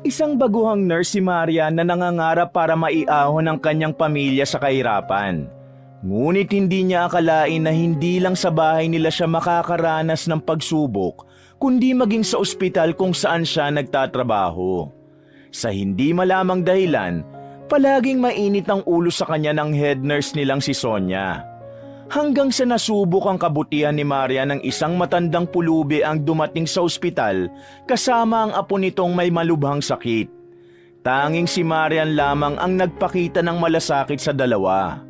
Isang baguhang nurse si Marian na nangangarap para maiahon ang kanyang pamilya sa kahirapan. Ngunit hindi niya akalain na hindi lang sa bahay nila siya makakaranas ng pagsubok, kundi maging sa ospital kung saan siya nagtatrabaho. Sa hindi malamang dahilan, palaging mainit ang ulo sa kanya ng head nurse nilang si Sonia. Hanggang sa nasubok ang kabutihan ni Maria ng isang matandang pulubi ang dumating sa ospital kasama ang apo nitong may malubhang sakit. Tanging si Marian lamang ang nagpakita ng malasakit sa dalawa.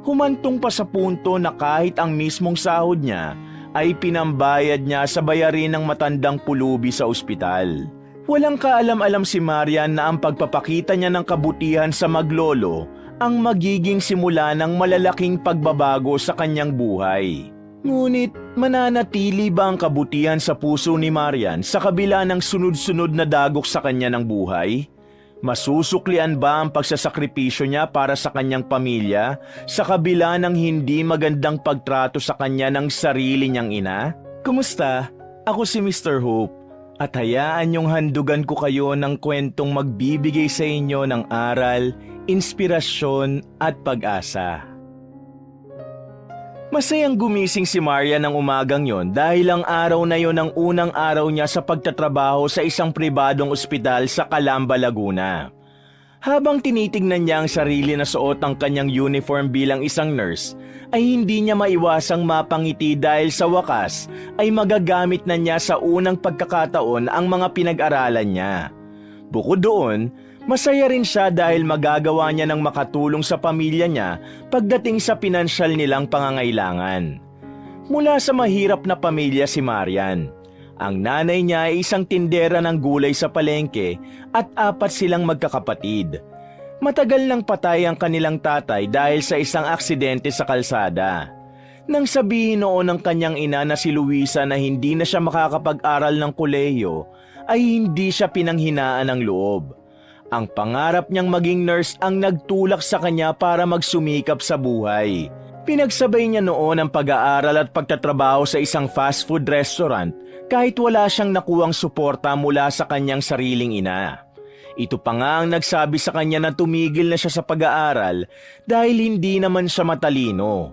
Humantong pa sa punto na kahit ang mismong sahod niya ay pinambayad niya sa bayarin ng matandang pulubi sa ospital. Walang kaalam-alam si Marian na ang pagpapakita niya ng kabutihan sa maglolo ang magiging simula ng malalaking pagbabago sa kanyang buhay. Ngunit mananatili ba ang kabutihan sa puso ni Marian sa kabila ng sunod-sunod na dagok sa kanya ng buhay? Masusuklian ba ang pagsasakripisyo niya para sa kanyang pamilya sa kabila ng hindi magandang pagtrato sa kanya ng sarili niyang ina? Kumusta? Ako si Mr. Hope at hayaan niyong handugan ko kayo ng kwentong magbibigay sa inyo ng aral, inspirasyon at pag-asa. Masayang gumising si Maria ng umagang yon dahil ang araw na yon ang unang araw niya sa pagtatrabaho sa isang pribadong ospital sa Calamba, Laguna. Habang tinitingnan niya ang sarili na suot ang kanyang uniform bilang isang nurse, ay hindi niya maiwasang mapangiti dahil sa wakas ay magagamit na niya sa unang pagkakataon ang mga pinag-aralan niya. Bukod doon, masaya rin siya dahil magagawa niya ng makatulong sa pamilya niya pagdating sa pinansyal nilang pangangailangan. Mula sa mahirap na pamilya si Marian. Ang nanay niya ay isang tindera ng gulay sa palengke at 4 silang magkakapatid. Matagal nang patay ang kanilang tatay dahil sa isang aksidente sa kalsada. Nang sabihin noon ng kanyang ina na si Luisa na hindi na siya makakapag-aral ng kolehiyo, ay hindi siya pinanghinaan ng loob. Ang pangarap niyang maging nurse ang nagtulak sa kanya para magsumikap sa buhay. Pinagsabay niya noon ang pag-aaral at pagtatrabaho sa isang fast food restaurant kahit wala siyang nakuhang suporta mula sa kanyang sariling ina. Ito pa nga ang nagsabi sa kanya na tumigil na siya sa pag-aaral dahil hindi naman siya matalino.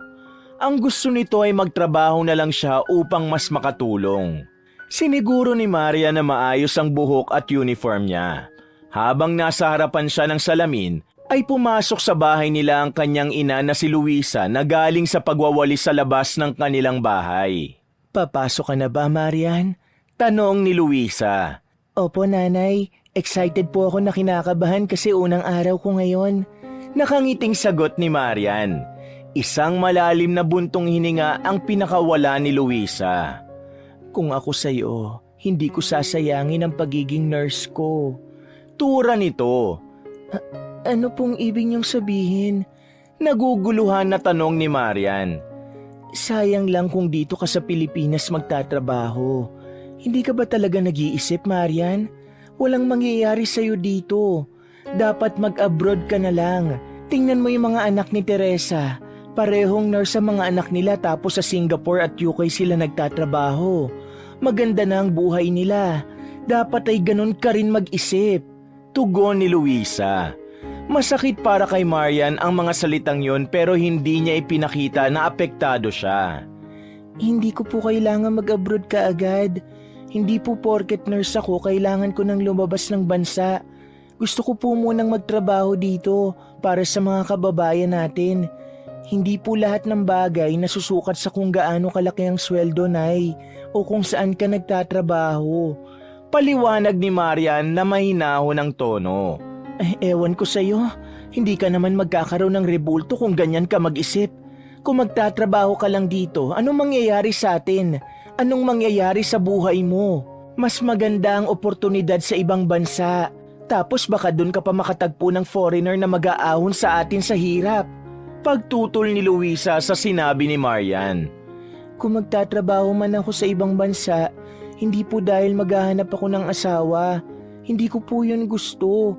Ang gusto nito ay magtrabaho na lang siya upang mas makatulong. Siniguro ni Maria na maayos ang buhok at uniform niya. Habang nasa harapan siya ng salamin, ay pumasok sa bahay nila ang kanyang ina na si Luisa na galing sa pagwawalis sa labas ng kanilang bahay. "Papasok ka na ba, Marian?" tanong ni Luisa. "Opo, nanay. Excited po ako na kinakabahan kasi unang araw ko ngayon." Nakangiting sagot ni Marian. Isang malalim na buntong hininga ang pinakawala ni Luisa. "Kung ako sa'yo, hindi ko sasayangin ang pagiging nurse ko." Tura nito. Ano pong ibig niyong sabihin?" Naguguluhan na tanong ni Marian. "Sayang lang kung dito ka sa Pilipinas magtatrabaho. Hindi ka ba talaga nag-iisip, Marian? Walang mangyayari sa'yo dito. Dapat mag-abroad ka na lang. Tingnan mo yung mga anak ni Teresa. Parehong nurse sa mga anak nila tapos sa Singapore at UK sila nagtatrabaho. Maganda na ang buhay nila. Dapat ay ganun ka rin mag-isip." Tugon ni Luisa. Masakit para kay Marian ang mga salitang yon pero hindi niya ipinakita na apektado siya. "Hindi ko po kailangan mag-abroad ka agad. Hindi po porket nurse ako kailangan ko nang lumabas ng bansa. Gusto ko po munang magtrabaho dito para sa mga kababayan natin. Hindi po lahat ng bagay nasusukat sa kung gaano kalaki ang sweldo, Nay, o kung saan ka nagtatrabaho." Paliwanag ni Marian na mahinahon ang tono. Ewan ko sa'yo, hindi ka naman magkakaroon ng rebulto kung ganyan ka mag-isip. Kung magtatrabaho ka lang dito, anong mangyayari sa atin? Anong mangyayari sa buhay mo? Mas maganda ang oportunidad sa ibang bansa. Tapos baka dun ka pa makatagpo ng foreigner na mag-aahon sa atin sa hirap. Pagtutol ni Luisa sa sinabi ni Marian. "Kung magtatrabaho man ako sa ibang bansa, hindi po dahil maghahanap ako ng asawa. Hindi ko po yun gusto.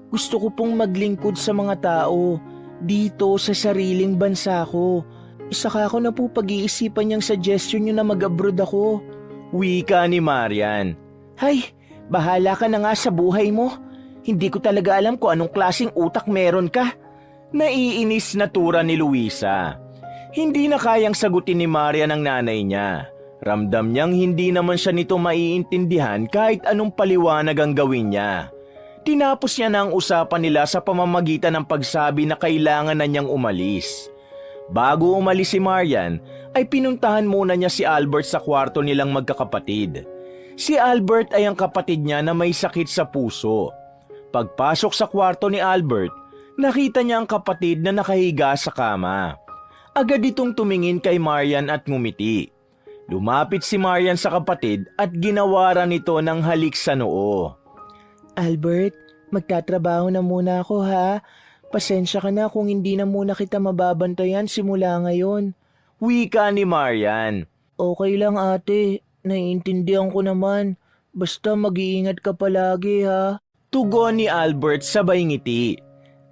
Gusto ko pong maglingkod sa mga tao dito sa sariling bansa ko. Saka ako na po pag-iisipan niyang suggestion niyo na mag-abroad ako." Wika ni Marian. "Hay, bahala ka na nga sa buhay mo. Hindi ko talaga alam kung anong klaseng utak meron ka. Naiinis na tura ni Luisa. Hindi na kayang sagutin ni Marian ang nanay niya. Ramdam niyang hindi naman siya nito maiintindihan kahit anong paliwanag ang gawin niya. Tinapos niya na ang usapan nila sa pamamagitan ng pagsabi na kailangan na niyang umalis. Bago umalis si Marian, ay pinuntahan muna niya si Albert sa kwarto nilang magkakapatid. Si Albert ay ang kapatid niya na may sakit sa puso. Pagpasok sa kwarto ni Albert, nakita niya ang kapatid na nakahiga sa kama. Agad itong tumingin kay Marian at ngumiti. Lumapit si Marian sa kapatid at ginawaran nito ng halik sa noo. Albert, magtatrabaho na muna ako ha. Pasensya ka na kung hindi na muna kita mababantayan simula ngayon. Wika ni Marian. Okay lang ate, naiintindihan ko naman. Basta mag-iingat ka palagi ha. Tugon ni Albert sabay ngiti.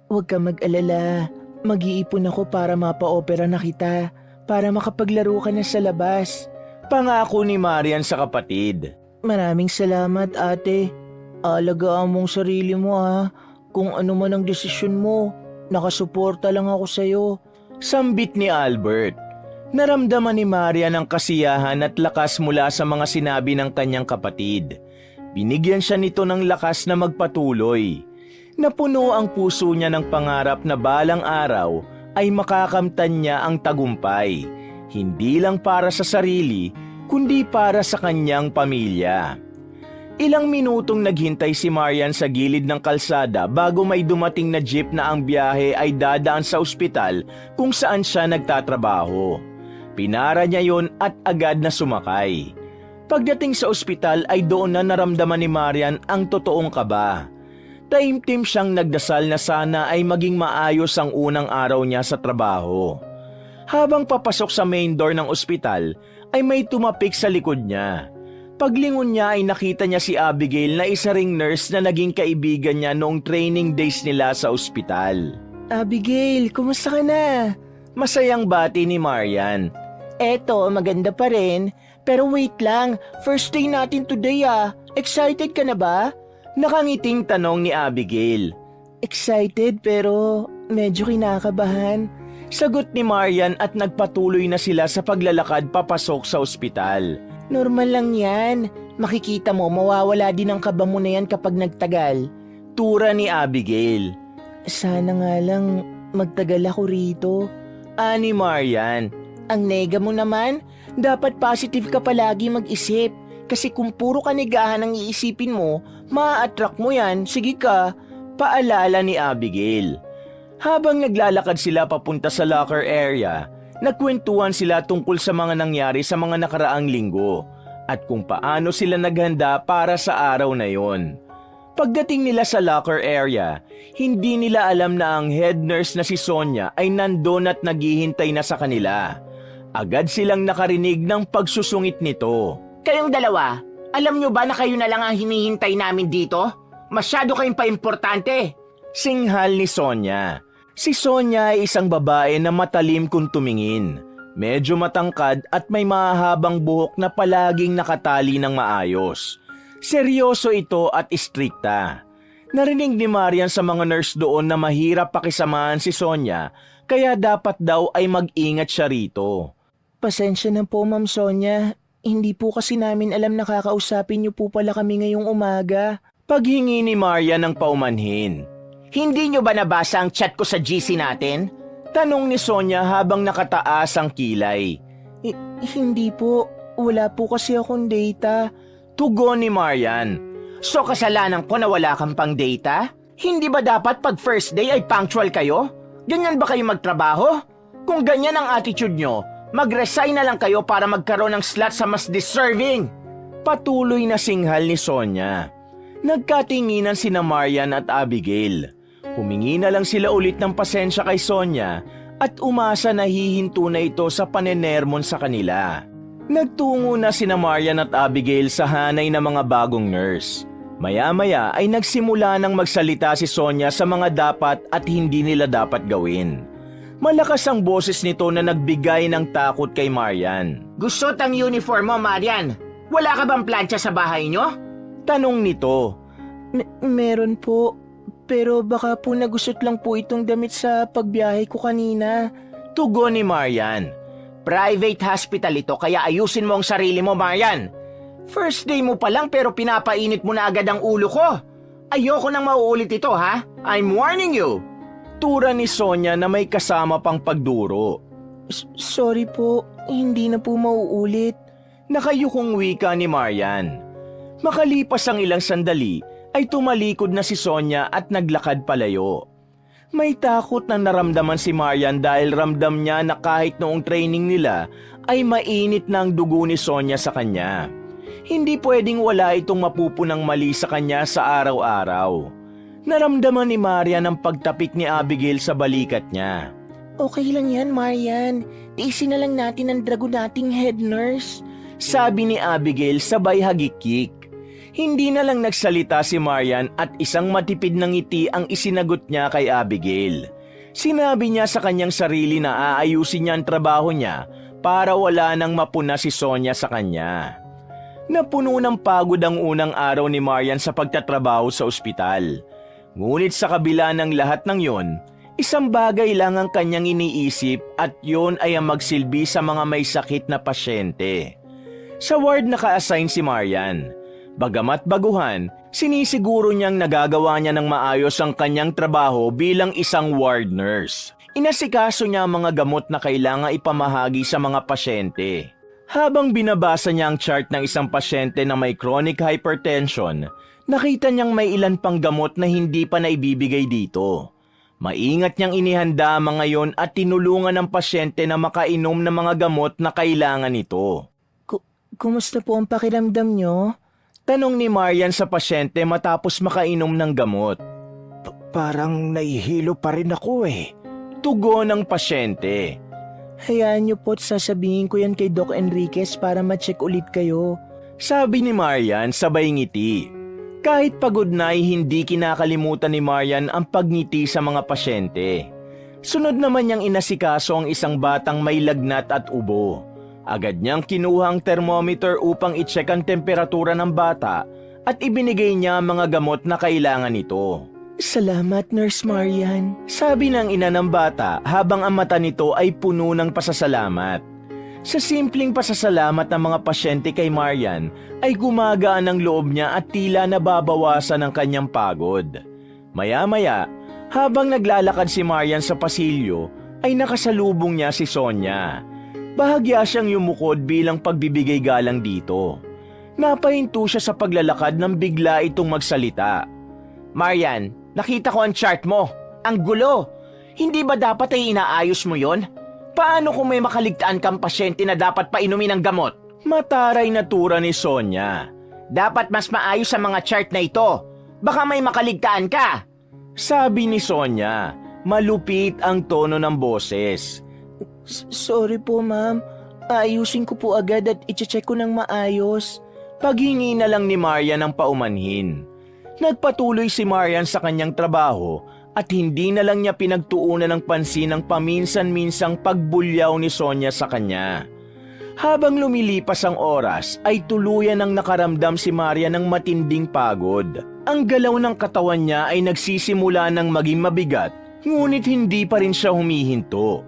Huwag ka mag-alala. Mag-iipon ako para mapa-opera na kita. Para makapaglaro ka na sa labas. Pangako ni Marian sa kapatid. Maraming salamat ate. Alagaan mong sarili mo ha. Kung ano man ang desisyon mo, nakasuporta lang ako sa'yo. Sambit ni Albert. Naramdaman ni Marian ang kasiyahan at lakas mula sa mga sinabi ng kanyang kapatid. Binigyan siya nito ng lakas na magpatuloy. Napuno ang puso niya ng pangarap na balang araw ay makakamtan niya ang tagumpay. Hindi lang para sa sarili, kundi para sa kanyang pamilya. Ilang minutong naghintay si Marian sa gilid ng kalsada bago may dumating na jeep na ang biyahe ay dadaan sa ospital kung saan siya nagtatrabaho. Pinara niya yon at agad na sumakay. Pagdating sa ospital ay doon na naramdaman ni Marian ang totoong kaba. Taimtim siyang nagdasal na sana ay maging maayos ang unang araw niya sa trabaho. Habang papasok sa main door ng ospital ay may tumapik sa likod niya. Paglingon niya ay nakita niya si Abigail na isa ring nurse na naging kaibigan niya noong training days nila sa ospital. Abigail, kumusta ka na? Masayang bati ni Marian. Eto, maganda pa rin. Pero wait lang, first day natin today ah. Excited ka na ba? Nakangiting tanong ni Abigail. Excited pero medyo kinakabahan. Sagot ni Marian at nagpatuloy na sila sa paglalakad papasok sa ospital. Normal lang yan. Makikita mo mawawala din ang kaba mo na yan kapag nagtagal. Tura ni Abigail. Sana nga lang magtagal ako rito. Ani Marian. Ang nega mo naman, dapat positive ka palagi mag-isip. Kasi kung puro kanigahan ang iisipin mo, ma-attract mo yan, sige ka. Paalala ni Abigail. Habang naglalakad sila papunta sa locker area, nagkwentuhan sila tungkol sa mga nangyari sa mga nakaraang linggo at kung paano sila naghanda para sa araw na yon. Pagdating nila sa locker area, hindi nila alam na ang head nurse na si Sonia ay nandun at naghihintay na sa kanila. Agad silang nakarinig ng pagsusungit nito. Kayong dalawa, alam nyo ba na kayo na lang ang hinihintay namin dito? Masyado kayong paimportante. Singhal ni Sonia. Si Sonia ay isang babae na matalim kung tumingin. Medyo matangkad at may mahahabang buhok na palaging nakatali ng maayos. Seryoso ito at istrikta. Narinig ni Marian sa mga nurse doon na mahirap pakisamahan si Sonia, kaya dapat daw ay mag-ingat siya rito. Pasensya na po Ma'am Sonia, hindi po kasi namin alam na kakausapin niyo po pala kami ngayong umaga. Paghingi ni Marian ng paumanhin. Hindi nyo ba nabasa ang chat ko sa GC natin? Tanong ni Sonia habang nakataas ang kilay. Hindi po, wala po kasi akong data. Tugon ni Marian. So kasalanan ko na wala kang pang data? Hindi ba dapat pag first day ay punctual kayo? Ganyan ba kayo magtrabaho? Kung ganyan ang attitude nyo, mag-resign na lang kayo para magkaroon ng slot sa mas deserving. Patuloy na singhal ni Sonia. Nagkatinginan sina Marian at Abigail. Humingi na lang sila ulit ng pasensya kay Sonia at umasa na hihinto na ito sa panenermon sa kanila. Nagtungo na sina Marian at Abigail sa hanay ng mga bagong nurse. Maya-maya ay nagsimula ng magsalita si Sonia sa mga dapat at hindi nila dapat gawin. Malakas ang boses nito na nagbigay ng takot kay Marian. Gusot ang uniform mo, Marian. Wala ka bang plancha sa bahay nyo? Tanong nito. Meron po. Pero baka po nagusot lang po itong damit sa pagbiyahe ko kanina. Tugon ni Marian. Private hospital ito kaya ayusin mo ang sarili mo, Marian. First day mo pa lang pero pinapainit mo na agad ang ulo ko. Ayoko nang mauulit ito, ha? I'm warning you. Tura ni Sonia na may kasama pang pagduro. Sorry po, hindi na po mauulit. Nakayukong wika ni Marian. Makalipas ang ilang sandali, ay tumalikod na si Sonia at naglakad palayo. May takot na naramdaman si Marian dahil ramdam niya na kahit noong training nila ay mainit na ang dugo ni Sonia sa kanya. Hindi pwedeng wala itong mapupunang mali sa kanya sa araw-araw. Naramdaman ni Marian ang pagtapik ni Abigail sa balikat niya. Okay lang yan, Marian. Tiisin na lang natin ang drago nating head nurse. Sabi ni Abigail sabay hagikik. Hindi na lang nagsalita si Marian at isang matipid na ngiti ang isinagot niya kay Abigail. Sinabi niya sa kanyang sarili na aayusin niya ang trabaho niya para wala nang mapuna si Sonia sa kanya. Napuno ng pagod ang unang araw ni Marian sa pagtatrabaho sa ospital. Ngunit sa kabila ng lahat ng yon, isang bagay lang ang kanyang iniisip at yon ay ang magsilbi sa mga may sakit na pasyente. Sa ward naka-assign si Marian. Bagamat baguhan, sinisiguro niyang nagagawa niya ng maayos ang kanyang trabaho bilang isang ward nurse. Inasikaso niya ang mga gamot na kailangang ipamahagi sa mga pasyente. Habang binabasa niya ang chart ng isang pasyente na may chronic hypertension, nakita niyang may ilan pang gamot na hindi pa naibibigay dito. Maingat niyang inihanda ang mga yon at tinulungan ng pasyente na makainom ng mga gamot na kailangan nito. Kumusta po ang pakiramdam niyo? Tanong ni Marian sa pasyente matapos makainom ng gamot. Parang nahihilo pa rin ako eh. Tugon ng pasyente. Hayaan niyo po't sasabihin ko yan kay Doc Enriquez para ma-check ulit kayo. Sabi ni Marian sabay ngiti. Kahit pagod na ay hindi kinakalimutan ni Marian ang pagngiti sa mga pasyente. Sunod naman niyang inasikaso ang isang batang may lagnat at ubo. Agad niyang kinuha ang thermometer upang i-check ang temperatura ng bata at ibinigay niya ang mga gamot na kailangan nito. Salamat, Nurse Marian. Sabi ng ina ng bata habang ang mata nito ay puno ng pasasalamat. Sa simpleng pasasalamat ng mga pasyente kay Marian ay gumagaan ang loob niya at tila nababawasan ang kanyang pagod. Maya-maya, habang naglalakad si Marian sa pasilyo, ay nakasalubong niya si Sonia. Bahagya siyang yumukod bilang pagbibigay galang dito. Napahinto siya sa paglalakad nang bigla itong magsalita. Marian, nakita ko ang chart mo. Ang gulo. Hindi ba dapat ay inaayos mo yon? Paano kung may makaligtaan kang pasyente na dapat painumin ng gamot? Mataray na tura ni Sonia. Dapat mas maayos ang mga chart na ito. Baka may makaligtaan ka. Sabi ni Sonia, malupit ang tono ng boses. Sorry po, ma'am. Ayusin ko po agad at i-check ko ng maayos. Paghingi na lang ni Marian ng paumanhin. Nagpatuloy si Marian sa kanyang trabaho at hindi na lang niya pinagtuunan ng pansin ang paminsan-minsang pagbulyaw ni Sonia sa kanya. Habang lumilipas ang oras ay tuluyan ang nakaramdam si Marian ng matinding pagod. Ang galaw ng katawan niya ay nagsisimula ng maging mabigat, ngunit hindi pa rin siya humihinto.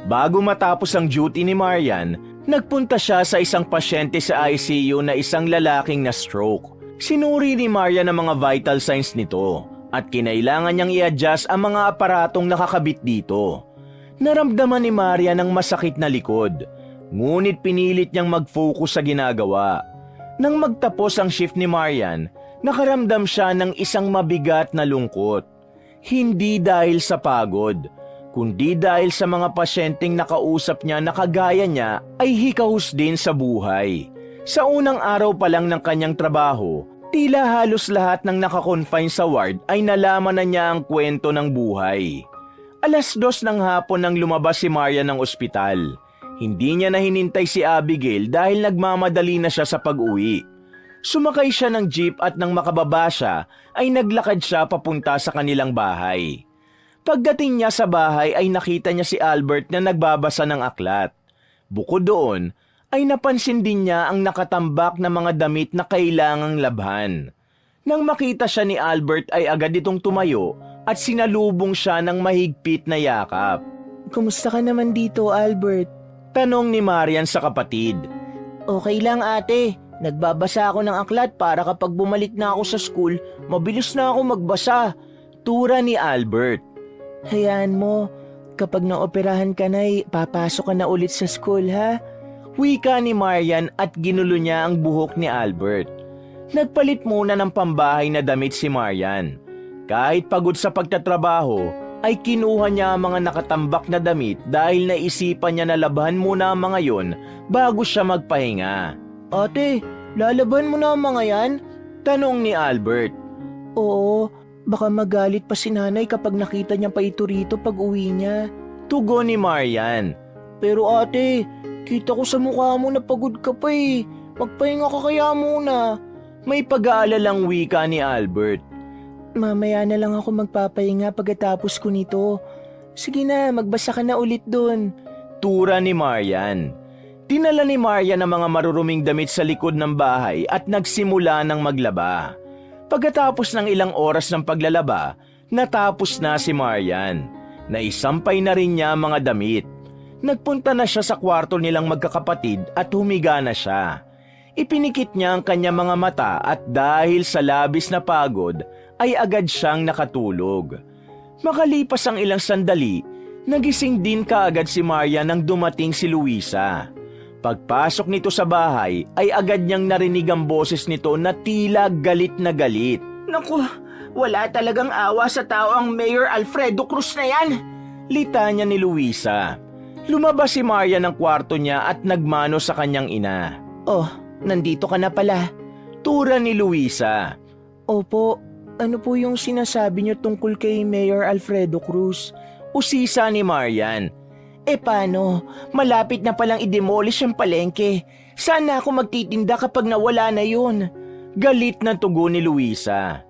Bago matapos ang duty ni Marian, nagpunta siya sa isang pasyente sa ICU na isang lalaking na stroke. Sinuri ni Marian ang mga vital signs nito at kinailangan niyang i-adjust ang mga aparatong nakakabit dito. Naramdaman ni Marian ang masakit na likod, ngunit pinilit niyang mag-focus sa ginagawa. Nang magtapos ang shift ni Marian, nakaramdam siya ng isang mabigat na lungkot. Hindi dahil sa pagod, kundi dahil sa mga pasyenteng nakausap niya na kagaya niya ay hikahus din sa buhay. Sa unang araw pa lang ng kanyang trabaho, tila halos lahat ng nakakonfine sa ward ay nalaman na niya ang kwento ng buhay. 2:00 ng hapon nang lumabas si Marian ng ospital. Hindi niya na hinintay si Abigail dahil nagmamadali na siya sa pag-uwi. Sumakay siya ng jeep at nang makababa siya ay naglakad siya papunta sa kanilang bahay. Pagdating niya sa bahay ay nakita niya si Albert na nagbabasa ng aklat. Bukod doon, ay napansin din niya ang nakatambak na mga damit na kailangang labhan. Nang makita siya ni Albert ay agad itong tumayo at sinalubong siya ng mahigpit na yakap. Kumusta ka naman dito, Albert? Tanong ni Marian sa kapatid. Okay lang ate. Nagbabasa ako ng aklat para kapag bumalik na ako sa school, mabilis na ako magbasa. Tura ni Albert. Hayaan mo, kapag naoperahan ka na papasok ka na ulit sa school ha? Wika ni Marian at ginulo niya ang buhok ni Albert. Nagpalit muna ng pambahay na damit si Marian. Kahit pagod sa pagtatrabaho, ay kinuha niya ang mga nakatambak na damit dahil naisipan niya na labahan muna ang mga yon bago siya magpahinga. Ate, lalaban mo na ang mga yan? Tanong ni Albert. Oo, baka magalit pa si nanay kapag nakita niya pa ito rito pag uwi niya. Tugon ni Marian. Pero ate, kita ko sa mukha mo na pagod ka pa eh. Magpahinga ka kaya muna. May pag-aalalang wika ni Albert. Mamaya na lang ako magpapahinga pagkatapos ko nito. Sige na, magbasa ka na ulit dun. Tura ni Marian. Dinala ni Marian ang mga maruruming damit sa likod ng bahay at nagsimula ng maglaba. Pagkatapos ng ilang oras ng paglalaba, natapos na si Marian. Naisampay na rin niya ang mga damit. Nagpunta na siya sa kwarto nilang magkakapatid at humiga na siya. Ipinikit niya ang kanyang mga mata at dahil sa labis na pagod, ay agad siyang nakatulog. Makalipas ang ilang sandali, nagising din kaagad si Marian nang dumating si Luisa. Pagpasok nito sa bahay ay agad niyang narinig ang boses nito na tila galit na galit. Naku, wala talagang awa sa tao ang Mayor Alfredo Cruz na yan. Litanya ni Luisa. Lumabas si Marian ng kwarto niya at nagmano sa kanyang ina. Oh, nandito ka na pala. Tura ni Luisa. Opo, ano po yung sinasabi niyo tungkol kay Mayor Alfredo Cruz? Usisa ni Marian. Paano? Malapit na palang i-demolish ang palengke. Sana ako magtitinda kapag nawala na yun. Galit na tugon ni Luisa.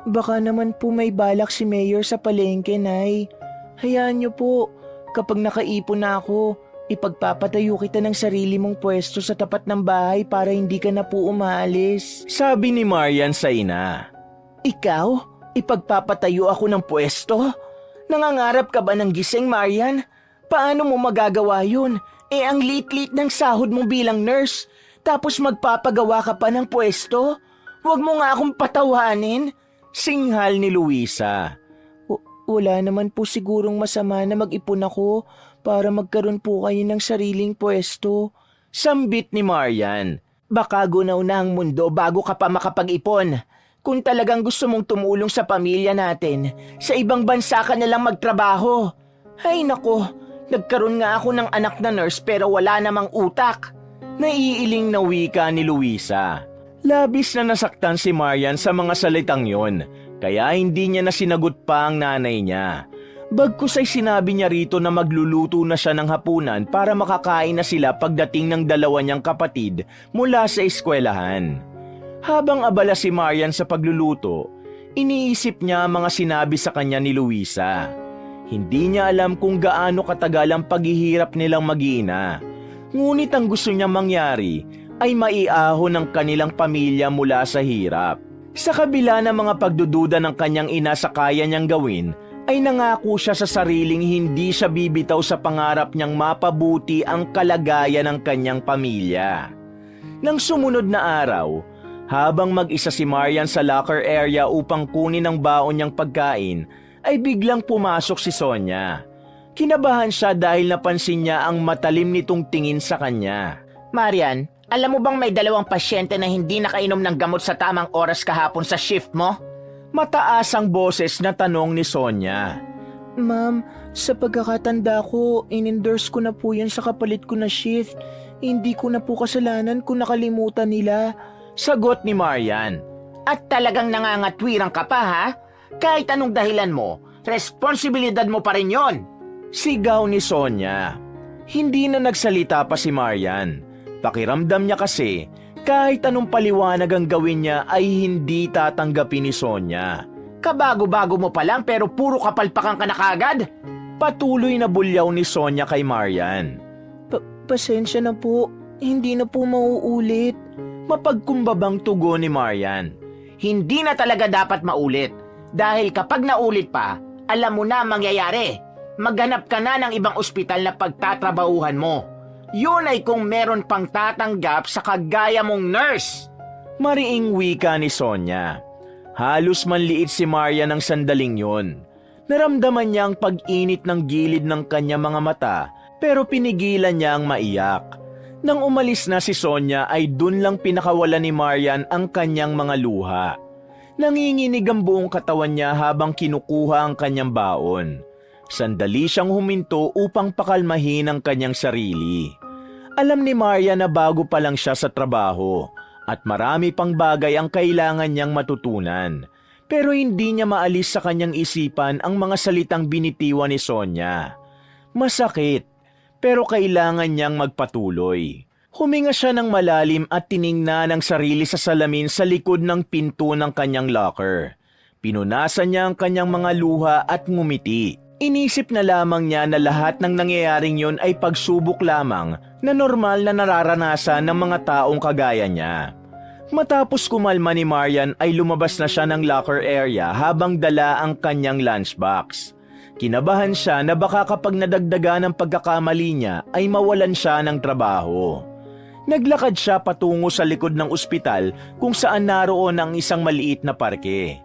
Baka naman po may balak si Mayor sa palengke, Nay. Hayaan niyo po, kapag nakaipon na ako, ipagpapatayo kita ng sarili mong pwesto sa tapat ng bahay para hindi ka na po umaalis. Sabi ni Marian sa ina. Ikaw? Ipagpapatayo ako ng pwesto? Nangangarap ka ba ng gising, Marian? Paano mo magagawa yun? Ang lit-lit ng sahod mo bilang nurse. Tapos magpapagawa ka pa ng pwesto? Huwag mo nga akong patawanin. Singhal ni Luisa. Wala naman po sigurong masama na mag-ipon ako para magkaroon po kayo ng sariling pwesto. Sambit ni Marian. Baka gunaw na ang mundo bago ka pa makapag-ipon. Kung talagang gusto mong tumulong sa pamilya natin, sa ibang bansa ka na lang magtrabaho. Ay nako, nagkaroon nga ako ng anak na nurse pero wala namang utak. Naiiling na wika ni Luisa. Labis na nasaktan si Marian sa mga salitang yon, kaya hindi niya na sinagot pa ang nanay niya. Bagkus ay sinabi niya rito na magluluto na siya ng hapunan para makakain na sila pagdating ng dalawa niyang kapatid mula sa eskwelahan. Habang abala si Marian sa pagluluto, iniisip niya ang mga sinabi sa kanya ni Luisa. Hindi niya alam kung gaano katagal ang paghihirap nilang mag-iina. Ngunit ang gusto niya mangyari ay maiahon ng kanilang pamilya mula sa hirap. Sa kabila ng mga pagdududa ng kanyang ina sa kaya niyang gawin, ay nangako siya sa sariling hindi siya bibitaw sa pangarap niyang mapabuti ang kalagayan ng kanyang pamilya. Nang sumunod na araw, habang mag-isa si Marian sa locker area upang kunin ang baon niyang pagkain, ay biglang pumasok si Sonia. Kinabahan siya dahil napansin niya ang matalim nitong tingin sa kanya. Marian, alam mo bang may 2 pasyente na hindi nakainom ng gamot sa tamang oras kahapon sa shift mo? Mataas ang boses na tanong ni Sonia. Ma'am, sa pagkakatanda ko, in-endorse ko na po yan sa kapalit ko na shift. Hindi ko na po kasalanan kung nakalimutan nila. Sagot ni Marian. At talagang nangangatwirang ka pa ha? Kahit anong dahilan mo, responsibilidad mo pa rin yon. Sigaw ni Sonia. Hindi na nagsalita pa si Marian. Pakiramdam niya kasi, kahit anong paliwanag ang gawin niya ay hindi tatanggapin ni Sonia. Kabago-bago mo pa lang pero puro kapalpakan ka na kagad. Patuloy na bulyaw ni Sonia kay Marian. Pasensya na po, hindi na po mauulit. Mapagkumbabang tugon ni Marian. Hindi na talaga dapat maulit. Dahil kapag naulit pa, alam mo na ang mangyayari. Maghanap ka na ng ibang ospital na pagtatrabahuhan mo. Yun ay kung meron pang tatanggap sa kagaya mong nurse. Mariing wika ni Sonia. Halos manliit si Maria ng sandaling yon. Naramdaman niya ang pag-init ng gilid ng kanyang mga mata pero pinigilan niya ang maiyak. Nang umalis na si Sonia ay dun lang pinakawalan ni Marian ang kanyang mga luha. Nanginginig ang buong katawan niya habang kinukuha ang kanyang baon. Sandali siyang huminto upang pakalmahin ang kanyang sarili. Alam ni Maria na bago pa lang siya sa trabaho at marami pang bagay ang kailangan niyang matutunan. Pero hindi niya maalis sa kanyang isipan ang mga salitang binitiwan ni Sonia. Masakit, pero kailangan niyang magpatuloy. Huminga siya ng malalim at tiningnan ang sarili sa salamin sa likod ng pinto ng kanyang locker. Pinunasan niya ang kanyang mga luha at ngumiti. Inisip na lamang niya na lahat ng nangyayaring yon ay pagsubok lamang na normal na nararanasan ng mga taong kagaya niya. Matapos kumalma ni Marian ay lumabas na siya ng locker area habang dala ang kanyang lunchbox. Kinabahan siya na baka kapag nadagdagan ng pagkakamali niya ay mawalan siya ng trabaho. Naglakad siya patungo sa likod ng ospital kung saan naroon ang isang maliit na parke.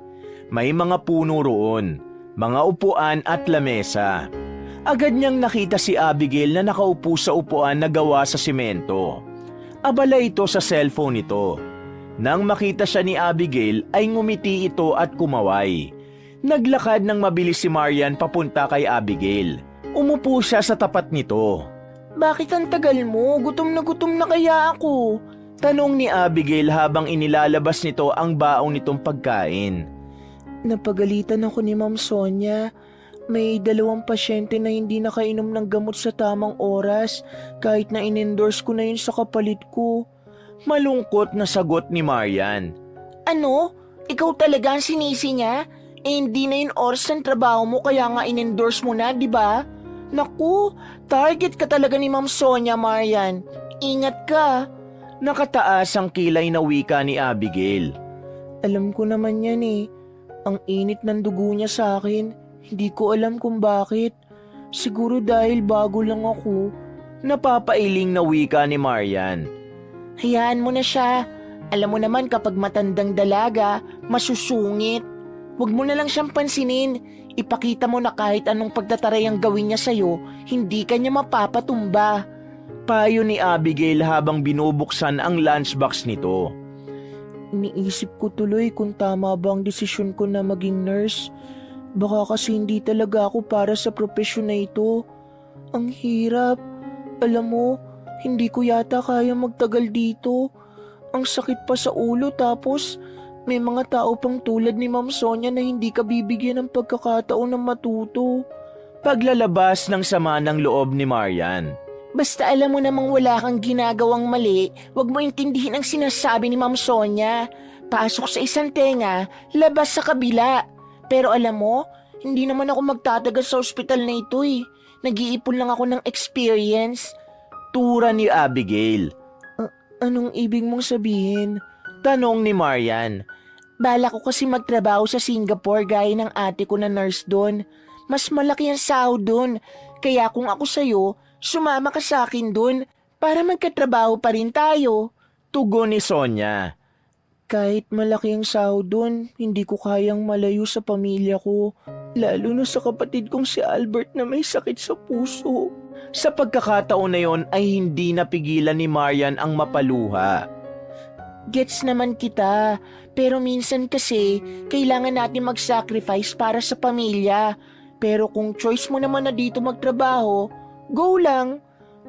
May mga puno roon, mga upuan at lamesa. Agad niyang nakita si Abigail na nakaupo sa upuan na gawa sa simento. Abala ito sa cellphone nito. Nang makita siya ni Abigail ay ngumiti ito at kumaway. Naglakad ng mabilis si Marian papunta kay Abigail. Umupo siya sa tapat nito. Bakit ang tagal mo? Gutom na kaya ako. Tanong ni Abigail habang inilalabas nito ang baong nitong pagkain. Napagalitan ako ni Ma'am Sonia. May 2 pasyente na hindi nakainom ng gamot sa tamang oras kahit na in-endorse ko na yun sa kapalit ko. Malungkot na sagot ni Marian. Ano? Ikaw talaga ang sinisi niya? Hindi na yun oras ng trabaho mo kaya nga in-endorse mo na, di ba? Naku, target ka talaga ni Ma'am Sonia, Marian. Ingat ka. Nakataas ang kilay na wika ni Abigail. Alam ko naman yan eh. Ang init ng dugo niya sa akin. Hindi ko alam kung bakit. Siguro dahil bago lang ako. Napapailing na wika ni Marian. Hayaan mo na siya. Alam mo naman kapag matandang dalaga, masusungit. Huwag mo na lang siyang pansinin. Ipakita mo na kahit anong pagtataray ang gawin niya sa'yo, hindi ka niya mapapatumba. Payo ni Abigail habang binubuksan ang lunchbox nito. Iniisip ko tuloy kung tama ba ang desisyon ko na maging nurse. Baka kasi hindi talaga ako para sa propesyon na ito. Ang hirap. Alam mo, hindi ko yata kaya magtagal dito. Ang sakit pa sa ulo tapos may mga tao pang tulad ni Ma'am Sonia na hindi ka bibigyan ng pagkakataon na matuto. Paglalabas ng sama ng loob ni Marian. Basta alam mo namang wala kang ginagawang mali, huwag mo intindihin ang sinasabi ni Ma'am Sonia. Pasok sa isang tenga, labas sa kabila. Pero alam mo, hindi naman ako magtatagal sa ospital na ito eh. Nag-iipon lang ako ng experience. Tura ni Abigail. Anong ibig mong sabihin? Tanong ni Marian. Bala ko kasi magtrabaho sa Singapore gaya ng ate ko na nurse doon. Mas malaki ang sahod doon. Kaya kung ako sa'yo, sumama ka sa akin doon para magkatrabaho pa rin tayo. Tugon ni Sonia. Kahit malaki ang sahod doon, hindi ko kayang malayo sa pamilya ko. Lalo na sa kapatid kong si Albert na may sakit sa puso. Sa pagkakataon na yon ay hindi napigilan ni Marian ang mapaluha. Gets naman kita, pero minsan kasi kailangan natin mag-sacrifice para sa pamilya. Pero kung choice mo naman na dito magtrabaho, go lang.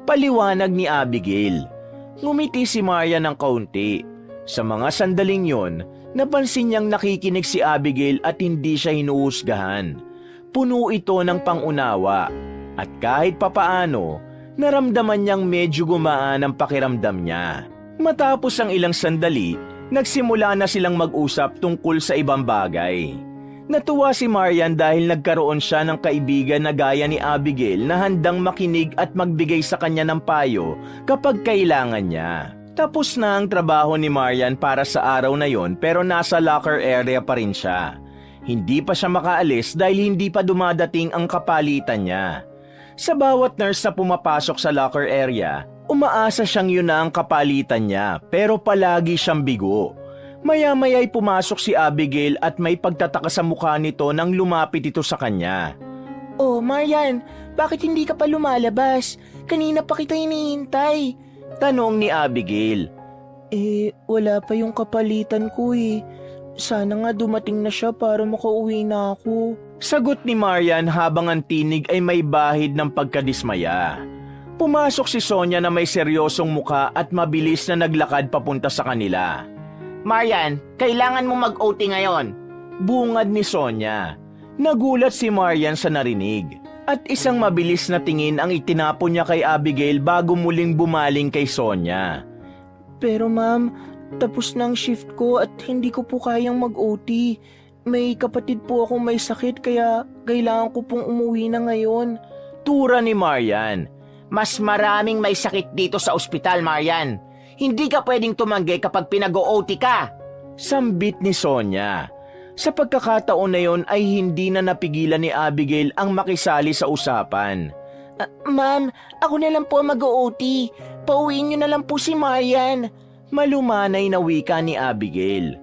Paliwanag ni Abigail. Ngumiti si Marian ng kaunti. Sa mga sandaling yon, napansin niyang nakikinig si Abigail at hindi siya hinuhusgahan. Puno ito ng pangunawa. At kahit papaano, naramdaman niyang medyo gumaan ang pakiramdam niya. Matapos ang ilang sandali, nagsimula na silang mag-usap tungkol sa ibang bagay. Natuwa si Marian dahil nagkaroon siya ng kaibigan na gaya ni Abigail na handang makinig at magbigay sa kanya ng payo kapag kailangan niya. Tapos na ang trabaho ni Marian para sa araw na yon pero nasa locker area pa rin siya. Hindi pa siya makaalis dahil hindi pa dumadating ang kapalitan niya. Sa bawat nurse na pumapasok sa locker area, umaasa siyang yun na ang kapalitan niya pero palagi siyang bigo. Maya-maya'y pumasok si Abigail at may pagtataka sa mukha nito nang lumapit ito sa kanya. Oh, Marian, bakit hindi ka pa lumalabas? Kanina pa kita hinihintay. Tanong ni Abigail. Wala pa yung kapalitan ko eh. Sana nga dumating na siya para makauwi na ako. Sagot ni Marian habang ang tinig ay may bahid ng pagkadismaya. Pumasok si Sonia na may seryosong muka at mabilis na naglakad papunta sa kanila. Marian, kailangan mo mag-OT ngayon. Bungad ni Sonia. Nagulat si Marian sa narinig. At isang mabilis na tingin ang itinapon niya kay Abigail bago muling bumaling kay Sonia. Pero ma'am, tapos na ang shift ko at hindi ko po kayang mag-OT. May kapatid po akong may sakit kaya kailangan ko pong umuwi na ngayon. Tura ni Marian. Mas maraming may sakit dito sa ospital, Marian. Hindi ka pwedeng tumanggi kapag pinag-OT ka. Sambit ni Sonia. Sa pagkakataon na yon ay hindi na napigilan ni Abigail ang makisali sa usapan. Ma'am, ako na lang po mag-OT. Pauwiin niyo na lang po si Marian. Malumanay na wika ni Abigail.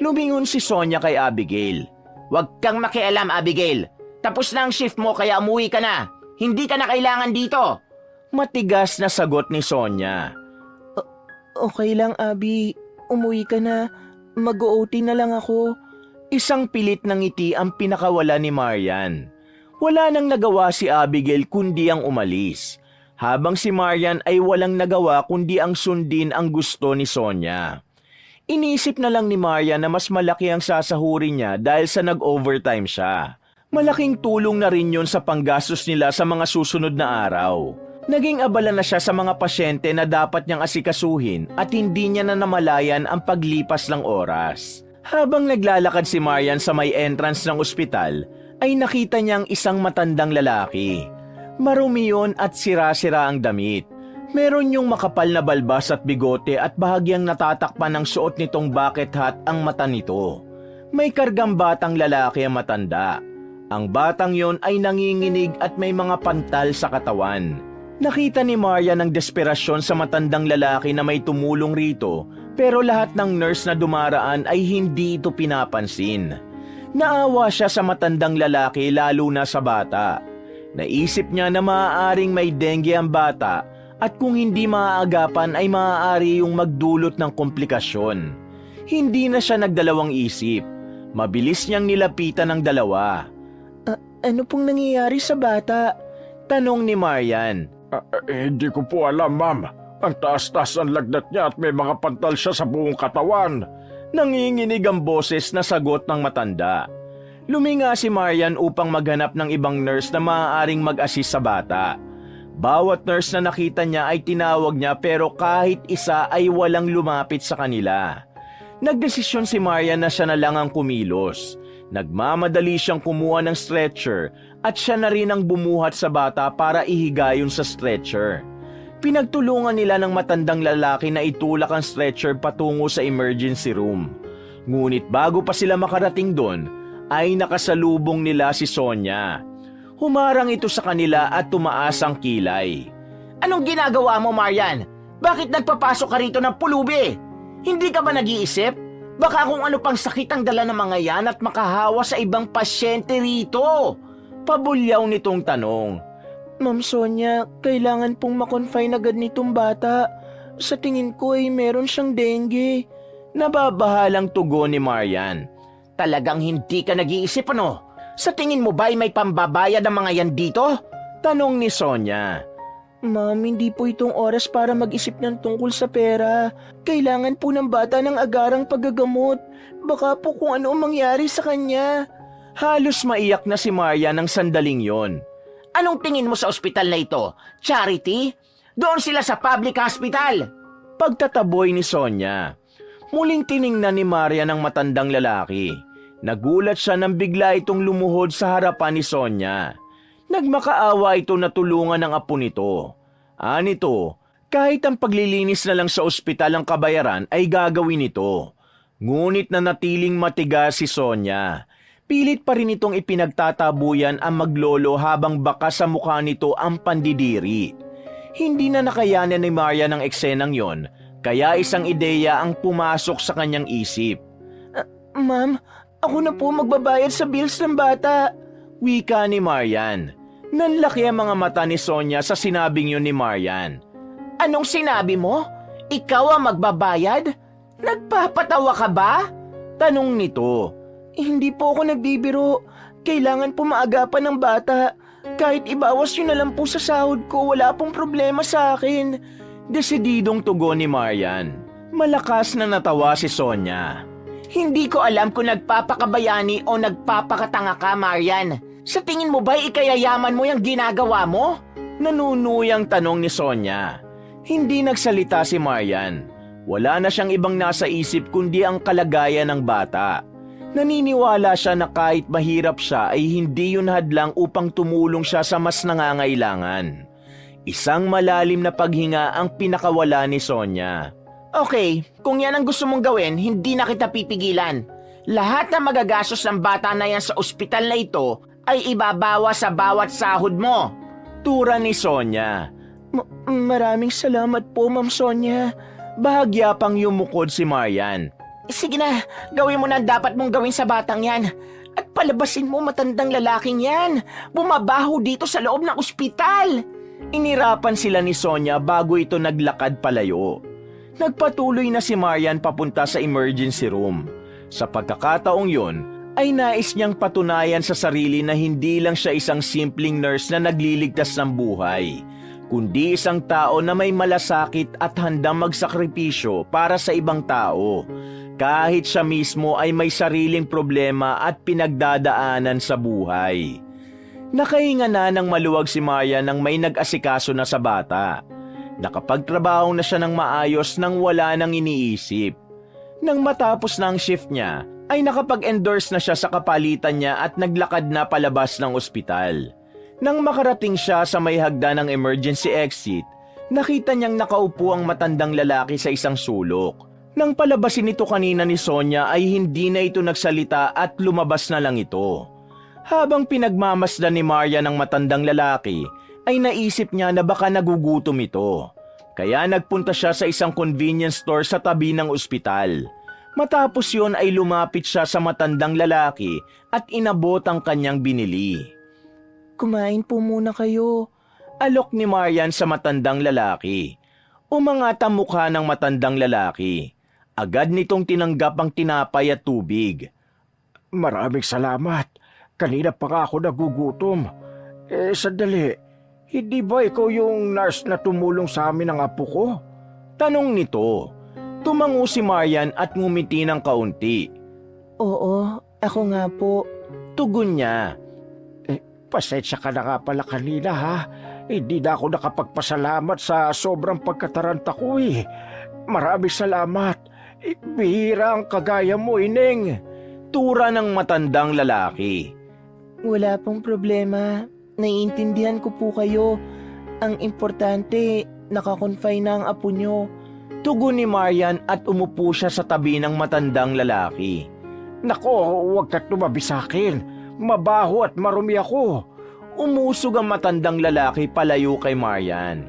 Lumingon si Sonia kay Abigail. Huwag kang makialam, Abigail. Tapos na ang shift mo kaya umuwi ka na. Hindi ka na kailangan dito. Matigas na sagot ni Sonia. Okay lang, Abi. Umuwi ka na. Mag-OT na lang ako. Isang pilit ng ngiti ang pinakawala ni Marian. Wala nang nagawa si Abigail kundi ang umalis. Habang si Marian ay walang nagawa kundi ang sundin ang gusto ni Sonia. Inisip na lang ni Marian na mas malaki ang sasahurin niya dahil sa nag-overtime siya. Malaking tulong na rin yun sa panggastos nila sa mga susunod na araw. Naging abala na siya sa mga pasyente na dapat niyang asikasuhin at hindi niya na namalayan ang paglipas ng oras. Habang naglalakad si Marian sa may entrance ng ospital, ay nakita niyang isang matandang lalaki. Marumi yun at sira-sira ang damit. Meron yung makapal na balbas at bigote at bahagyang natatakpan ng suot nitong bucket hat ang mata nito. May kargang batang lalaki ang matanda. Ang batang yon ay nanginginig at may mga pantal sa katawan. Nakita ni Marian ang desperasyon sa matandang lalaki na may tumulong rito, pero lahat ng nurse na dumaraan ay hindi ito pinapansin. Naawa siya sa matandang lalaki lalo na sa bata. Naisip niya na maaaring may dengue ang bata at kung hindi maaagapan ay maaari yung magdulot ng komplikasyon. Hindi na siya nagdalawang isip. Mabilis niyang nilapitan ang dalawa. Ano pong nangyayari sa bata? Tanong ni Marian. Hindi ko po alam, ma'am. Ang taas-taas ang lagnat niya at may mga pantal siya sa buong katawan. Nanginginig ang boses na sagot ng matanda. Luminga si Marian upang maghanap ng ibang nurse na maaaring mag-assist sa bata. Bawat nurse na nakita niya ay tinawag niya pero kahit isa ay walang lumapit sa kanila. Nagdesisyon si Marian na siya na lang ang kumilos. Nagmamadali siyang kumuha ng stretcher at siya na rin ang bumuhat sa bata para ihigayon sa stretcher. Pinagtulungan nila ng matandang lalaki na itulak ang stretcher patungo sa emergency room. Ngunit bago pa sila makarating doon, ay nakasalubong nila si Sonia. Humarang ito sa kanila at tumaas ang kilay. Anong ginagawa mo, Marian? Bakit nagpapasok ka rito ng pulubi? Hindi ka ba nag-iisip? Baka kung ano pang sakit ang dala ng mga yan at makahawa sa ibang pasyente rito. Pabulyaw nitong tanong. Ma'am Sonia, kailangan pong makonfine agad nitong bata. Sa tingin ko ay meron siyang dengue. Nababahalang tugon ni Marian. Talagang hindi ka nag-iisip ano? Sa tingin mo ba'y may pambabayad ang mga yan dito? Tanong ni Sonia. Ma'am, hindi po itong oras para mag-isip ng tungkol sa pera. Kailangan po ng bata ng agarang paggagamot. Baka po kung ano ang mangyari sa kanya. Halos maiyak na si Marian ng sandaling yon. Anong tingin mo sa ospital na ito? Charity? Doon sila sa public hospital. Pagtataboy ni Sonia. Muling tiningnan ni Marian ang matandang lalaki. Nagulat siya nang bigla itong lumuhod sa harapan ni Sonia. Nagmakaawa ito na tulungan ng apo nito. Anito, Kahit ang paglilinis na lang sa ospital ang kabayaran ay gagawin nito. Ngunit nanatiling matigas si Sonia. Pilit pa rin itong ipinagtatabuyan ang maglolo habang baka sa mukha nito ang pandidiri. Hindi na nakayanan ni Maria ng eksenang yon, kaya isang ideya ang pumasok sa kanyang isip. Ma'am, ako na po magbabayad sa bills ng bata. Wika ni Marian. Nanlaki ang mga mata ni Sonia sa sinabing yun ni Marian. Anong sinabi mo? Ikaw ang magbabayad? Nagpapatawa ka ba? Tanong nito. Hindi po ako nagbibiro. Kailangan po maagapan ng bata. Kahit ibawas nyo na lang po sa sahod ko, wala pong problema sa akin. Desididong tugon ni Marian. Malakas na natawa si Sonia. Hindi ko alam kung nagpapakabayani o nagpapakatanga ka, Marian. Sa tingin mo ba ikayayaman mo yung ginagawa mo? Nanunuyang tanong ni Sonia. Hindi nagsalita si Marian. Wala na siyang ibang nasa isip kundi ang kalagayan ng bata. Naniniwala siya na kahit mahirap siya ay hindi yun hadlang upang tumulong siya sa mas nangangailangan. Isang malalim na paghinga ang pinakawala ni Sonia. Okay, kung yan ang gusto mong gawin, hindi na kita pipigilan. Lahat ng magagastos ng bata na yan sa ospital na ito ay ibabawa sa bawat sahod mo. Tura ni Sonia. Maraming salamat po, Ma'am Sonia. Bahagya pang yumukod si Marian. Sige na, gawin mo na ang dapat mong gawin sa batang yan. At palabasin mo matandang lalaking yan. Bumabaho dito sa loob ng ospital. Inirapan sila ni Sonia bago ito naglakad palayo. Nagpatuloy na si Marian papunta sa emergency room. Sa pagkakataong yon, ay nais niyang patunayan sa sarili na hindi lang siya isang simpleng nurse na nagliligtas ng buhay, kundi isang tao na may malasakit at handang magsakripisyo para sa ibang tao, kahit siya mismo ay may sariling problema at pinagdadaanan sa buhay. Nakahinga na ng maluwag si Marian nang may nag-asikaso na sa bata. Nakapagtrabaho na siya ng maayos nang wala nang iniisip. Nang matapos na ang shift niya, ay nakapag-endorse na siya sa kapalitan niya at naglakad na palabas ng ospital. Nang makarating siya sa may hagdan ng emergency exit, nakita niyang nakaupo ang matandang lalaki sa isang sulok. Nang palabasin ito kanina ni Sonia ay hindi na ito nagsalita at lumabas na lang ito. Habang pinagmamasdan ni Maria ng matandang lalaki, ay naisip niya na baka nagugutom ito. Kaya nagpunta siya sa isang convenience store sa tabi ng ospital. Matapos yun ay lumapit siya sa matandang lalaki at inabot ang kanyang binili. Kumain po muna kayo. Alok ni Marian sa matandang lalaki. Umangat ang mukha ng matandang lalaki. Agad nitong tinanggap ang tinapay at tubig. Maraming salamat. Kanina pa nga ako nagugutom. Sandali. Hindi ba ikaw yung nurse na tumulong sa amin ng apo ko? Tanong nito. Tumango si Marian at ngumiti ng kaunti. Oo, ako nga po. Tugon niya. Pasensya ka na nga pala kanina ha. Hindi na ako nakapagpasalamat sa sobrang pagkataranta ko eh. Maraming salamat. Bihira ang kagaya mo, Ineng. Tura ng matandang lalaki. Wala pong problema. Naiintindihan ko po kayo. Ang importante, nakakonfine na ang apo nyo. Tugon ni Marian at umupo siya sa tabi ng matandang lalaki. Nako, huwag ka tumabi sa akin. Mabaho at marumi ako. Umusog ang matandang lalaki palayo kay Marian.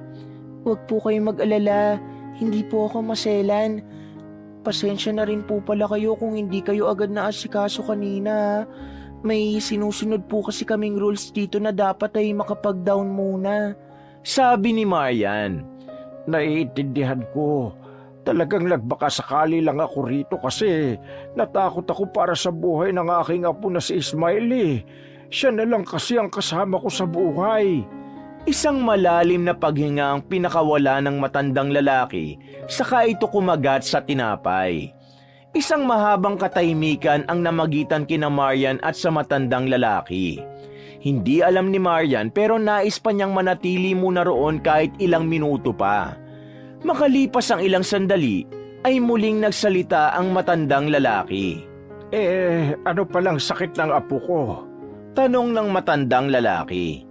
Huwag po kayong mag-alala. Hindi po ako maselan. Pasensya na rin po pala kayo kung hindi kayo agad na asikaso kanina. May sinusunod po kasi kaming rules dito na dapat ay makapag-down muna. Sabi ni Marian. Naiintindihan ko. Talagang nagbaka sakali lang ako rito kasi natakot ako para sa buhay ng aking apo na si Ismail eh. Siya na lang kasi ang kasama ko sa buhay. Isang malalim na paghinga ang pinakawala ng matandang lalaki, saka ito kumagat sa tinapay. Isang mahabang katahimikan ang namagitan kina Marian at sa matandang lalaki. Hindi alam ni Marian pero nais pa niyang manatili muna roon kahit ilang minuto pa. Makalipas ang ilang sandali, ay muling nagsalita ang matandang lalaki. Ano palang sakit ng apo ko? Tanong ng matandang lalaki.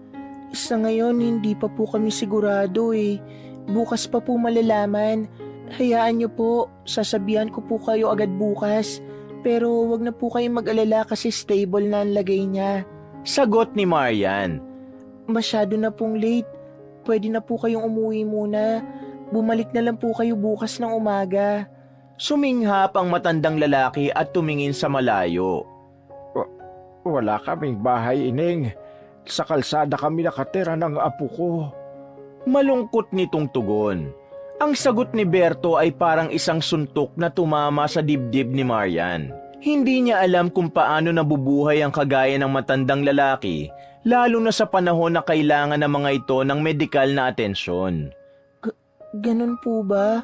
Sa ngayon, hindi pa po kami sigurado eh. Bukas pa po malalaman. Hayaan niyo po, sasabihan ko po kayo agad bukas. Pero wag na po kayong mag-alala kasi stable na ang lagay niya. Sagot ni Marian. Masyado na pong late. Pwede na po kayong umuwi muna. Bumalik na lang po kayo bukas ng umaga. Suminghap ang matandang lalaki at tumingin sa malayo. Wala kaming bahay, Ining. Sa kalsada kami nakatira ng apo ko. Malungkot nitong tugon. Ang sagot ni Berto ay parang isang suntok na tumama sa dibdib ni Marian. Hindi niya alam kung paano nabubuhay ang kagaya ng matandang lalaki, lalo na sa panahon na kailangan ng mga ito ng medikal na atensyon. Ganun po ba?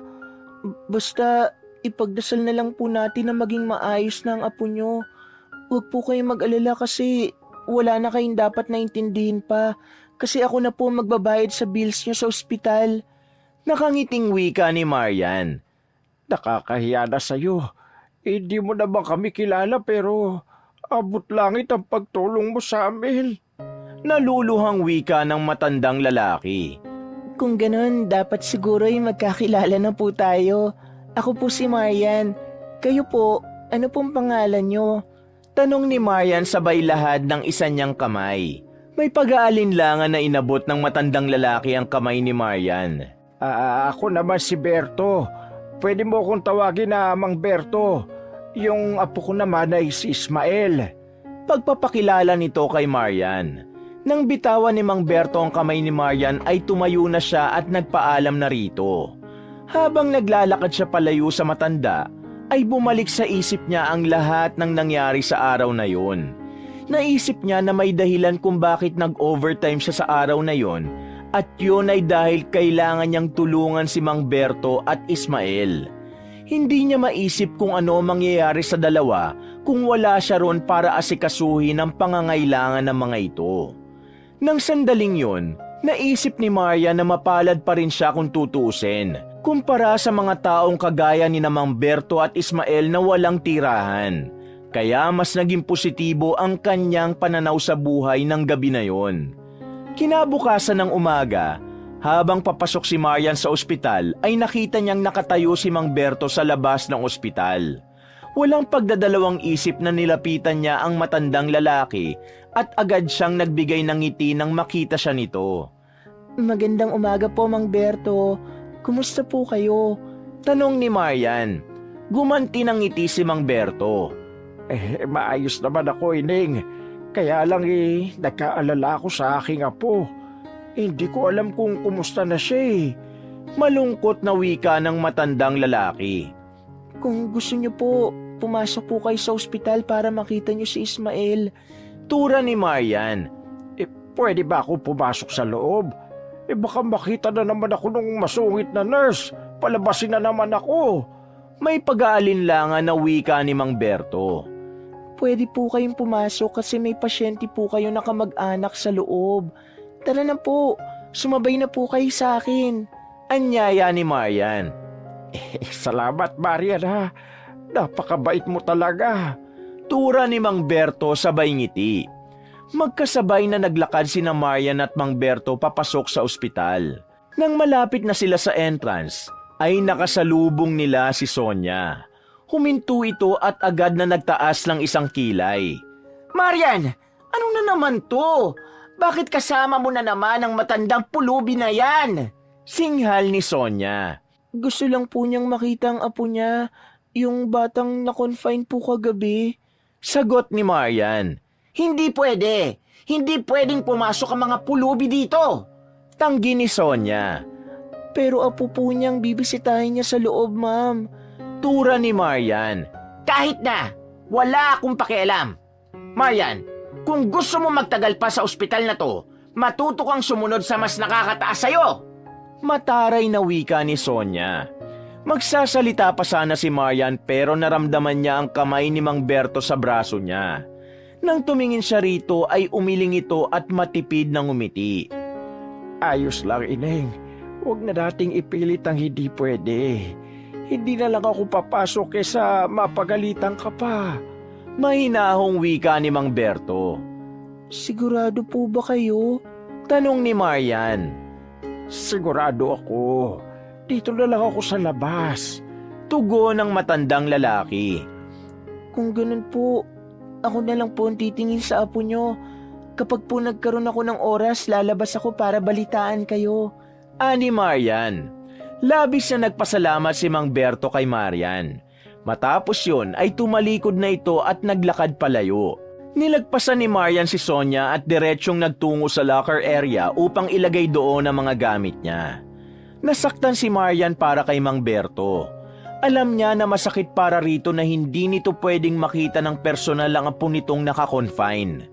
Basta ipagdasal na lang po natin na maging maayos na ang apo nyo. Huwag po kayong mag-alala kasi wala na kayong dapat naintindihin pa. Kasi ako na po magbabayad sa bills nyo sa ospital. Nakangiting wika ni Marian. Nakakahiya na sa'yo. Hindi mo naman kami kilala pero abot langit ang pagtulong mo sa amin. Naluluhang wika ng matandang lalaki. Kung ganun, dapat siguro ay magkakilala na po tayo. Ako po si Marian. Kayo po, ano pong pangalan nyo? Tanong ni Marian sabay lahad ng isa niyang kamay. May pag-aalinlangan na inabot ng matandang lalaki ang kamay ni Marian. Ako naman si Berto. Pwede mo akong tawagin na Mang Berto. Yung apo ko naman ay si Ismael. Pagpapakilala nito kay Marian. Nang bitawan ni Mang Berto ang kamay ni Marian ay tumayo na siya at nagpaalam na rito. Habang naglalakad siya palayo sa matanda, ay bumalik sa isip niya ang lahat ng nangyari sa araw na yon. Naisip niya na may dahilan kung bakit nag-overtime siya sa araw na yon. At yun ay dahil kailangan niyang tulungan si Mang Berto at Ismael. Hindi niya maisip kung ano mangyayari sa dalawa kung wala siya ron para asikasuhin ang pangangailangan ng mga ito. Nang sandaling yun, naisip ni Maria na mapalad pa rin siya kung tutuusin, kumpara sa mga taong kagaya ni Mang Berto at Ismael na walang tirahan. Kaya mas naging positibo ang kanyang pananaw sa buhay ng gabi na yon. Kinabukasan ng umaga, habang papasok si Marian sa ospital ay nakita niyang nakatayo si Mang Berto sa labas ng ospital. Walang pagdadalawang isip na nilapitan niya ang matandang lalaki at agad siyang nagbigay ng ngiti nang makita siya nito. Magandang umaga po, Mang Berto. Kumusta po kayo? Tanong ni Marian. Gumanti ng ngiti si Mang Berto. Maayos naman ako, Ining. Kaya lang nagkaalala ako sa aking apo. Hindi ko alam kung kumusta na siya. Malungkot na wika ng matandang lalaki. Kung gusto niyo po, pumasok po kayo sa ospital para makita niyo si Ismael. Tura ni Marian. Pwede ba ako pumasok sa loob? Baka makita na naman ako ng masungit na nurse. Palabasin na naman ako. May pag-aalinlangan na wika ni Mang Berto. Pwede po kayong pumasok kasi may pasyente po kayo na kamag-anak sa loob. Tara na po, sumabay na po kayo sa akin. Anyaya ni Marian. Salamat, Marian ha. Napakabait mo talaga. Tura ni Mang Berto sabay ngiti. Magkasabay na naglakad sina Marian at Mang Berto papasok sa ospital. Nang malapit na sila sa entrance, ay nakasalubong nila si Sonia. Huminto ito at agad na nagtaas ng isang kilay. Marian, ano na naman to? Bakit kasama mo na naman ang matandang pulubi na yan? Singhal ni Sonia. Gusto lang po niyang makita ang apo niya, yung batang na-confine po kagabi. Sagot ni Marian. Hindi pwede. Hindi pwedeng pumasok ang mga pulubi dito. Tanggi ni Sonia. Pero apo po niyang bibisitahin niya sa loob, ma'am. Tura ni Marian. Kahit na, wala akong pakialam. Marian, kung gusto mo magtagal pa sa ospital na to, matuto kang sumunod sa mas nakakataas sa'yo. Mataray na wika ni Sonia. Magsasalita pa sana si Marian pero naramdaman niya ang kamay ni Mang Berto sa braso niya. Nang tumingin siya rito ay umiling ito at matipid ng umiti. Ayos lang, Ineng. Huwag na nating ipilit ang hindi pwede. Hindi na lang ako papasok kesa mapagalitan ka pa. Mahinahong wika ni Mang Berto. Sigurado po ba kayo? Tanong ni Marian. Sigurado ako. Dito na lang ako sa labas. Tugon ng matandang lalaki. Kung ganun po, ako na lang po ang titingin sa apo nyo. Kapag po nagkaroon ako ng oras, lalabas ako para balitaan kayo. Ani Marian. Labis na nagpasalamat si Mang Berto kay Marian. Matapos yun ay tumalikod na ito at naglakad palayo. Nilagpasan ni Marian si Sonia at diretsyong nagtungo sa locker area upang ilagay doon ang mga gamit niya. Nasaktan si Marian para kay Mang Berto. Alam niya na masakit para rito na hindi nito pwedeng makita ng personal ang apo nitong nakakonfine.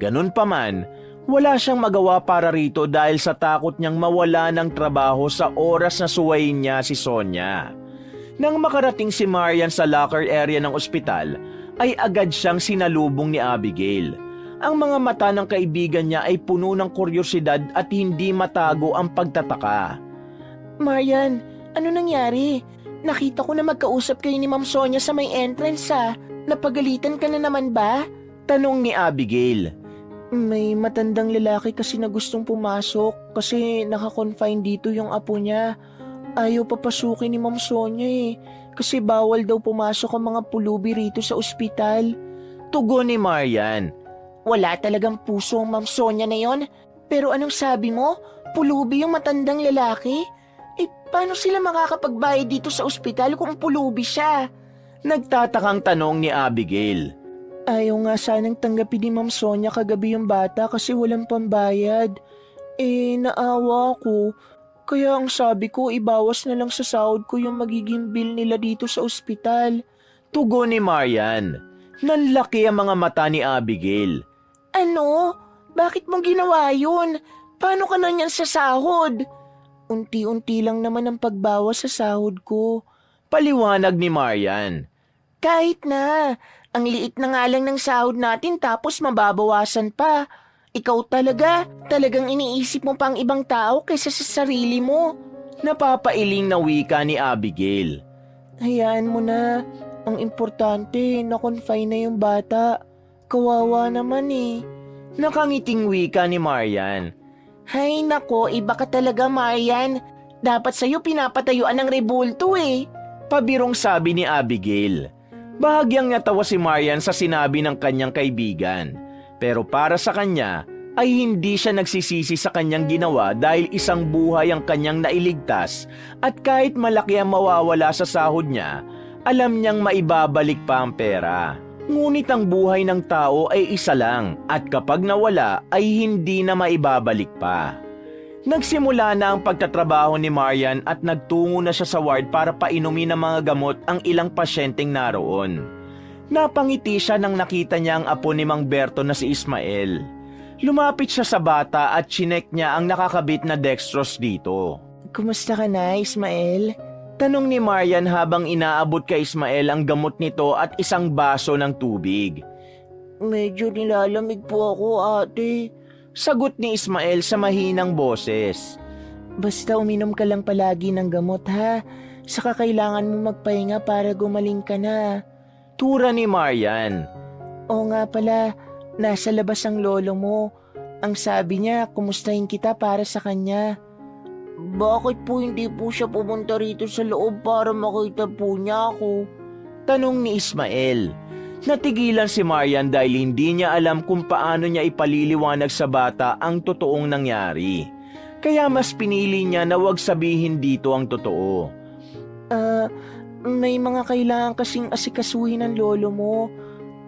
Ganun pa man, wala siyang magawa para rito dahil sa takot niyang mawala ng trabaho sa oras na suwayin niya si Sonia. Nang makarating si Marian sa locker area ng ospital, ay agad siyang sinalubong ni Abigail. Ang mga mata ng kaibigan niya ay puno ng kuryosidad at hindi matago ang pagtataka. Marian, ano nangyari? Nakita ko na magkausap kayo ni Ma'am Sonia sa may entrance ha. Napagalitan ka na naman ba? Tanong ni Abigail. May matandang lalaki kasi na gustong pumasok kasi nakakonfine dito yung apo niya. Ayaw papasukin ni Ma'am Sonia kasi bawal daw pumasok ang mga pulubi rito sa ospital. Tugon ni Marian. Wala talagang puso ang Ma'am Sonia na yon. Pero anong sabi mo? Pulubi yung matandang lalaki? Paano sila makakapagbayad dito sa ospital kung pulubi siya? Nagtatakang tanong ni Abigail. Ayaw nga sanang tanggapin ni Ma'am Sonia kagabi yung bata kasi walang pambayad. Naawa ako. Kaya ang sabi ko, ibawas na lang sa sahod ko yung magiging bill nila dito sa ospital. Tugon ni Marian. Nanlaki ang mga mata ni Abigail. Ano? Bakit mo ginawa yun? Paano ka na niyan sa sahod? Unti-unti lang naman ang pagbawas sa sahod ko. Paliwanag ni Marian. Kahit na. Ang liit na nga lang ng sahod natin tapos mababawasan pa. Ikaw talagang iniisip mo pang ibang tao kaysa sa sarili mo. Napapailing na wika ni Abigail. Hayaan mo na. Ang importante, na-confine na yung bata. Kawawa naman Nakangiting wika ni Marian. Hay nako, iba ka talaga Marian. Dapat sa'yo pinapatayuan ng rebulto Pabirong sabi ni Abigail. Bahagyang natawa si Marian sa sinabi ng kanyang kaibigan. Pero para sa kanya ay hindi siya nagsisisi sa kanyang ginawa dahil isang buhay ang kanyang nailigtas at kahit malaki ang mawawala sa sahod niya, alam niyang maibabalik pa ang pera. Ngunit ang buhay ng tao ay isa lang at kapag nawala ay hindi na maibabalik pa. Nagsimula na ang pagtatrabaho ni Marian at nagtungo na siya sa ward para painumin ng mga gamot ang ilang pasyenteng naroon. Napangiti siya nang nakita niya ang apo ni Mang Berto na si Ismael. Lumapit siya sa bata at chinek niya ang nakakabit na dextrose dito. Kumusta ka na, Ismael? Tanong ni Marian habang inaabot kay Ismael ang gamot nito at isang baso ng tubig. Medyo nilalamig po ako, ate. Sagot ni Ismael sa mahinang boses. Basta uminom ka lang palagi ng gamot ha. Saka kailangan mo magpahinga para gumaling ka na. Tura ni Marian. Oo nga pala, nasa labas ang lolo mo. Ang sabi niya, kumustahin kita para sa kanya. Bakit po hindi po siya pumunta rito sa loob para makita po niya ako? Tanong ni Ismael. Natigilan si Marian dahil hindi niya alam kung paano niya ipaliliwanag sa bata ang totoong nangyari. Kaya mas pinili niya na wag sabihin dito ang totoo. May mga kailangan kasing asikasuhin ng lolo mo.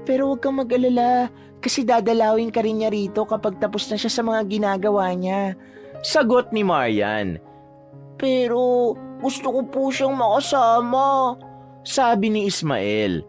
Pero wag kang mag-alala kasi dadalawin ka rin niya rito kapag tapos na siya sa mga ginagawa niya. Sagot ni Marian. Pero gusto ko po siyang makasama. Sabi ni Ismael.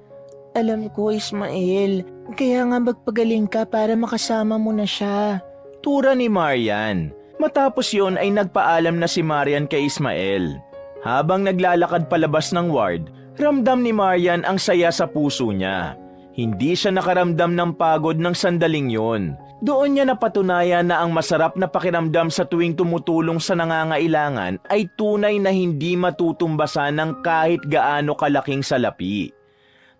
Alam ko, Ismael. Kaya nga magpagaling ka para makasama mo na siya. Tura ni Marian. Matapos yun ay nagpaalam na si Marian kay Ismael. Habang naglalakad palabas ng ward, ramdam ni Marian ang saya sa puso niya. Hindi siya nakaramdam ng pagod ng sandaling yun. Doon niya napatunayan na ang masarap na pakiramdam sa tuwing tumutulong sa nangangailangan ay tunay na hindi matutumbasan ng kahit gaano kalaking salapi.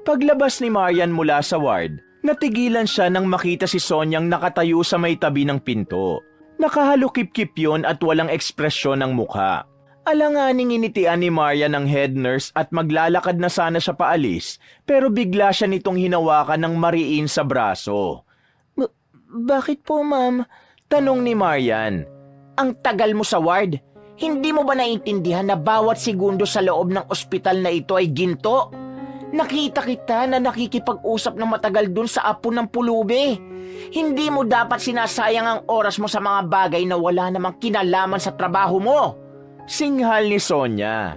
Paglabas ni Marian mula sa ward, natigilan siya nang makita si Sonyang nakatayo sa may tabi ng pinto. Nakahalukip-kip yun at walang ekspresyon ng mukha. Alanganing initian ni Marian ng head nurse at maglalakad na sana siya paalis, pero bigla siya nitong hinawakan ng mariin sa braso. Bakit po, ma'am? Tanong ni Marian. Ang tagal mo sa ward. Hindi mo ba naiintindihan na bawat segundo sa loob ng ospital na ito ay ginto? Nakita kita na nakikipag-usap ng matagal dun sa apo ng pulubi. Hindi mo dapat sinasayang ang oras mo sa mga bagay na wala namang kinalaman sa trabaho mo. Singhal ni Sonia.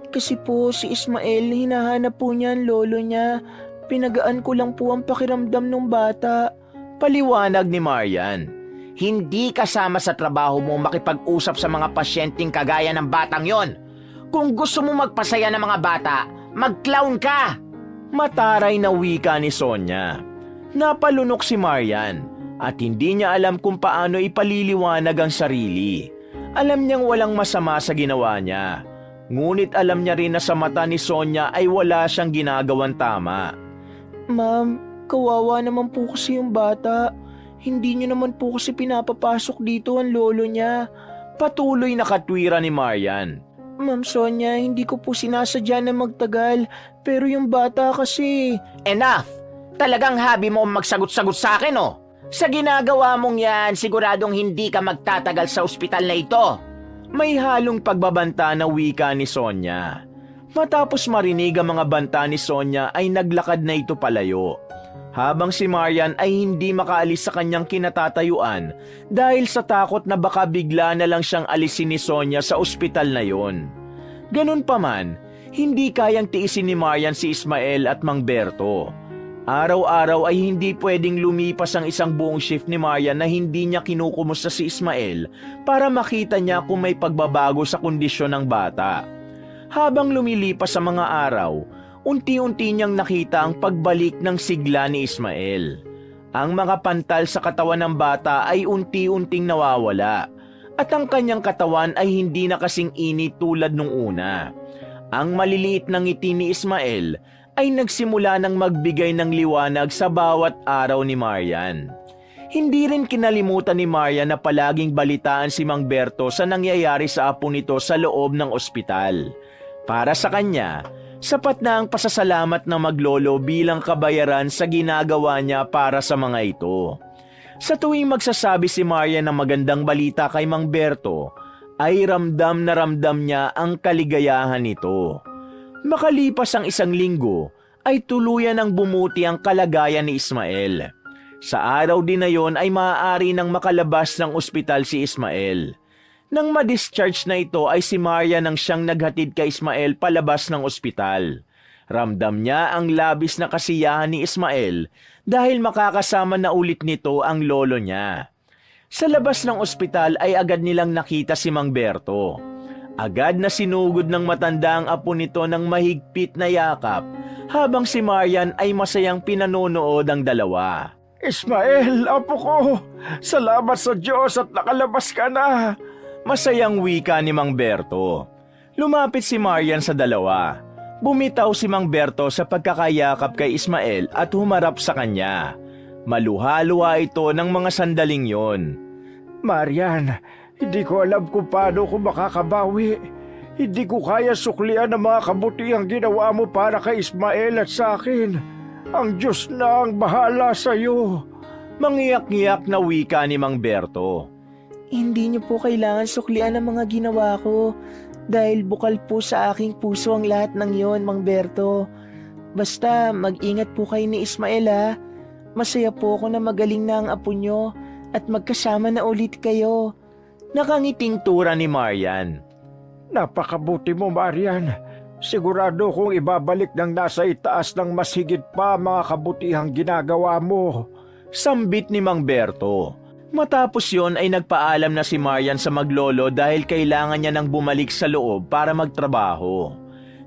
Kasi po si Ismael, hinahanap po niya ang lolo niya. Pinagaan ko lang po ang pakiramdam ng bata. Paliwanag ni Marian. Hindi kasama sa trabaho mo makipag-usap sa mga pasyenteng kagaya ng batang yon. Kung gusto mo magpasaya ng mga bata, mag-clown ka! Mataray na wika ni Sonia. Napalunok si Marian at hindi niya alam kung paano ipaliliwanag ang sarili. Alam niyang walang masama sa ginawa niya. Ngunit alam niya rin na sa mata ni Sonia ay wala siyang ginagawang tama. Ma'am, kawawa naman po kasi yung bata. Hindi niyo naman po kasi pinapapasok dito ang lolo niya. Patuloy na katwira ni Marian. Ma'am Sonia, hindi ko po sinasadya na magtagal. Pero yung bata kasi... Enough! Talagang habi mo magsagot-sagot sa akin, oh! Sa ginagawa mong yan, siguradong hindi ka magtatagal sa ospital na ito. May halong pagbabanta na wika ni Sonia. Matapos marinig ang mga banta ni Sonia ay naglakad na ito palayo. Habang si Marian ay hindi makaalis sa kanyang kinatatayuan dahil sa takot na baka bigla na lang siyang alisin ni Sonia sa ospital na yon. Ganun pa man, hindi kayang tiisin ni Marian si Ismael at Mang Berto. Araw-araw ay hindi pwedeng lumipas ang isang buong shift ni Marian na hindi niya kinukumusta si Ismael para makita niya kung may pagbabago sa kondisyon ng bata. Habang lumilipas ang mga araw, unti-unti niyang nakita ang pagbalik ng sigla ni Ismael. Ang mga pantal sa katawan ng bata ay unti-unting nawawala at ang kanyang katawan ay hindi na kasing init tulad nung una. Ang maliliit na ngiti ni Ismael ay nagsimula ng magbigay ng liwanag sa bawat araw ni Marian. Hindi rin kinalimutan ni Marian na palaging balitaan si Mang Berto sa nangyayari sa apo nito sa loob ng ospital. Para sa kanya, sapat na ang pasasalamat ng maglolo bilang kabayaran sa ginagawa niya para sa mga ito. Sa tuwing magsasabi si Marian ng magandang balita kay Mang Berto, ay ramdam na ramdam niya ang kaligayahan nito. Makalipas ang isang linggo, ay tuluyan ng bumuti ang kalagayan ni Ismael. Sa araw din na yon ay maaari nang makalabas ng ospital si Ismael. Nang ma-discharge na ito ay si Marian ang siyang naghatid kay Ismael palabas ng ospital. Ramdam niya ang labis na kasiyahan ni Ismael dahil makakasama na ulit nito ang lolo niya. Sa labas ng ospital ay agad nilang nakita si Mang Berto. Agad na sinugod ng matanda ang apo nito ng mahigpit na yakap habang si Marian ay masayang pinanonood ang dalawa. Ismael, apo ko, salamat sa Diyos at nakalabas ka na. Masayang wika ni Mang Berto. Lumapit si Marian sa dalawa. Bumitaw si Mang Berto sa pagkakayakap kay Ismael at humarap sa kanya. Maluha-luha ito ng mga sandaling yon. Marian, hindi ko alam kung paano ko makakabawi. Hindi ko kaya suklian ang mga kabutihang ginawa mo para kay Ismael at sa akin. Ang Diyos na ang bahala sa iyo. Mangiyak-ngiyak na wika ni Mang Berto. Hindi niyo po kailangan suklian ang mga ginawa ko dahil bukal po sa aking puso ang lahat ng yon, Mang Berto. Basta mag-ingat po kayo ni Ismael ha. Masaya po ako na magaling na ang apo niyo at magkasama na ulit kayo. Nakangiting tura ni Marian. Napakabuti mo, Marian. Sigurado kong ibabalik ng nasa itaas ng mas higit pa mga kabutihang ginagawa mo. Sambit ni Mang Berto. Matapos yon ay nagpaalam na si Marian sa maglolo dahil kailangan niya nang bumalik sa loob para magtrabaho.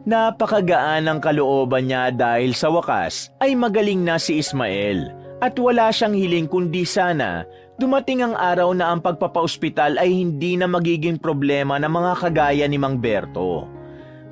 Napakagaan ang kalooban niya dahil sa wakas ay magaling na si Ismael at wala siyang hiling kundi sana dumating ang araw na ang pagpapaospital ay hindi na magiging problema ng mga kagaya ni Mang Berto.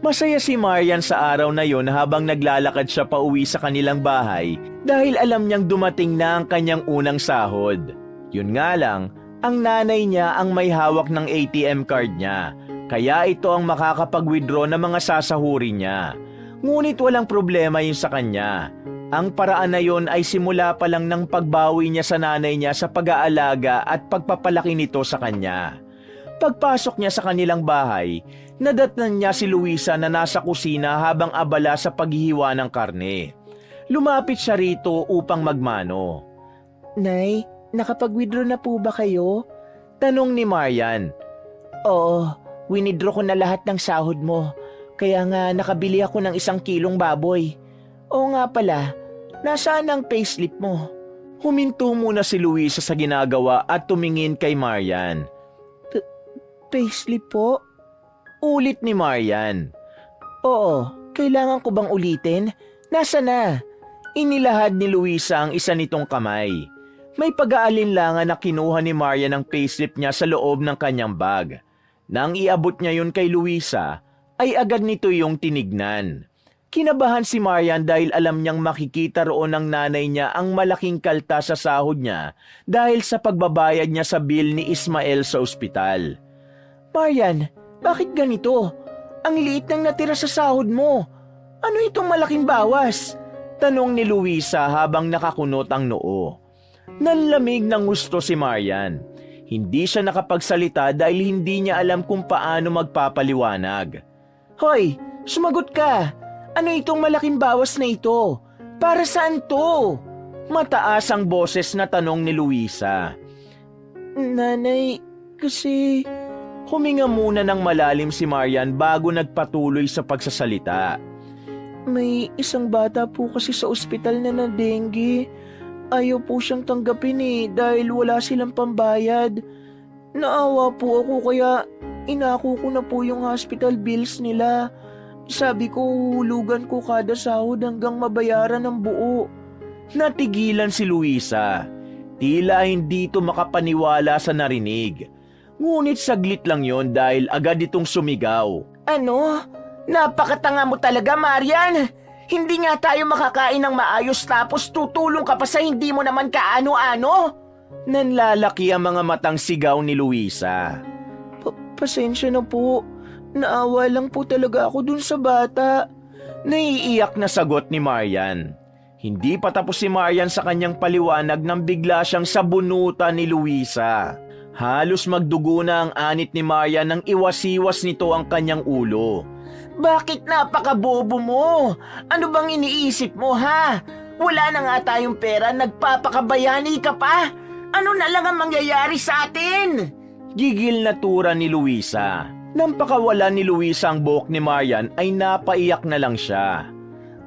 Masaya si Marian sa araw na yon habang naglalakad siya pauwi sa kanilang bahay dahil alam niyang dumating na ang kanyang unang sahod. Yun nga lang, Ang nanay niya ang may hawak ng ATM card niya, kaya ito ang makakapag-withdraw ng mga sasahurin niya. Ngunit walang problema yun sa kanya. Ang paraan na yun ay simula pa lang ng pagbawi niya sa nanay niya sa pag-aalaga at pagpapalaki nito sa kanya. Pagpasok niya sa kanilang bahay, nadatnan niya si Luisa na nasa kusina habang abala sa paghihiwa ng karne. Lumapit siya rito upang magmano. Nay, nakapag-withdraw na po ba kayo? Tanong ni Marian. Oo, winidraw ko na lahat ng sahod mo. Kaya nga nakabili ako ng 1 kilong baboy. Oo nga pala, nasaan ang payslip mo? Huminto muna si Luisa sa ginagawa at tumingin kay Marian. Payslip po? Ulit ni Marian. Oo, kailangan ko bang ulitin? Nasa na? Inilahad ni Luisa ang isa nitong kamay. May pag-aalinlangan na kinuha ni Marian ang payslip niya sa loob ng kanyang bag. Nang iabot niya yun kay Luisa, ay agad nito yung tinignan. Kinabahan si Marian dahil alam niyang makikita roon ng nanay niya ang malaking kalta sa sahod niya dahil sa pagbabayad niya sa bill ni Ismael sa ospital. Marian, bakit ganito? Ang liit nang natira sa sahod mo. Ano itong malaking bawas? Tanong ni Luisa habang nakakunot ang noo. Nanlamig ng gusto si Marian. Hindi siya nakapagsalita dahil hindi niya alam kung paano magpapaliwanag. Hoy, sumagot ka! Ano itong malaking bawas na ito? Para saan to? Mataas ang boses na tanong ni Luisa. Nanay, kasi... Huminga muna ng malalim si Marian bago nagpatuloy sa pagsasalita. May isang bata po kasi sa ospital na dengue. Ayaw po siyang tanggapin dahil wala silang pambayad. Naawa po ako kaya inako ko na po yung hospital bills nila. Sabi ko huhulugan ko kada sahod hanggang mabayaran ng buo. Natigilan si Luisa. Tila hindi ito makapaniwala sa narinig. Ngunit saglit lang yon dahil agad itong sumigaw. Ano? Napakatanga mo talaga, Marian! Hindi nga tayo makakain ng maayos tapos tutulong ka pa sa hindi mo naman kaano-ano? Nanlalaki ang mga matang sigaw ni Luisa. Pasensya na po. Naawa lang po talaga ako dun sa bata. Naiiyak na sagot ni Marian. Hindi pa tapos si Marian sa kanyang paliwanag nang bigla siyang sabunutan ni Luisa. Halos magdugo na ang anit ni Marian nang iwasiwas nito ang kanyang ulo. Bakit napakabobo mo? Ano bang iniisip mo, ha? Wala na nga tayong pera, nagpapakabayani ka pa? Ano na lang ang mangyayari sa atin? Gigil na tura ni Luisa. Nang pakawala ni Luisa ang buhok ni Marian ay napaiyak na lang siya.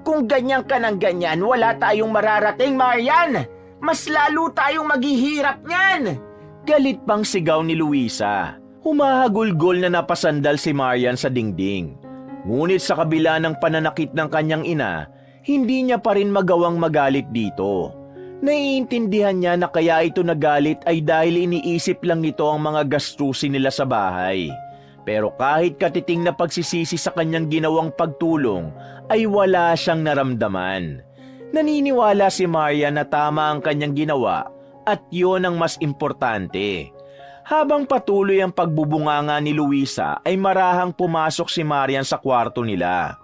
Kung ganyan ka ng ganyan, wala tayong mararating, Marian! Mas lalo tayong maghihirap niyan! Galit pang sigaw ni Luisa. Humahagulgol na napasandal si Marian sa dingding. Ngunit sa kabila ng pananakit ng kanyang ina, hindi niya pa rin magawang magalit dito. Naiintindihan niya na kaya ito nagalit ay dahil iniisip lang nito ang mga gastusin nila sa bahay. Pero kahit katiting na pagsisisi sa kanyang ginawang pagtulong, ay wala siyang naramdaman. Naniniwala si Marian na tama ang kanyang ginawa at yun ang mas importante. Habang patuloy ang pagbubunganga ni Luisa ay marahang pumasok si Marian sa kwarto nila.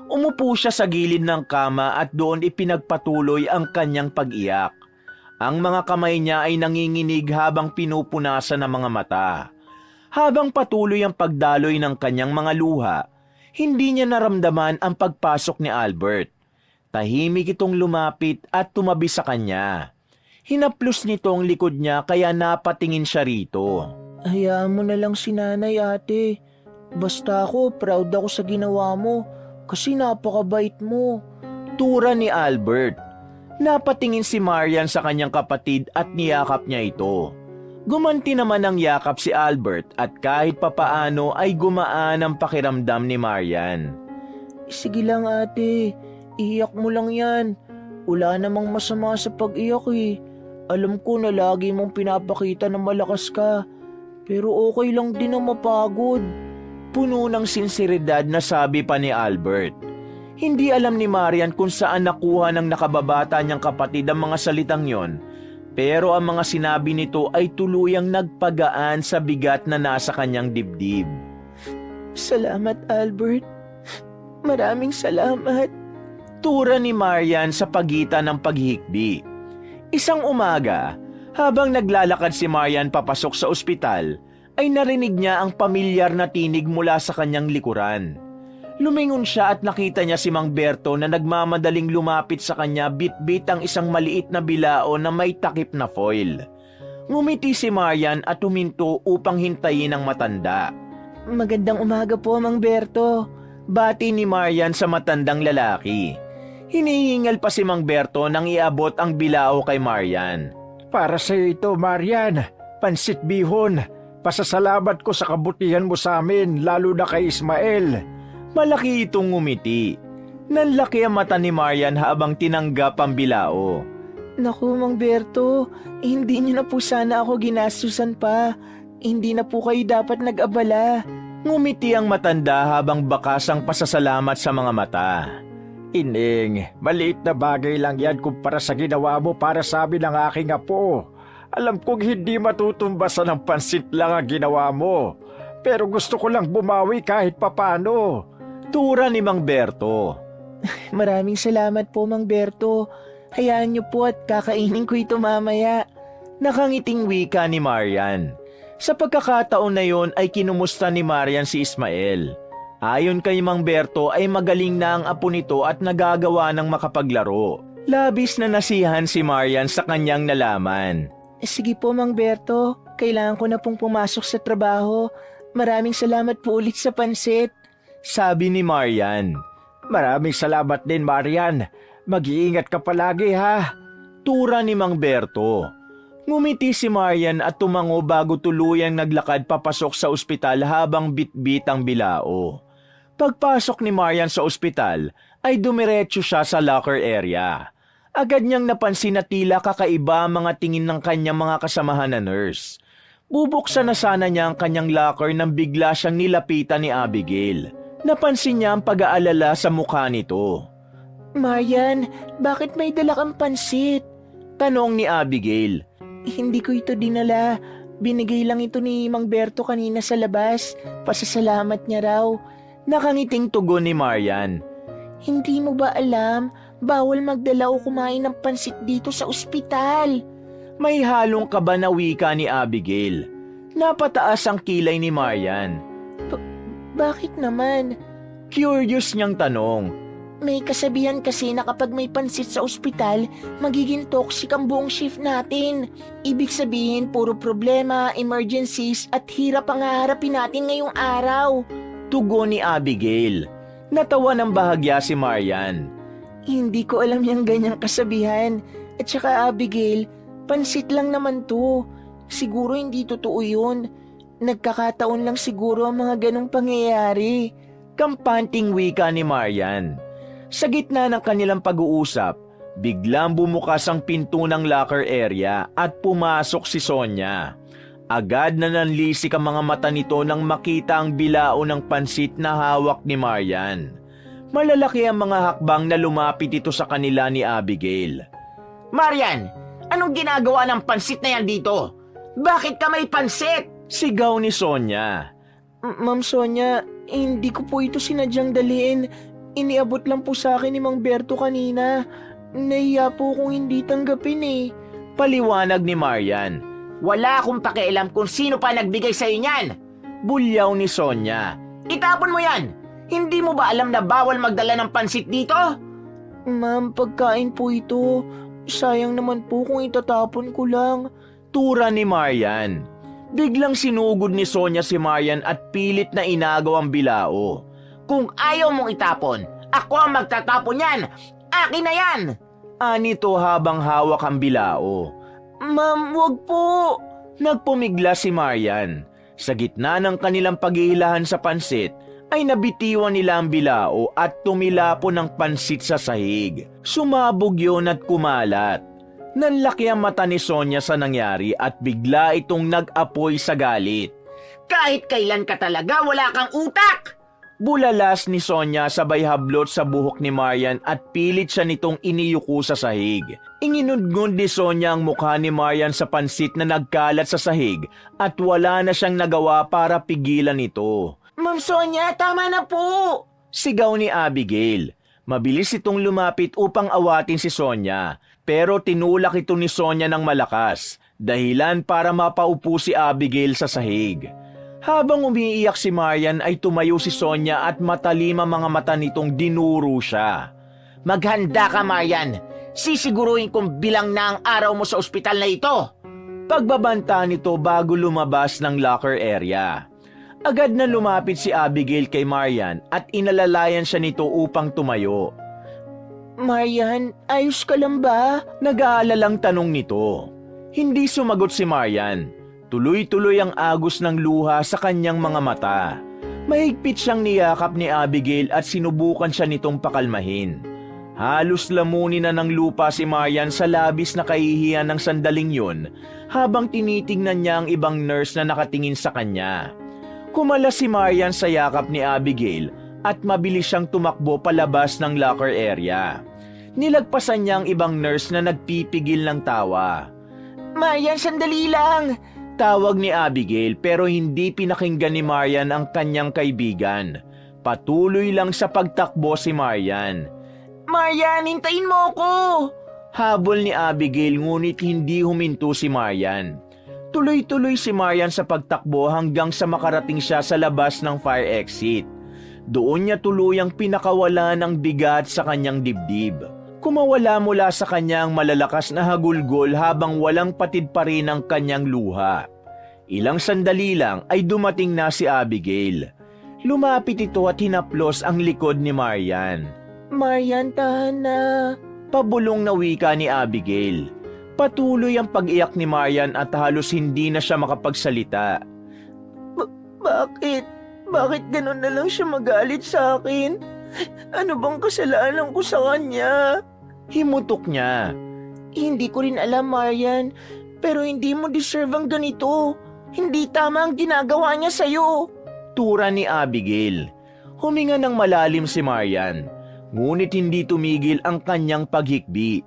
Umupo siya sa gilid ng kama at doon ipinagpatuloy ang kanyang pag-iyak. Ang mga kamay niya ay nanginginig habang pinupunasan ng mga mata. Habang patuloy ang pagdaloy ng kanyang mga luha, hindi niya naramdaman ang pagpasok ni Albert. Tahimik itong lumapit at tumabi sa kanya. Hinaplos nito ang likod niya kaya napatingin siya rito. Hayaan mo na lang si nanay, ate. Basta ako, proud ako sa ginawa mo kasi napakabait mo. Tura ni Albert. Napatingin si Marian sa kanyang kapatid at niyakap niya ito. Gumanti naman ng yakap si Albert at kahit papaano ay gumaan ang pakiramdam ni Marian. Sige lang, ate. Iyak mo lang yan. Wala namang masama sa pag-iyak Alam ko na lagi mong pinapakita na malakas ka. Pero okay lang din ang mapagod. Puno ng sinseridad na sabi pa ni Albert. Hindi alam ni Marian kung saan nakuha ng nakababata niyang kapatid ang mga salitang yon. Pero ang mga sinabi nito ay tuluyang nagpagaan sa bigat na nasa kanyang dibdib. Salamat, Albert. Maraming salamat. Tura ni Marian sa pagitan ng paghihikbi. Isang umaga, habang naglalakad si Marian papasok sa ospital, ay narinig niya ang pamilyar na tinig mula sa kanyang likuran. Lumingon siya at nakita niya si Mang Berto na nagmamadaling lumapit sa kanya bit-bit ang isang maliit na bilao na may takip na foil. Ngumiti si Marian at huminto upang hintayin ang matanda. Magandang umaga po, Mang Berto. Bati ni Marian sa matandang lalaki. Hinihingal pa si Mang Berto nang iabot ang bilao kay Marian. Para sa ito, Marian. Pansit bihon. Pasasalamat ko sa kabutihan mo sa amin, lalo na kay Ismael. Malaki itong ngumiti. Nanlaki ang mata ni Marian habang tinanggap ang bilao. Naku, Mang Berto, hindi niyo na po sana ako ginastusan pa. Hindi na po kayo dapat nag-abala. Ngumiti ang matanda habang bakas ang pasasalamat sa mga mata. Ining, maliit na bagay lang yan kumpara sa ginawa mo para sa amin ng aking apo. Alam kong hindi matutumbasan ng pansit lang ang ginawa mo. Pero gusto ko lang bumawi kahit papano. Tura ni Mang Berto. Maraming salamat po, Mang Berto. Hayaan niyo po at kakainin ko ito mamaya. Nakangiting wika ni Marian. Sa pagkakataon na yon ay kinumusta ni Marian si Ismael. Ayon kay Mang Berto ay magaling na ang apo nito at nagagawa ng makapaglaro. Labis na nasihan si Marian sa kanyang nalaman. Sige po, Mang Berto. Kailangan ko na pong pumasok sa trabaho. Maraming salamat po ulit sa pansit. Sabi ni Marian. Maraming salamat din, Marian. Mag-iingat ka palagi, ha? Tura ni Mang Berto. Ngumiti si Marian at tumango bago tuluyang naglakad papasok sa ospital habang bitbit ang bilao. Pagpasok ni Marian sa ospital, ay dumiretso siya sa locker area. Agad niyang napansin na tila kakaiba ang mga tingin ng kanyang mga kasamahan na nurse. Bubuksan na sana niya ang kanyang locker nang bigla siyang nilapitan ni Abigail. Napansin niya ang pag-aalala sa mukha nito. Marian, bakit may dala kang pansit? Tanong ni Abigail. Hindi ko ito dinala. Binigay lang ito ni Mang Berto kanina sa labas. Pasasalamat niya raw. Nakangiting tugon ni Marian. Hindi mo ba alam, bawal magdala o kumain ng pansit dito sa ospital? May halong kaba na wika ni Abigail. Napataas ang kilay ni Marian. Bakit naman? Curious niyang tanong. May kasabihan kasi na kapag may pansit sa ospital, magiging toxic ang buong shift natin. Ibig sabihin, puro problema, emergencies at hirap ang haharapin natin ngayong araw. Tugon ni Abigail. Natawa ng bahagya si Marian. Hindi ko alam yung ganyang kasabihan. At saka Abigail, pansit lang naman to. Siguro hindi totoo yun. Nagkakataon lang siguro ang mga ganong pangyayari. Kampanting wika ni Marian. Sa gitna ng kanilang pag-uusap, biglang bumukas ang pinto ng locker area at pumasok si Sonia. Agad na nanlisik ang mga mata nito nang makita ang bilao ng pansit na hawak ni Marian. Malalaki ang mga hakbang na lumapit ito sa kanila ni Abigail. Marian, anong ginagawa ng pansit na yan dito? Bakit ka may pansit? Sigaw ni Sonia. Ma'am Sonia, hindi ko po ito sinadyang dalhin. Iniabot lang po sa akin ni Mang Berto kanina. Nahiya po kung hindi tanggapin eh. Paliwanag ni Marian. Wala akong pakialam kung sino pa nagbigay sa'yo niyan. Bulyaw ni Sonia. Itapon mo yan. Hindi mo ba alam na bawal magdala ng pansit dito? Ma'am, pagkain po ito. Sayang naman po kung itatapon ko lang. Tura ni Marian. Biglang sinugod ni Sonia si Marian at pilit na inagaw ang bilao. Kung ayaw mong itapon, ako ang magtatapon yan. Akin na yan. Anito habang hawak ang bilao. Ma'am, wag po. Nagpumigla si Marian. Sa gitna ng kanilang paghihilahan sa pansit, ay nabitiwan nila ang bilao at tumilapo ng pansit sa sahig. Sumabog yun at kumalat. Nanlaki ang mata ni Sonia sa nangyari at bigla itong nag-apoy sa galit. Kahit kailan ka talaga wala kang utak. Bulalas ni Sonya sabay hablot sa buhok ni Marian at pilit siya nitong iniyuko sa sahig. Inginudngod ni Sonya ang mukha ni Marian sa pansit na nagkalat sa sahig at wala na siyang nagawa para pigilan ito. Ma'am Sonya, tama na po! Sigaw ni Abigail. Mabilis itong lumapit upang awatin si Sonya, pero tinulak ito ni Sonya ng malakas, dahilan para mapaupo si Abigail sa sahig. Habang umiiyak si Marian ay tumayo si Sonya at matalim ang mga mata nitong dinuro siya. Maghanda ka, Marian. Sisiguruhin kong bilang na ang araw mo sa ospital na ito. Pagbabanta nito bago lumabas ng locker area. Agad na lumapit si Abigail kay Marian at inalalayan siya nito upang tumayo. Marian, ayos ka lang ba? Nag-aalalang tanong nito. Hindi sumagot si Marian. Tuloy-tuloy ang agos ng luha sa kanyang mga mata. Mahigpit siyang niyakap ni Abigail at sinubukan siya nitong pakalmahin. Halos lamunin na ng lupa si Marian sa labis na kahihiyan ng sandaling yun habang tinitingnan niya ang ibang nurse na nakatingin sa kanya. Kumala si Marian sa yakap ni Abigail at mabilis siyang tumakbo palabas ng locker area. Nilagpasan niya ang ibang nurse na nagpipigil ng tawa. Marian, sandali lang! Tawag ni Abigail pero hindi pinakinggan ni Marian ang kanyang kaibigan. Patuloy lang sa pagtakbo si Marian. Marian, hintayin mo ako! Habol ni Abigail ngunit hindi huminto si Marian. Tuloy-tuloy si Marian sa pagtakbo hanggang sa makarating siya sa labas ng fire exit. Doon niya tuluyang pinakawala ng bigat sa kanyang dibdib. Kumawala mula sa kanyang malalakas na hagulgol habang walang patid pa rin ang kanyang luha. Ilang sandali lang ay dumating na si Abigail. Lumapit ito at hinaplos ang likod ni Marian. Marian, tahan na. Pabulong na wika ni Abigail. Patuloy ang pag-iyak ni Marian at halos hindi na siya makapagsalita. Bakit? Bakit ganun na lang siya magalit sa akin? Ano bang kasalanan ko sa kanya? Himutok niya. Hindi ko rin alam, Marian. Pero hindi mo deserve ang ganito. Hindi tama ang ginagawa niya sa'yo. Tura ni Abigail. Huminga ng malalim si Marian. Ngunit hindi tumigil ang kanyang paghikbi.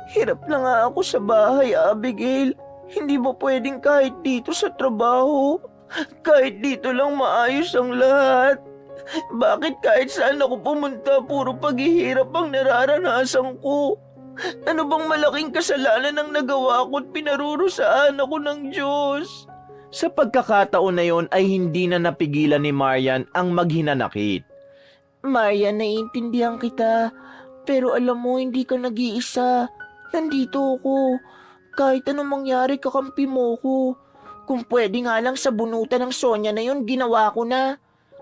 Hirap na nga ako sa bahay, Abigail. Hindi ba pwedeng kahit dito sa trabaho? Kahit dito lang maayos ang lahat. Bakit kahit saan ako pumunta, puro paghihirap ang nararanasan ko? Ano bang malaking kasalanan ang nagawa ko at pinarurusaan ako ng Diyos? Sa pagkakataon na yon ay hindi na napigilan ni Marian ang maghinanakit. Marian, naiintindihan kita. Pero alam mo, hindi ka nag-iisa. Nandito ako. Kahit anong mangyari, kakampi mo ko. Kung pwede nga lang sa bunutan ng Sonya na yun, ginawa ko na.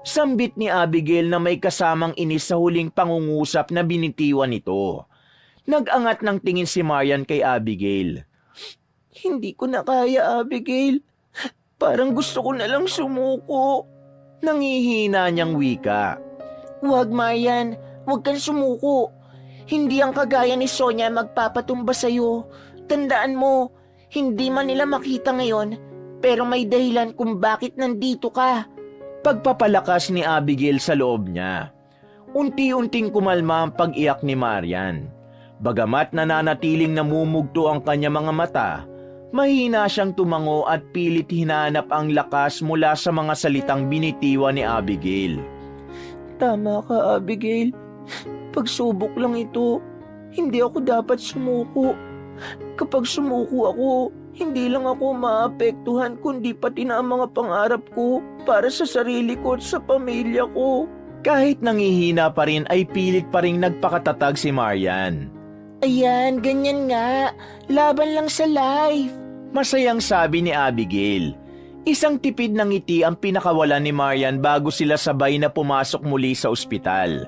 Sambit ni Abigail na may kasamang inis sa huling pangungusap na binitiwan nito. Nag-angat ng tingin si Marian kay Abigail. Hindi ko na kaya, Abigail. Parang gusto ko na lang sumuko. Nangihina niyang wika. Huwag, Marian. Huwag kang sumuko. Hindi ang kagaya ni Sonya magpapatumba sa'yo. Tandaan mo, hindi man nila makita ngayon, pero may dahilan kung bakit nandito ka. Pagpapalakas ni Abigail sa loob niya. Unti-unting kumalma ang pag-iyak ni Marian. Bagamat nananatiling namumugto ang kanya mga mata, mahina siyang tumango at pilit hinanap ang lakas mula sa mga salitang binitiwan ni Abigail. Tama ka, Abigail. Pagsubok lang ito. Hindi ako dapat sumuko. Kapag sumuko ako, hindi lang ako maapektuhan kundi pati na ang mga pangarap ko para sa sarili ko at sa pamilya ko. Kahit nangihina pa rin ay pilit pa rin nagpakatatag si Marian. Ayan, ganyan nga. Laban lang sa life. Masayang sabi ni Abigail. Isang tipid ng ngiti ang pinakawalan ni Marian bago sila sabay na pumasok muli sa ospital.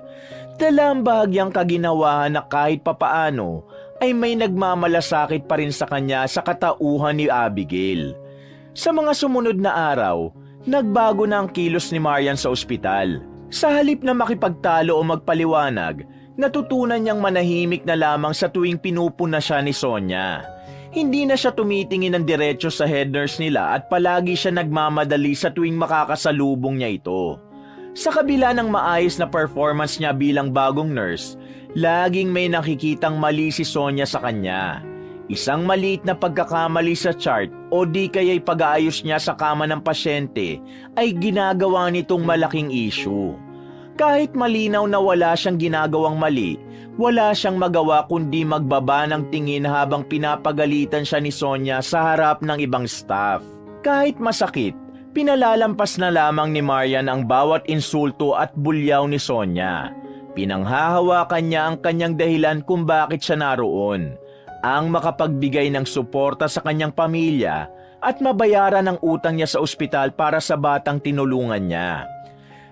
Dala ang bahagyang kaginawahan na kahit papaano ay may nagmamalasakit pa rin sa kanya sa katauhan ni Abigail. Sa mga sumunod na araw, nagbago na ang kilos ni Marian sa ospital. Sa halip na makipagtalo o magpaliwanag, natutunan niyang manahimik na lamang sa tuwing pinupuna siya ni Sonya. Hindi na siya tumitingin ng diretso sa head nurse nila at palagi siya nagmamadali sa tuwing makakasalubong niya ito. Sa kabila ng maayos na performance niya bilang bagong nurse, laging may nakikitang mali si Sonia sa kanya. Isang maliit na pagkakamali sa chart o di kaya'y pag-aayos niya sa kama ng pasyente ay ginagawa nitong malaking issue. Kahit malinaw na wala siyang ginagawang mali, wala siyang magawa kundi magbaba ng tingin habang pinapagalitan siya ni Sonia sa harap ng ibang staff. Kahit masakit, pinalalampas na lamang ni Marian ang bawat insulto at bulyaw ni Sonia. Pinanghahawakan niya ang kanyang dahilan kung bakit siya naroon. Ang makapagbigay ng suporta sa kanyang pamilya at mabayaran ang utang niya sa ospital para sa batang tinulungan niya.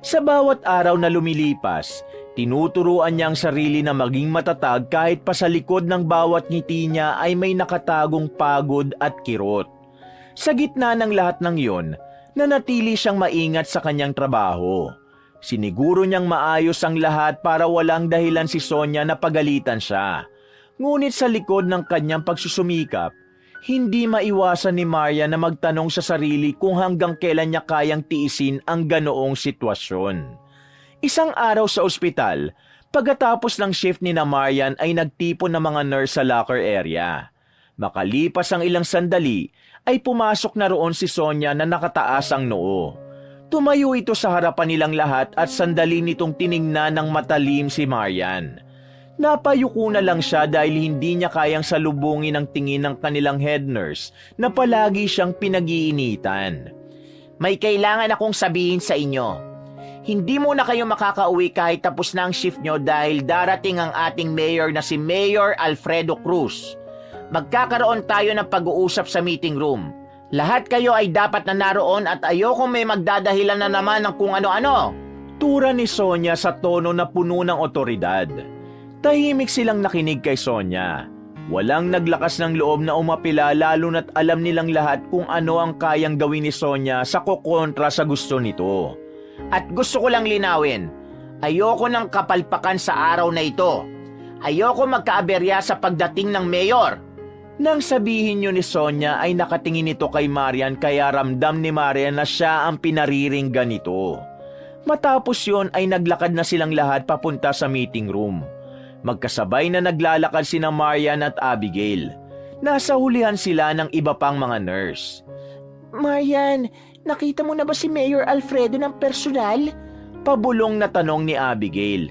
Sa bawat araw na lumilipas, tinuturuan niya ang sarili na maging matatag kahit pa sa likod ng bawat ngiti niya ay may nakatagong pagod at kirot. Sa gitna ng lahat ng iyon, nanatili siyang maingat sa kanyang trabaho. Siniguro niyang maayos ang lahat para walang dahilan si Sonia na pagalitan siya. Ngunit sa likod ng kanyang pagsusumikap, hindi maiwasan ni Maria na magtanong sa sarili kung hanggang kailan niya kayang tiisin ang ganoong sitwasyon. Isang araw sa ospital, pagkatapos ng shift ni Marian ay nagtipon ng mga nurse sa locker area. Makalipas ang ilang sandali, ay pumasok na roon si Sonia na nakataas ang noo. Tumayo ito sa harapan nilang lahat at sandali nitong tiningnan ng matalim si Marian. Napayuko na lang siya dahil hindi niya kayang salubungin ang tingin ng kanilang head nurse na palagi siyang pinag-iinitan. May kailangan akong sabihin sa inyo. Hindi muna kayo makakauwi kahit tapos na ang shift nyo dahil darating ang ating mayor na si Mayor Alfredo Cruz. Magkakaroon tayo ng pag-uusap sa meeting room. Lahat kayo ay dapat na naroon at ayoko may magdadahilan na naman ng kung ano-ano. Tura ni Sonia sa tono na puno ng otoridad. Tahimik silang nakinig kay Sonia. Walang naglakas ng loob na umapila lalo na't alam nilang lahat kung ano ang kayang gawin ni Sonia sa kukontra sa gusto nito. At gusto ko lang linawin, ayoko ng kapalpakan sa araw na ito. Ayoko magkaaberya sa pagdating ng mayor. Nang sabihin niyo ni Sonia ay nakatingin ito kay Marian kaya ramdam ni Marian na siya ang pinariringgan nito. Matapos yon ay naglakad na silang lahat papunta sa meeting room. Magkasabay na naglalakad sina Marian at Abigail. Nasa hulihan sila ng iba pang mga nurse. Marian, nakita mo na ba si Mayor Alfredo ng personal? Pabulong na tanong ni Abigail.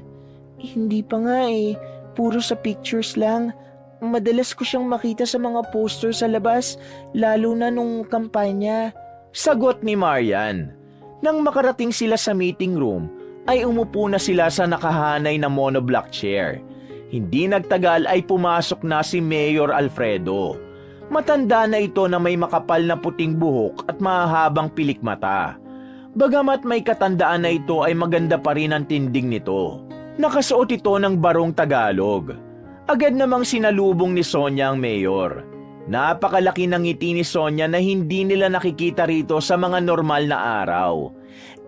Hindi pa nga eh. Puro sa pictures lang. Madalas ko siyang makita sa mga poster sa labas, lalo na nung kampanya. Sagot ni Marian. Nang makarating sila sa meeting room, ay umupo na sila sa nakahanay na monoblock chair. Hindi nagtagal ay pumasok na si Mayor Alfredo. Matanda na ito na may makapal na puting buhok at mahahabang pilikmata. Bagamat may katandaan na ito ay maganda pa rin ang tindig nito. Nakasuot ito ng barong Tagalog. Agad namang sinalubong ni Sonia ang mayor. Napakalaki ng ngiti ni Sonia na hindi nila nakikita rito sa mga normal na araw.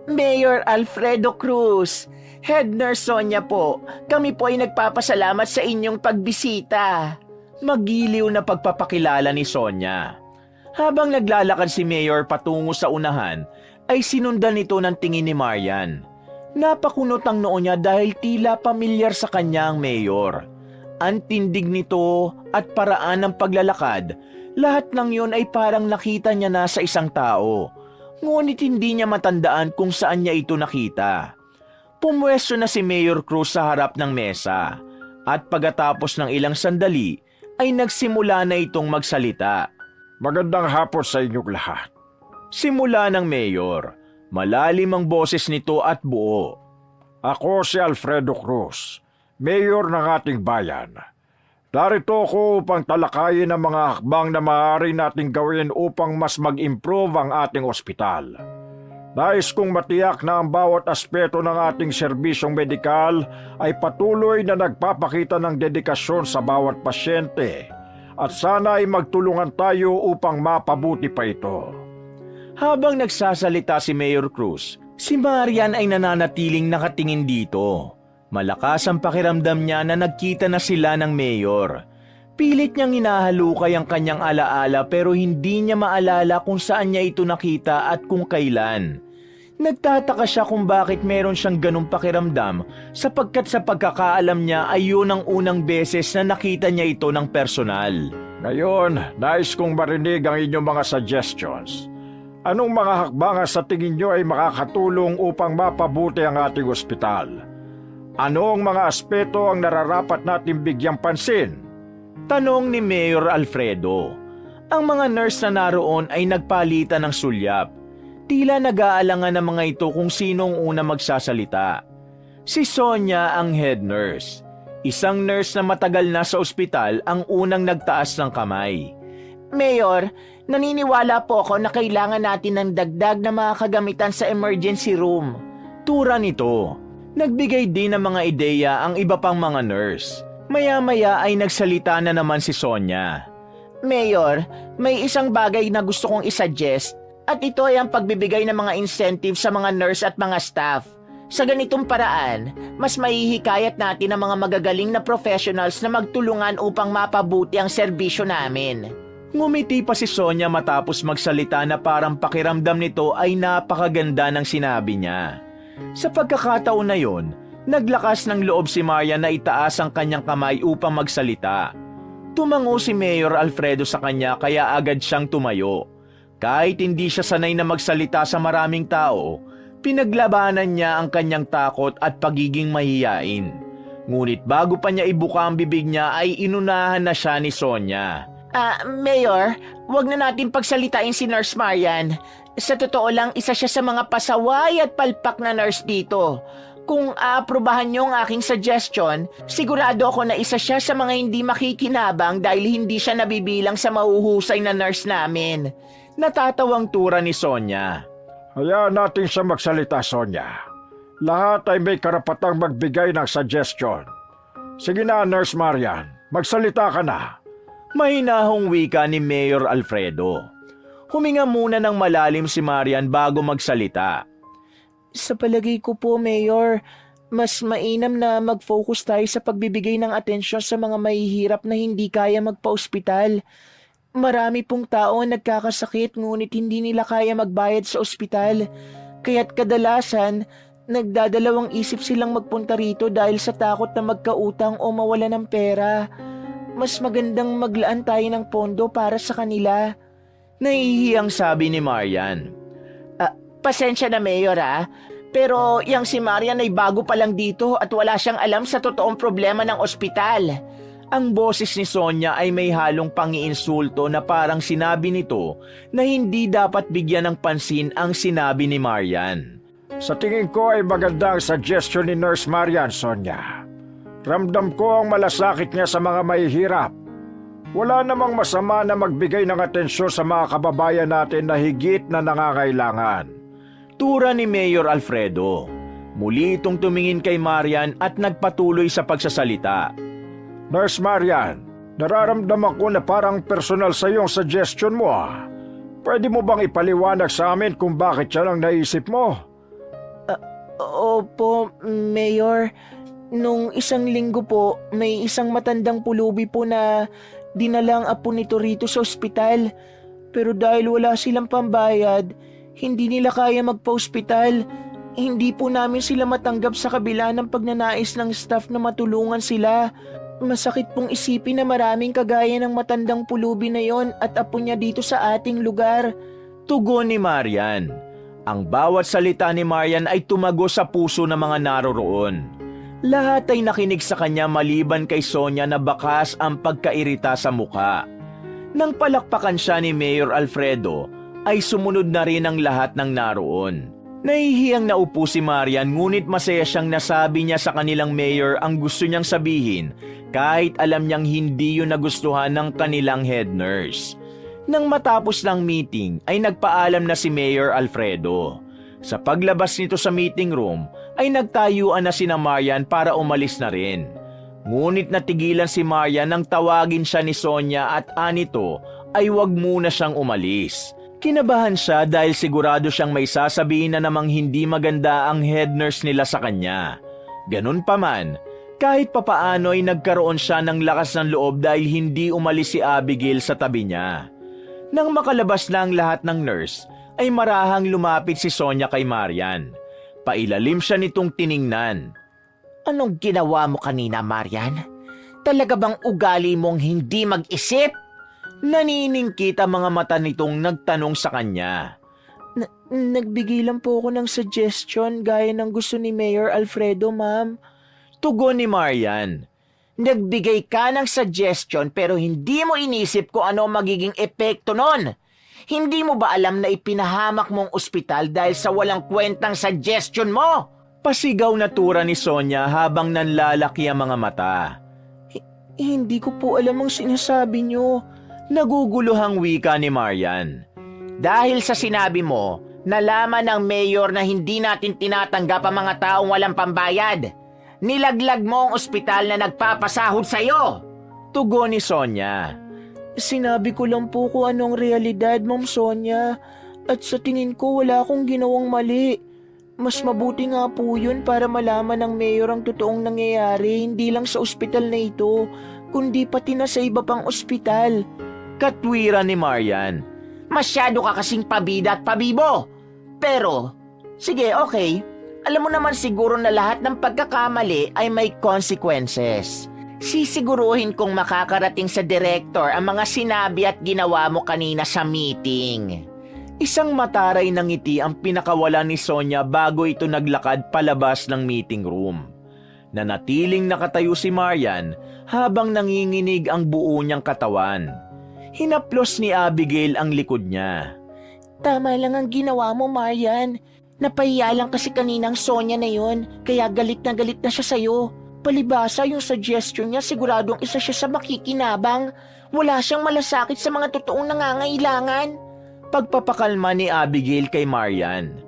Mayor Alfredo Cruz, Head Nurse Sonia po, kami po ay nagpapasalamat sa inyong pagbisita. Magiliw na pagpapakilala ni Sonia. Habang naglalakad si Mayor patungo sa unahan, ay sinundan nito ng tingin ni Marian. Napakunot ang noo niya dahil tila pamilyar sa kanya ang Mayor. Ang tindig nito at paraan ng paglalakad, lahat ng yun ay parang nakita niya na sa isang tao. Ngunit hindi niya matandaan kung saan niya ito nakita. Pumwesto na si Mayor Cruz sa harap ng mesa at pagkatapos ng ilang sandali ay nagsimula na itong magsalita. Magandang hapon sa inyong lahat. Simula ng Mayor, malalim ang boses nito at buo. Ako si Alfredo Cruz, Mayor ng ating bayan. Narito ako upang talakayin ang mga hakbang na maaari nating gawin upang mas mag-improve ang ating ospital. Nais kong matiyak na ang bawat aspeto ng ating serbisyong medikal ay patuloy na nagpapakita ng dedikasyon sa bawat pasyente at sana ay magtulungan tayo upang mapabuti pa ito. Habang nagsasalita si Mayor Cruz, si Marian ay nananatiling nakatingin dito. Malakas ang pakiramdam niya na nagkita na sila ng mayor. Pilit niyang hinahalukay ang kanyang alaala pero hindi niya maalala kung saan niya ito nakita at kung kailan. Nagtataka siya kung bakit meron siyang ganung pakiramdam sapagkat sa pagkakaalam niya ay yun ang unang beses na nakita niya ito ng personal. Ngayon, nais kong marinig ang inyong mga suggestions. Anong mga hakbang sa tingin nyo ay makakatulong upang mapabuti ang ating ospital? Anong mga aspeto ang nararapat natin bigyang pansin? Tanong ni Mayor Alfredo. Ang mga nurse na naroon ay nagpalitan ng sulyap. Tila nag-aalangan ng mga ito kung sinong una magsasalita. Si Sonia ang head nurse. Isang nurse na matagal na sa ospital ang unang nagtaas ng kamay. Mayor, naniniwala po ako na kailangan natin ng dagdag na mga kagamitan sa emergency room. Tura nito. Nagbigay din ng mga ideya ang iba pang mga nurse. Maya-maya ay nagsalita na naman si Sonia. Mayor, may isang bagay na gusto kong isuggest at ito ay ang pagbibigay ng mga incentive sa mga nurse at mga staff. Sa ganitong paraan, mas mahihikayat natin ang mga magagaling na professionals na magtulungan upang mapabuti ang serbisyo namin. Ngumiti pa si Sonia matapos magsalita na parang pakiramdam nito ay napakaganda ng sinabi niya. Sa pagkakataon na yon, naglakas ng loob si Marian na itaas ang kanyang kamay upang magsalita. Tumango si Mayor Alfredo sa kanya kaya agad siyang tumayo. Kahit hindi siya sanay na magsalita sa maraming tao, pinaglabanan niya ang kanyang takot at pagiging mahiyain. Ngunit bago pa niya ibuka ang bibig niya ay inunahan na siya ni Sonia. Mayor, wag na natin pagsalitain si Nurse Marian. Sa totoo lang, isa siya sa mga pasaway at palpak na nurse dito. Kung aaprubahan niyo ang aking suggestion, sigurado ako na isa siya sa mga hindi makikinabang dahil hindi siya nabibilang sa mahuhusay na nurse namin. Natatawang tura ni Sonia. Hayaan natin siya magsalita, Sonia. Lahat ay may karapatang magbigay ng suggestion. Sige na, Nurse Marian, magsalita ka na. Mahinahong wika ni Mayor Alfredo. Huminga muna ng malalim si Marian bago magsalita. Sa palagay ko po, Mayor, mas mainam na mag-focus tayo sa pagbibigay ng atensyon sa mga mahihirap na hindi kaya magpa-ospital. Marami pong tao ang nagkakasakit ngunit hindi nila kaya magbayad sa ospital. Kaya't kadalasan, nagdadalawang isip silang magpunta rito dahil sa takot na magkautang o mawala ng pera. Mas magandang maglaan tayo ng pondo para sa kanila. Nahihiyang sabi ni Marian. Pasensya na, Mayor, pero yang si Marian ay bago pa lang dito at wala siyang alam sa totoong problema ng ospital. Ang boses ni Sonia ay may halong pangiinsulto na parang sinabi nito na hindi dapat bigyan ng pansin ang sinabi ni Marian. Sa tingin ko ay maganda ang suggestion ni Nurse Marian, Sonia. Ramdam ko ang malasakit niya sa mga mahihirap. Wala namang masama na magbigay ng atensyon sa mga kababayan natin na higit na nangangailangan. Tura ni Mayor Alfredo. Muli itong tumingin kay Marian at nagpatuloy sa pagsasalita. Nurse Marian, nararamdaman ko na parang personal sa iyong suggestion mo. Pwede mo bang ipaliwanag sa amin kung bakit siya lang naisip mo? Opo, Mayor. Nung isang linggo po, may isang matandang pulubi po na dinalang apo nito rito sa ospital. Pero dahil wala silang pambayad, hindi nila kaya magpa-ospital. Hindi po namin sila matanggap sa kabila ng pagnanais ng staff na matulungan sila. Masakit pong isipin na maraming kagaya ng matandang pulubi na yon at apo niya dito sa ating lugar. Tugon ni Marian. Ang bawat salita ni Marian ay tumago sa puso ng mga naroroon. Lahat ay nakinig sa kanya maliban kay Sonia na bakas ang pagkairita sa mukha. Nang palakpakan siya ni Mayor Alfredo, ay sumunod na rin ang lahat ng naroon. Nahihiyang naupo si Marian ngunit masaya siyang nasabi niya sa kanilang mayor ang gusto niyang sabihin kahit alam niyang hindi yun nagustuhan ng kanilang head nurse. Nang matapos ng meeting ay nagpaalam na si Mayor Alfredo. Sa paglabas nito sa meeting room ay nagtayuan na sina Marian para umalis na rin. Ngunit natigilan si Marian nang tawagin siya ni Sonia at anito ay wag muna siyang umalis. Kinabahan siya dahil sigurado siyang may sasabihin na namang hindi maganda ang head nurse nila sa kanya. Ganun pa man, kahit papaano ay nagkaroon siya ng lakas ng loob dahil hindi umalis si Abigail sa tabi niya. Nang makalabas na ang lahat ng nurse, ay marahang lumapit si Sonia kay Marian. Pailalim siya nitong tiningnan. Anong ginawa mo kanina, Marian? Talaga bang ugali mong hindi mag-isip? Naniningkit ang mga mata nitong nagtanong sa kanya. Nagbigay lang po ako ng suggestion gaya ng gusto ni Mayor Alfredo, ma'am. Tugon ni Marian. Nagbigay ka ng suggestion pero hindi mo inisip kung ano magiging epekto nun. Hindi mo ba alam na ipinahamak mong ospital dahil sa walang kwentang suggestion mo? Pasigaw na tura ni Sonia habang nanlalaki ang mga mata. Hindi ko po alam ang sinasabi niyo. Naguguluhang wika ni Marian. Dahil sa sinabi mo, nalaman ng mayor na hindi natin tinatanggap ang mga taong walang pambayad. Nilaglag mo ang ospital na nagpapasahod sa'yo. Tugon ni Sonia. Sinabi ko lang po kung anong realidad, Ma'am Sonia. At sa tingin ko wala akong ginawang mali. Mas mabuti nga po yun para malaman ng mayor ang totoong nangyayari, hindi lang sa ospital na ito, kundi pati na sa iba pang ospital. Katwiran ni Marian. Masyado ka kasing pabida at pabibo. Pero, sige, okay. Alam mo naman siguro na lahat ng pagkakamali ay may consequences. Sisiguruhin kong makakarating sa director ang mga sinabi at ginawa mo kanina sa meeting. Isang mataray ng ngiti ang pinakawala ni Sonia bago ito naglakad palabas ng meeting room. Nanatiling nakatayo si Marian habang nanginginig ang buo niyang katawan. Hinaplos ni Abigail ang likod niya. Tama lang ang ginawa mo, Marian. Napahiya lang kasi kaninang Sonia na yon, kaya galit na siya sa'yo. Palibasa yung suggestion niya, siguradong isa siya sa makikinabang. Wala siyang malasakit sa mga totoong nangangailangan. Pagpapakalma ni Abigail kay Marian.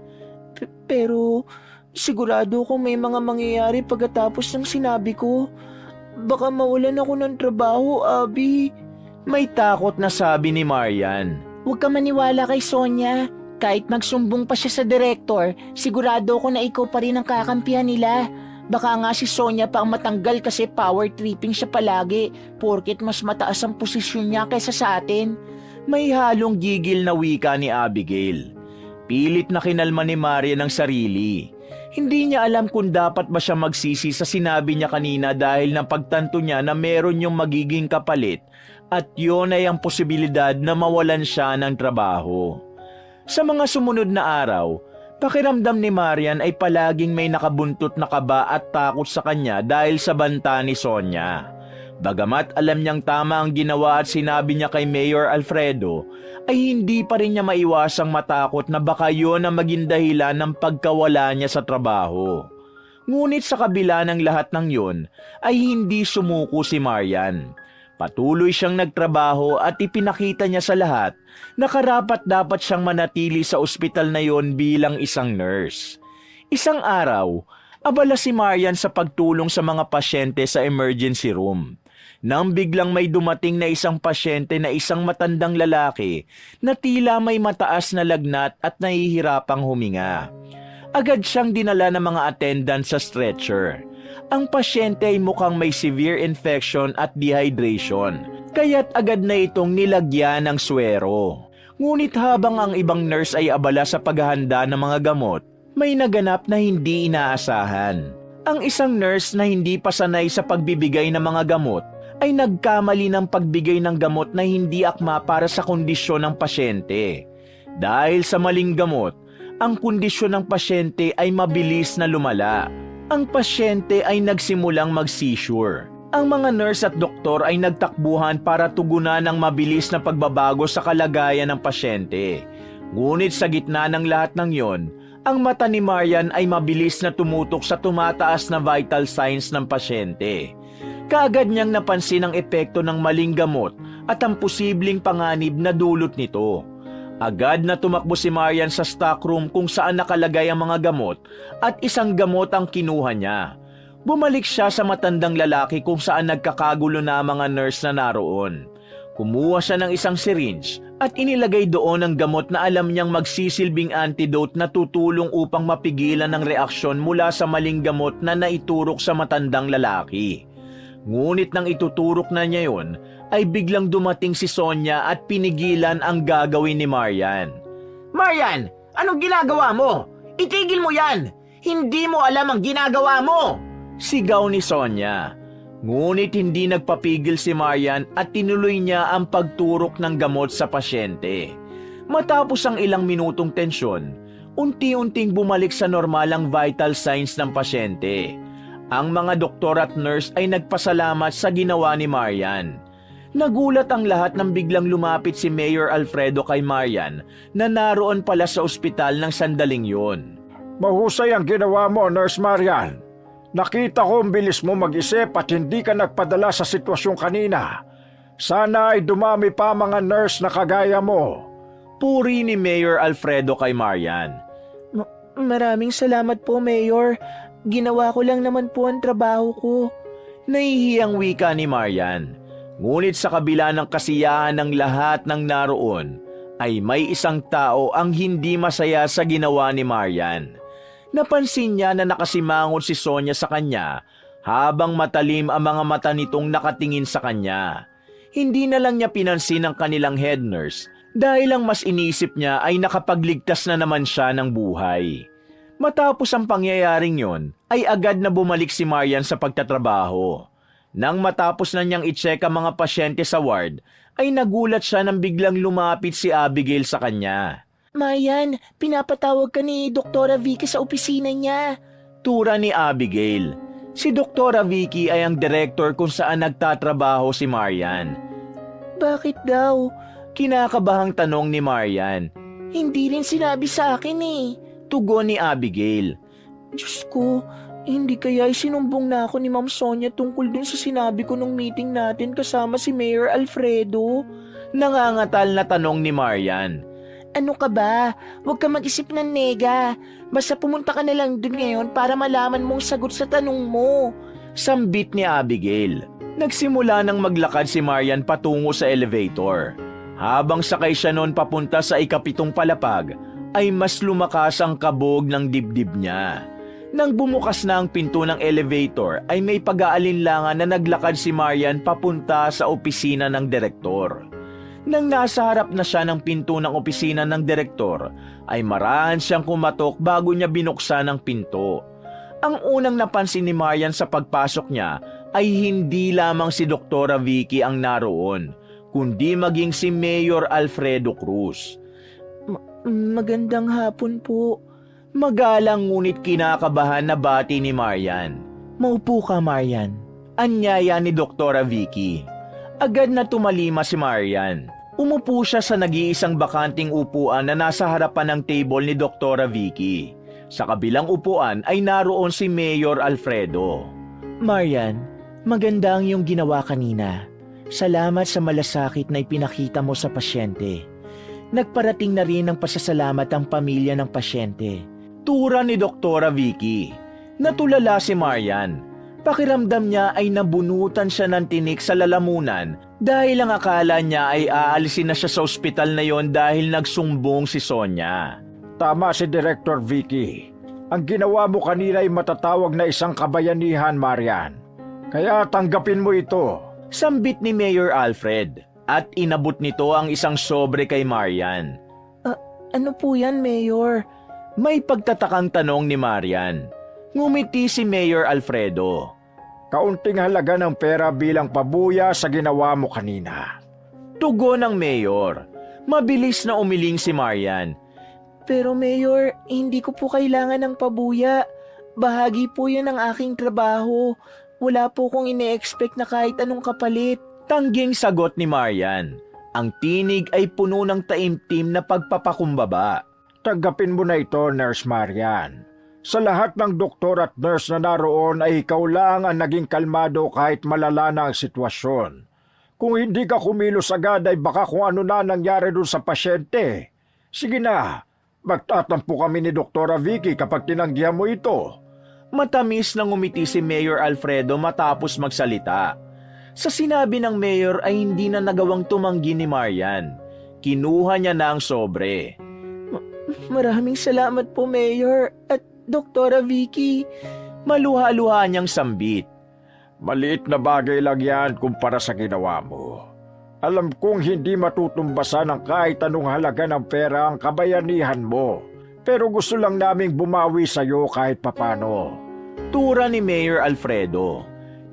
Pero sigurado kung may mga mangyayari pagkatapos ng sinabi ko. Baka mawalan ako ng trabaho, Abi. May takot na sabi ni Marian. Huwag ka maniwala kay Sonia. Kahit magsumbong pa siya sa direktor, sigurado ko na ikaw pa rin ang kakampihan nila. Baka nga si Sonia pa ang matanggal kasi power tripping siya palagi, porket mas mataas ang posisyon niya kaysa sa atin. May halong gigil na wika ni Abigail. Pilit na kinalma ni Marian ang sarili. Hindi niya alam kung dapat ba siya magsisi sa sinabi niya kanina dahil napagtanto niya na meron yung magiging kapalit at yun ay ang posibilidad na mawalan siya ng trabaho. Sa mga sumunod na araw, pakiramdam ni Marian ay palaging may nakabuntot na kaba at takot sa kanya dahil sa banta ni Sonia. Bagamat alam niyang tama ang ginawa at sinabi niya kay Mayor Alfredo, ay hindi pa rin niya maiwasang matakot na baka yun ang maging dahilan ng pagkawala niya sa trabaho. Ngunit sa kabila ng lahat ng yun, ay hindi sumuko si Marian. Patuloy siyang nagtrabaho at ipinakita niya sa lahat na karapat-dapat siyang manatili sa ospital na yon bilang isang nurse. Isang araw, abala si Marian sa pagtulong sa mga pasyente sa emergency room. Nang biglang may dumating na isang pasyente na isang matandang lalaki na tila may mataas na lagnat at nahihirapang huminga. Agad siyang dinala ng mga attendant sa stretcher. Ang pasyente ay mukhang may severe infection at dehydration, kaya't agad na itong nilagyan ng swero. Ngunit habang ang ibang nurse ay abala sa paghahanda ng mga gamot, may naganap na hindi inaasahan. Ang isang nurse na hindi pa sanay sa pagbibigay ng mga gamot ay nagkamali ng pagbigay ng gamot na hindi akma para sa kondisyon ng pasyente. Dahil sa maling gamot, ang kondisyon ng pasyente ay mabilis na lumala. Ang pasyente ay nagsimulang mag-seizure. Ang mga nurse at doktor ay nagtakbuhan para tugunan ang mabilis na pagbabago sa kalagayan ng pasyente. Ngunit sa gitna ng lahat ng yon, ang mata ni Marian ay mabilis na tumutok sa tumataas na vital signs ng pasyente. Kaagad niyang napansin ang epekto ng maling gamot at ang posibleng panganib na dulot nito. Agad na tumakbo si Marian sa stockroom kung saan nakalagay ang mga gamot at isang gamot ang kinuha niya. Bumalik siya sa matandang lalaki kung saan nagkakagulo na ang mga nurse na naroon. Kumuha siya ng isang syringe at inilagay doon ang gamot na alam niyang magsisilbing antidote na tutulong upang mapigilan ang reaksyon mula sa maling gamot na naiturok sa matandang lalaki. Ngunit nang ituturok na niya yon, ay biglang dumating si Sonia at pinigilan ang gagawin ni Marian. Marian, anong ginagawa mo? Itigil mo yan! Hindi mo alam ang ginagawa mo! Sigaw ni Sonia. Ngunit hindi nagpapigil si Marian at tinuloy niya ang pagturok ng gamot sa pasyente. Matapos ang ilang minutong tensyon, unti-unting bumalik sa normal ang vital signs ng pasyente. Ang mga doktor at nurse ay nagpasalamat sa ginawa ni Marian. Nagulat ang lahat nang biglang lumapit si Mayor Alfredo kay Marian na naroon pala sa ospital ng sandaling yun. Mahusay ang ginawa mo, Nurse Marian. Nakita ko ang bilis mo mag-isip at hindi ka nagpadala sa sitwasyon kanina. Sana ay dumami pa mga nurse na kagaya mo. Puri ni Mayor Alfredo kay Marian. Maraming salamat po, Mayor. Ginawa ko lang naman po ang trabaho ko. Nahihiyang wika ni Marian. Ngunit sa kabila ng kasiyahan ng lahat ng naroon, ay may isang tao ang hindi masaya sa ginawa ni Marian. Napansin niya na nakasimangon si Sonia sa kanya habang matalim ang mga mata nitong nakatingin sa kanya. Hindi na lang niya pinansin ang kanilang head nurse dahil ang mas inisip niya ay nakapagligtas na naman siya ng buhay. Matapos ang pangyayaring yon, ay agad na bumalik si Marian sa pagtatrabaho. Nang matapos na niyang i-check ang mga pasyente sa ward, ay nagulat siya nang biglang lumapit si Abigail sa kanya. Marian, pinapatawag ka ni Doktora Vicky sa opisina niya. Tura ni Abigail. Si Doktora Vicky ay ang director kung saan nagtatrabaho si Marian. Bakit daw? Kinakabahang tanong ni Marian. Hindi rin sinabi sa akin eh. Tugon ni Abigail. Diyos ko, hindi kaya isinumbong na ako ni Ma'am Sonia tungkol dun sa sinabi ko nung meeting natin kasama si Mayor Alfredo? Nangangatal na tanong ni Marian. Ano ka ba? Huwag ka mag-isip ng nega. Basta pumunta ka na lang dun ngayon para malaman mong sagot sa tanong mo. Sambit ni Abigail. Nagsimula nang maglakad si Marian patungo sa elevator. Habang sakay siya noon papunta sa ikapitong palapag, ay mas lumakas ang kabog ng dibdib niya. Nang bumukas na ang pinto ng elevator, ay may pag-aalinlangan na naglakad si Marian papunta sa opisina ng direktor. Nang nasa harap na siya ng pinto ng opisina ng direktor, ay marahan siyang kumatok bago niya binuksan ang pinto. Ang unang napansin ni Marian sa pagpasok niya ay hindi lamang si Doktora Vicky ang naroon, kundi maging si Mayor Alfredo Cruz. Magandang hapon po. Magalang ngunit kinakabahan na bati ni Marian. Maupo ka, Marian. Anyaya ni Doktora Vicky. Agad na tumalima si Marian. Umupo siya sa nag-iisang bakanting upuan na nasa harapan ng table ni Doktora Vicky. Sa kabilang upuan ay naroon si Mayor Alfredo. Marian, maganda ang iyong ginawa kanina. Salamat sa malasakit na ipinakita mo sa pasyente. Nagparating na rin ng pasasalamat ang pamilya ng pasyente. Tura ni Doktora Vicky. Natulala si Marian. Pakiramdam niya ay nabunutan siya ng tinik sa lalamunan dahil ang akala niya ay aalisin na siya sa ospital na yon dahil nagsumbong si Sonia. Tama si Director Vicky. Ang ginawa mo kanina ay matatawag na isang kabayanihan, Marian. Kaya tanggapin mo ito. Sambit ni Mayor Alfred at inabot nito ang isang sobre kay Marian. Ano po yan, Mayor? May pagtatakang tanong ni Marian. Ngumiti si Mayor Alfredo. Kaunting halaga ng pera bilang pabuya sa ginawa mo kanina. Tugon ng Mayor. Mabilis na umiling si Marian. Pero Mayor, hindi ko po kailangan ng pabuya. Bahagi po yan ng aking trabaho. Wala po kong ine-expect na kahit anong kapalit. Tangging sagot ni Marian. Ang tinig ay puno ng taimtim na pagpapakumbaba. Tanggapin mo na ito, Nurse Marian. Sa lahat ng doktor at nurse na naroon ay ikaw lang ang naging kalmado kahit malala na ang sitwasyon. Kung hindi ka kumilos agad ay baka kung ano na nangyari dun sa pasyente. Sige na, magtatampo kami ni Doktora Vicky kapag tinanggihan mo ito. Matamis na ngumiti si Mayor Alfredo matapos magsalita. Sa sinabi ng Mayor ay hindi na nagawang tumanggi ni Marian. Kinuha niya na ang sobre. Maraming salamat po, Mayor at Doktora Vicky. Maluha-luha niyang sambit. Maliit na bagay lang yan kumpara sa ginawa mo. Alam kong hindi matutumbasan ng kahit anong halaga ng pera ang kabayanihan mo. Pero gusto lang naming bumawi sa'yo kahit papano. Tura ni Mayor Alfredo.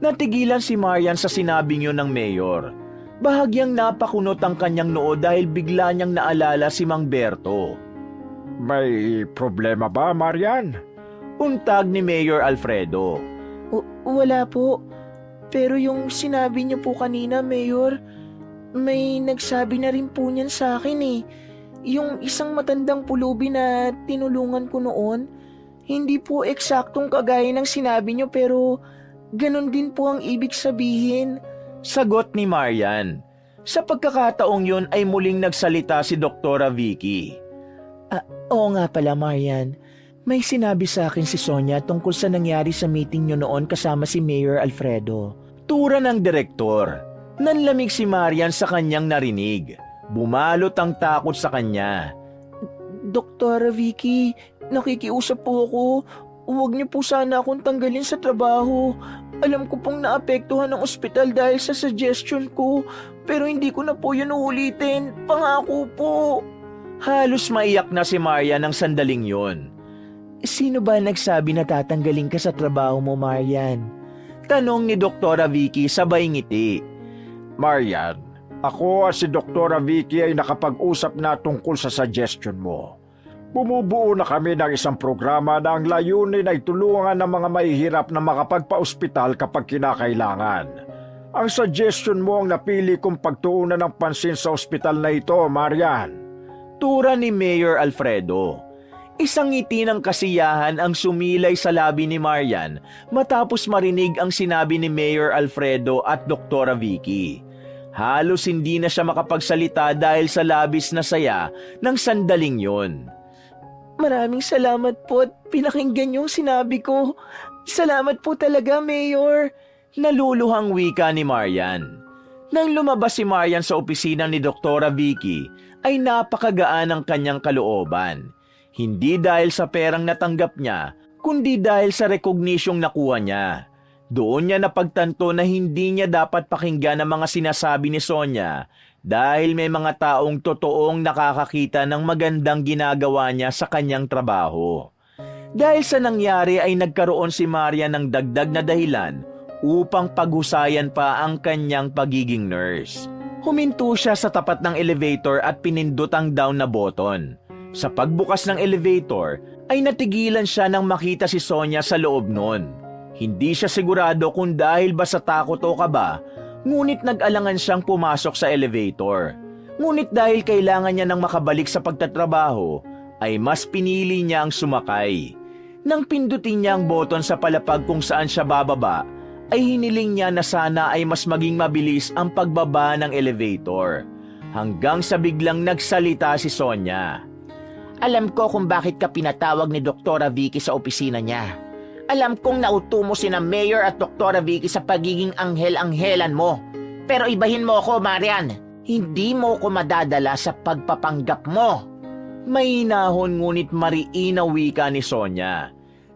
Natigilan si Marian sa sinabing yun ng mayor. Bahagyang napakunot ang kanyang noo dahil bigla niyang naalala si Mang Berto. May problema ba, Marian? Untag ni Mayor Alfredo. Wala po. Pero yung sinabi niyo po kanina, Mayor, may nagsabi na rin po niyan sa akin eh. Yung isang matandang pulubi na tinulungan ko noon, hindi po eksaktong kagaya ng sinabi niyo pero ganun din po ang ibig sabihin. Sagot ni Marian. Sa pagkakataong yun ay muling nagsalita si Doktora Vicky. Oo nga pala, Marian. May sinabi sa akin si Sonia tungkol sa nangyari sa meeting niyo noon kasama si Mayor Alfredo. Tura ng direktor. Nanlamig si Marian sa kanyang narinig. Bumalot ang takot sa kanya. Doktora Vicky, nakikiusap po ako. Huwag niyo po sana akong tanggalin sa trabaho. Alam ko pong naapektuhan ng ospital dahil sa suggestion ko, pero hindi ko na po yun uulitin. Pangako po. Halos maiyak na si Marian ng sandaling yon. Sino ba nagsabi na tatanggalin ka sa trabaho mo, Marian? Tanong ni Doktora Vicky sabay ngiti. Marian, ako at si Doktora Vicky ay nakapag-usap na tungkol sa suggestion mo. Bumubuo na kami ng isang programa na ang layunin ay tulungan ng mga mahihirap na makapagpa-ospital kapag kinakailangan. Ang suggestion mo ang napili kong pagtuunan ng pansin sa ospital na ito, Marian. Tura ni Mayor Alfredo. Isang ngiti ng kasiyahan ang sumilay sa labi ni Marian matapos marinig ang sinabi ni Mayor Alfredo at Doktora Vicky. Halos hindi na siya makapagsalita dahil sa labis na saya ng sandaling yon. Maraming salamat po at pinakinggan yung sinabi ko. Salamat po talaga, Mayor. Naluluhang wika ni Marian. Nang lumabas si Marian sa opisina ni Doktora Vicky, ay napakagaan ang kanyang kalooban. Hindi dahil sa perang natanggap niya, kundi dahil sa rekognisyong nakuha niya. Doon niya napagtanto na hindi niya dapat pakinggan ang mga sinasabi ni Sonia dahil may mga taong totoong nakakakita ng magandang ginagawa niya sa kanyang trabaho. Dahil sa nangyari ay nagkaroon si Maria ng dagdag na dahilan upang paghusayan pa ang kanyang pagiging nurse. Huminto siya sa tapat ng elevator at pinindot ang down na button. Sa pagbukas ng elevator ay natigilan siya nang makita si Sonia sa loob nun. Hindi siya sigurado kung dahil ba sa takot o kaba, ngunit nag-alangan siyang pumasok sa elevator. Ngunit dahil kailangan niya nang makabalik sa pagtatrabaho, ay mas pinili niya ang sumakay. Nang pindutin niya ang button sa palapag kung saan siya bababa, ay hiniling niya na sana ay mas maging mabilis ang pagbaba ng elevator. Hanggang sa biglang nagsalita si Sonia. Alam ko kung bakit ka pinatawag ni Doktora Vicky sa opisina niya. Alam kong nauto mo sina Mayor at Doktora Vicky sa pagiging anghel-anghelan mo. Pero ibahin mo ako, Marian. Hindi mo ko madadala sa pagpapanggap mo. May hinahon ngunit mariin na wika ni Sonia.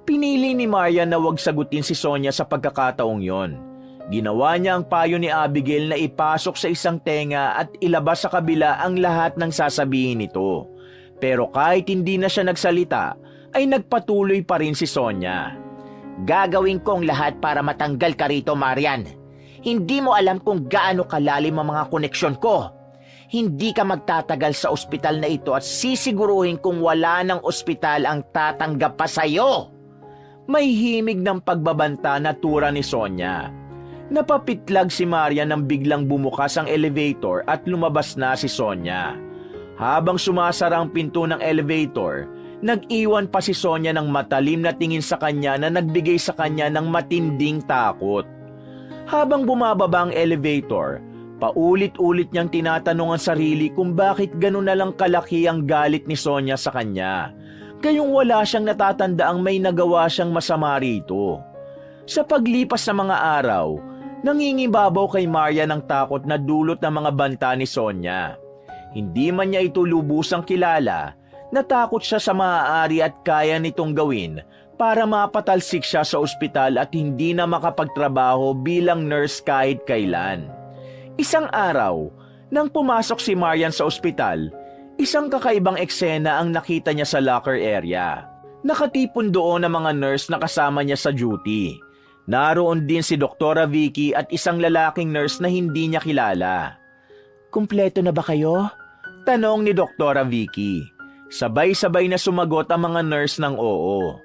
Pinili ni Marian na wag sagutin si Sonia sa pagkakataong yon. Ginawa niya ang payo ni Abigail na ipasok sa isang tenga at ilabas sa kabila ang lahat ng sasabihin nito. Pero kahit hindi na siya nagsalita, ay nagpatuloy pa rin si Sonia. Gagawin ko ang lahat para matanggal ka rito, Marian. Hindi mo alam kung gaano kalalim ang mga koneksyon ko. Hindi ka magtatagal sa ospital na ito at sisiguruhin kung wala ng ospital ang tatanggap pa sa'yo. May himig ng pagbabanta na tura ni Sonia. Napapitlag si Maria nang biglang bumukas ang elevator at lumabas na si Sonia. Habang sumasara ang pinto ng elevator, nag-iwan pa si Sonia ng matalim na tingin sa kanya na nagbigay sa kanya ng matinding takot. Habang bumababa ang elevator, paulit-ulit niyang tinatanong ang sarili kung bakit gano'n na lang kalaki ang galit ni Sonia sa kanya. Gayong wala siyang natatandaang may nagawa siyang masama rito. Sa paglipas ng mga araw, nangingibabaw kay Maria ng takot na dulot ng mga banta ni Sonia. Hindi man niya ito lubusang kilala, natakot siya sa maaari at kaya nitong gawin para mapatalsik siya sa ospital at hindi na makapagtrabaho bilang nurse kahit kailan. Isang araw, Nang pumasok si Marian sa ospital, isang kakaibang eksena ang nakita niya sa locker area. Nakatipon doon ang mga nurse na kasama niya sa duty. Naroon din si Doktora Vicky at isang lalaking nurse na hindi niya kilala. Kumpleto na ba kayo? Tanong ni Doktora Vicky. Sabay-sabay na sumagot ang mga nurse ng oo.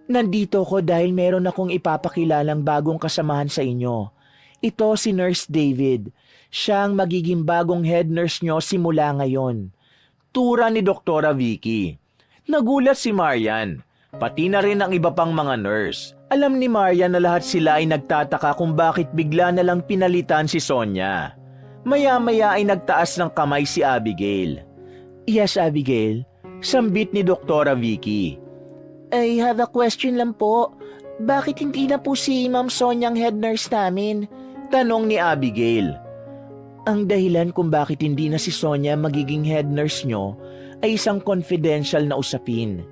Nandito ko dahil meron akong ipapakilalang bagong kasamahan sa inyo. Ito si Nurse David. Siya ang magiging bagong head nurse nyo simula ngayon. Tura ni Doktora Vicky. Nagulat si Marian, pati na rin ang iba pang mga nurse. Alam ni Marian na lahat sila ay nagtataka kung bakit bigla na lang pinalitan si Sonia. Maya-maya ay nagtaas ng kamay si Abigail. Yes, Abigail. Sambit ni Doktora Vicky. I have a question lang po. Bakit hindi na po si Ma'am Sonia ang head nurse namin? Tanong ni Abigail. Ang dahilan kung bakit hindi na si Sonia magiging head nurse nyo ay isang confidential na usapin.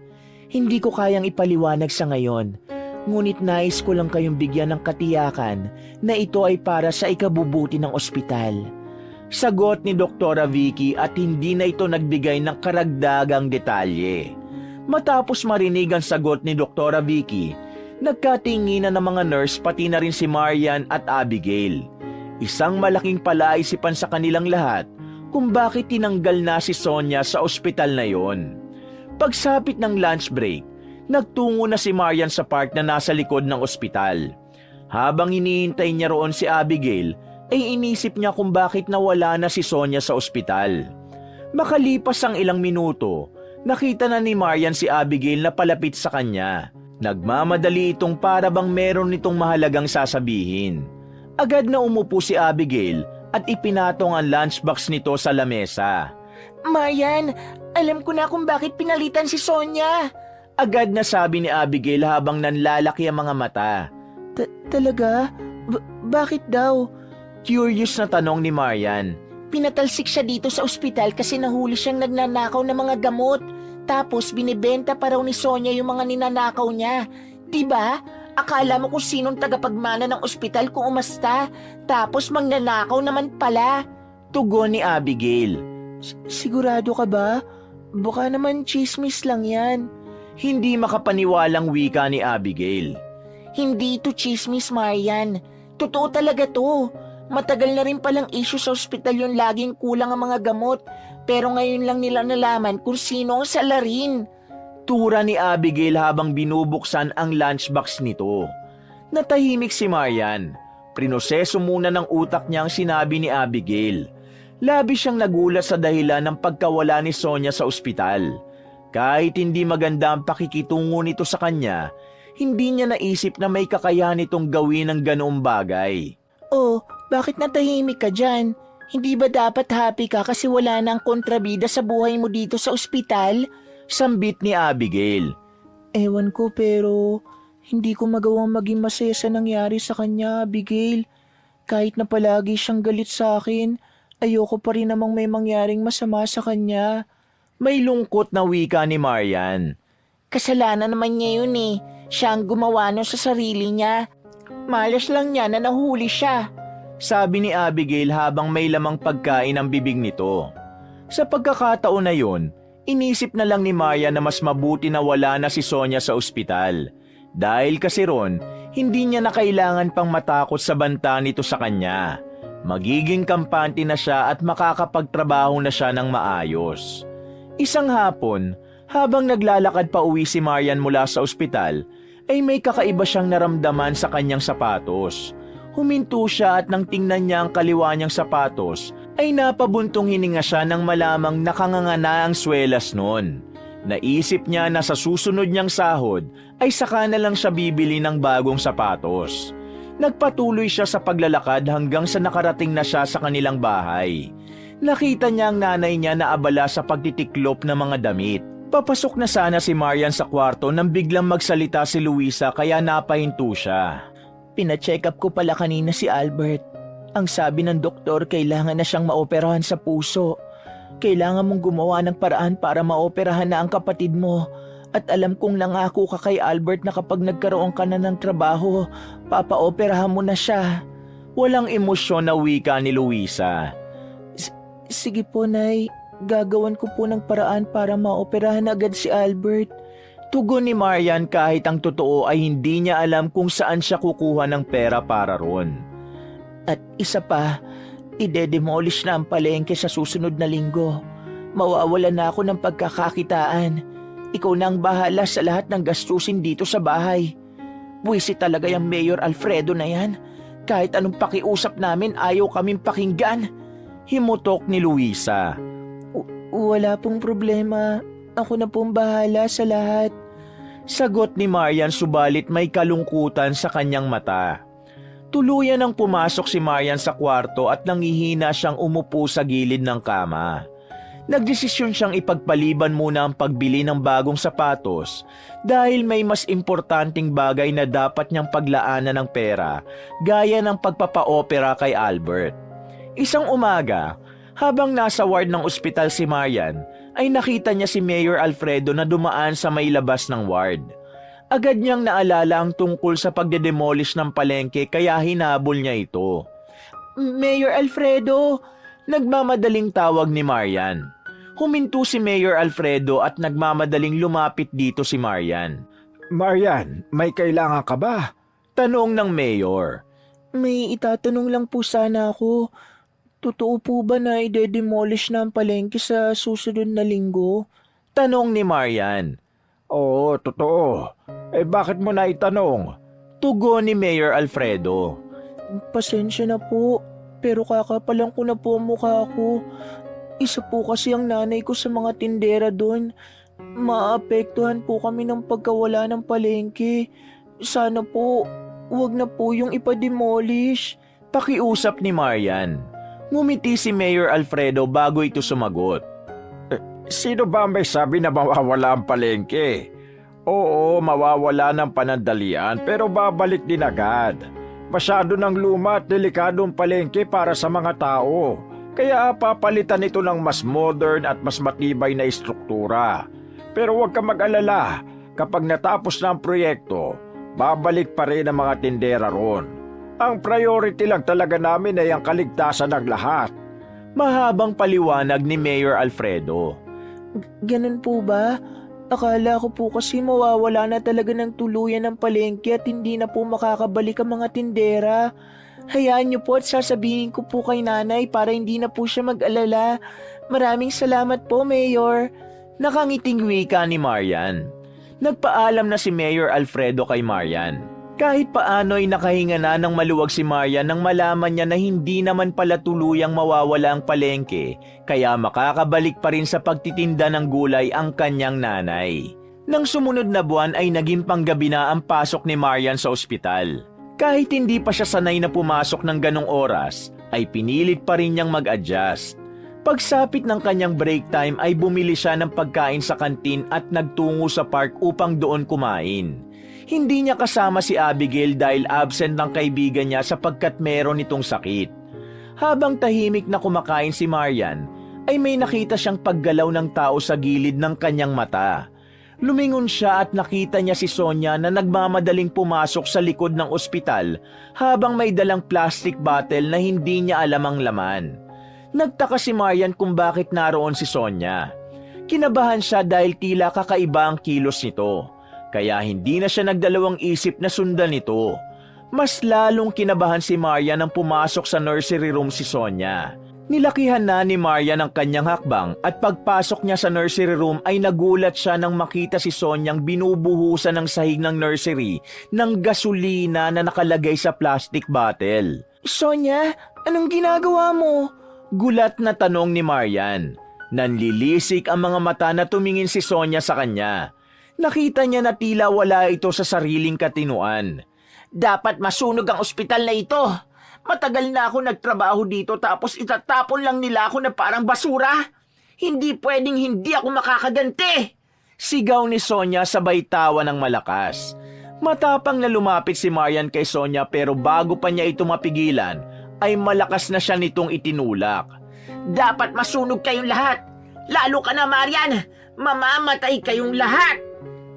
Hindi ko kayang ipaliwanag sa ngayon, ngunit nais ko lang kayong bigyan ng katiyakan na ito ay para sa ikabubuti ng ospital. Sagot ni Doktora Vicky at hindi na ito nagbigay ng karagdagang detalye. Matapos marinig ang sagot ni Doktora Vicky, nagkatinginan ng mga nurse pati na rin si Marian at Abigail. Isang malaking palaisipan sa kanilang lahat kung bakit tinanggal na si Sonia sa ospital na yon. Pagsapit ng lunch break, nagtungo na si Marian sa part na nasa likod ng ospital. Habang hinihintay niya roon si Abigail, ay inisip niya kung bakit nawala na si Sonia sa ospital. Makalipas ang ilang minuto, nakita na ni Marian si Abigail na palapit sa kanya. Nagmamadali itong para bang meron nitong mahalagang sasabihin. Agad na umupo si Abigail at ipinatong ang lunchbox nito sa lamesa. Marian, alam ko na kung bakit pinalitan si Sonia. Agad na sabi ni Abigail habang nanlalaki ang mga mata. Talaga? Bakit daw? Curious na tanong ni Marian. Pinatalsik siya dito sa ospital kasi nahuli siyang nagnanakaw ng mga gamot. Tapos binibenta pa raw ni Sonia yung mga ninanakaw niya. Diba? Akala mo kung sinong tagapagmana ng ospital kung umasta. Tapos magnanakaw naman pala. Tugon ni Abigail. Sigurado ka ba? Baka naman chismis lang yan. Hindi makapaniwalang wika ni Abigail. Hindi to chismis, Marian. Totoo talaga to. Matagal na rin palang issue sa ospital yung laging kulang ang mga gamot. Pero ngayon lang nila nalaman kung sino ang salarin. Tura ni Abigail habang binubuksan ang lunchbox nito. Natahimik si Marian. Prinoseso muna ng utak niya ang sinabi ni Abigail. Labis siyang nagulat sa dahilan ng pagkawala ni Sonia sa ospital. Kahit hindi maganda ang pakikitungo nito sa kanya, hindi niya naisip na may kakayahan itong gawin ng ganoong bagay. Oh, bakit natahimik ka dyan? Hindi ba dapat happy ka kasi wala nang kontrabida sa buhay mo dito sa ospital? Sambit ni Abigail. Ewan ko pero hindi ko magawang maging masaya sa nangyari sa kanya, Abigail. Kahit na palagi siyang galit sa akin, ayoko pa rin namang may mangyaring masama sa kanya. May lungkot na wika ni Marian. Kasalanan naman niya yun eh. Siya ang gumawa nun sa sarili niya. Malas lang niya na nahuli siya. Sabi ni Abigail habang may lamang pagkain ang bibig nito. Sa pagkakataon na yon, inisip na lang ni Marian na mas mabuti na wala na si Sonia sa ospital. Dahil kasi ron, hindi niya na kailangan pang matakot sa banta nito sa kanya. Magiging kampante na siya at makakapagtrabaho na siya ng maayos. Isang hapon, habang naglalakad pa uwi si Marian mula sa ospital, ay may kakaiba siyang naramdaman sa kanyang sapatos. Huminto siya at nang tingnan niya ang kaliwa niyang sapatos, ay napabuntong hininga siya nang malamang nakanganga ang swelas noon. Naisip niya na sa susunod niyang sahod ay saka na lang siya bibili ng bagong sapatos. Nagpatuloy siya sa paglalakad hanggang sa nakarating na siya sa kanilang bahay. Nakita niya ang nanay niya na abala sa pagtitiklop ng mga damit. Papasok na sana si Marian sa kwarto nang biglang magsalita si Luisa kaya napahinto siya. Pina-check up ko pala kanina si Albert. Ang sabi ng doktor, kailangan na siyang maoperahan sa puso. Kailangan mong gumawa ng paraan para maoperahan na ang kapatid mo. At alam kong nangako ka kay Albert na kapag nagkaroon ka na ng trabaho, papaoperahan mo na siya. Walang emosyon na wika ni Luisa. Sige po, Nay. Gagawan ko po ng paraan para maoperahan agad si Albert. Tugon ni Marian kahit ang totoo ay hindi niya alam kung saan siya kukuha ng pera para ron. At isa pa, ide-demolish na ang palengke sa susunod na linggo. Mawawala na ako ng pagkakakitaan. Ikaw na ang bahala sa lahat ng gastusin dito sa bahay. Buwisit talaga yung Mayor Alfredo na yan. Kahit anong pakiusap namin, ayaw kaming pakinggan. Himutok ni Luisa. Wala pong problema. Ako na pong bahala sa lahat. Sagot ni Marian subalit may kalungkutan sa kanyang mata. Tuluyan ang pumasok si Marian sa kwarto at nangihina siyang umupo sa gilid ng kama. Nagdesisyon siyang ipagpaliban muna ang pagbili ng bagong sapatos dahil may mas importanteng bagay na dapat niyang paglaanan ng pera gaya ng pagpapa-opera kay Albert. Isang umaga, habang nasa ward ng ospital si Marian, ay nakita niya si Mayor Alfredo na dumaan sa may labas ng ward. Agad niyang naalala ang tungkol sa pagdedemolish ng palengke kaya hinabol niya ito. Mayor Alfredo! Nagmamadaling tawag ni Marian. Huminto si Mayor Alfredo at nagmamadaling lumapit dito si Marian. Marian, may kailangan ka ba? Tanong ng Mayor. May itatanong lang po sana ako. Totoo po ba na ide-demolish na ang palengke sa susunod na linggo? Tanong ni Marian. Oo, totoo. Bakit mo na itanong? Tugon ni Mayor Alfredo. Pasensya na po, pero kakapalan ko na po ang mukha ko. Isa po kasi ang nanay ko sa mga tindera doon. Maapektuhan po kami ng pagkawala ng palengke. Sana po, wag na po yung ipa-demolish. Pakiusap ni Marian. Ngumiti si Mayor Alfredo bago ito sumagot. Sino ba may sabi na mawawala ang palengke? Oo, mawawala ng panandalian pero babalik din agad. Masyado ng luma at delikadong palengke para sa mga tao. Kaya papalitan ito ng mas modern at mas matibay na istruktura. Pero huwag ka mag-alala, kapag natapos na ang proyekto, babalik pa rin ang mga tindera ron. Ang priority lang talaga namin ay ang kaligtasan ng lahat. Mahabang paliwanag ni Mayor Alfredo. Ganun po ba? Akala ko po kasi mawawala na talaga ng tuluyan ng palengke at hindi na po makakabalik ang mga tindera. Hayaan niyo po at sasabihin ko po kay nanay para hindi na po siya mag-alala. Maraming salamat po, Mayor. Nakangiting wika ni Marian. Nagpaalam na si Mayor Alfredo kay Marian. Kahit paano'y nakahinga na ng maluwag si Marian nang malaman niya na hindi naman pala tuluyang mawawala ang palengke, kaya makakabalik pa rin sa pagtitinda ng gulay ang kanyang nanay. Nang sumunod na buwan ay naging panggabi na ang pasok ni Marian sa ospital. Kahit hindi pa siya sanay na pumasok ng ganong oras, ay pinilit pa rin niyang mag-adjust. Pagsapit ng kanyang break time ay bumili siya ng pagkain sa kantin at nagtungo sa park upang doon kumain. Hindi niya kasama si Abigail dahil absent ng kaibigan niya sapagkat meron itong sakit. Habang tahimik na kumakain si Marian, ay may nakita siyang paggalaw ng tao sa gilid ng kanyang mata. Lumingon siya at nakita niya si Sonia na nagmamadaling pumasok sa likod ng ospital habang may dalang plastic bottle na hindi niya alam ang laman. Nagtaka si Marian kung bakit naroon si Sonia. Kinabahan siya dahil tila kakaiba ang kilos nito. Kaya hindi na siya nagdalawang isip na sundan ito. Mas lalong kinabahan si Marian nang pumasok sa nursery room si Sonia. Nilakihan na ni Marian ang kanyang hakbang at pagpasok niya sa nursery room ay nagulat siya nang makita si Sonyang binubuhusan ng sahig ng nursery ng gasolina na nakalagay sa plastic bottle. Sonia, anong ginagawa mo? Gulat na tanong ni Marian. Nanlilisik ang mga mata na tumingin si Sonia sa kanya. Nakita niya na tila wala ito sa sariling katinuan. Dapat masunog ang ospital na ito. Matagal na ako nagtrabaho dito tapos itatapon lang nila ako na parang basura. Hindi pwedeng hindi ako makakaganti. Sigaw ni Sonia sabay tawa ng malakas. Matapang na lumapit si Marian kay Sonia pero bago pa niya ito mapigilan, ay malakas na siya nitong itinulak. Dapat masunog kayong lahat. Lalo ka na, Marian. Mamamatay kayong lahat.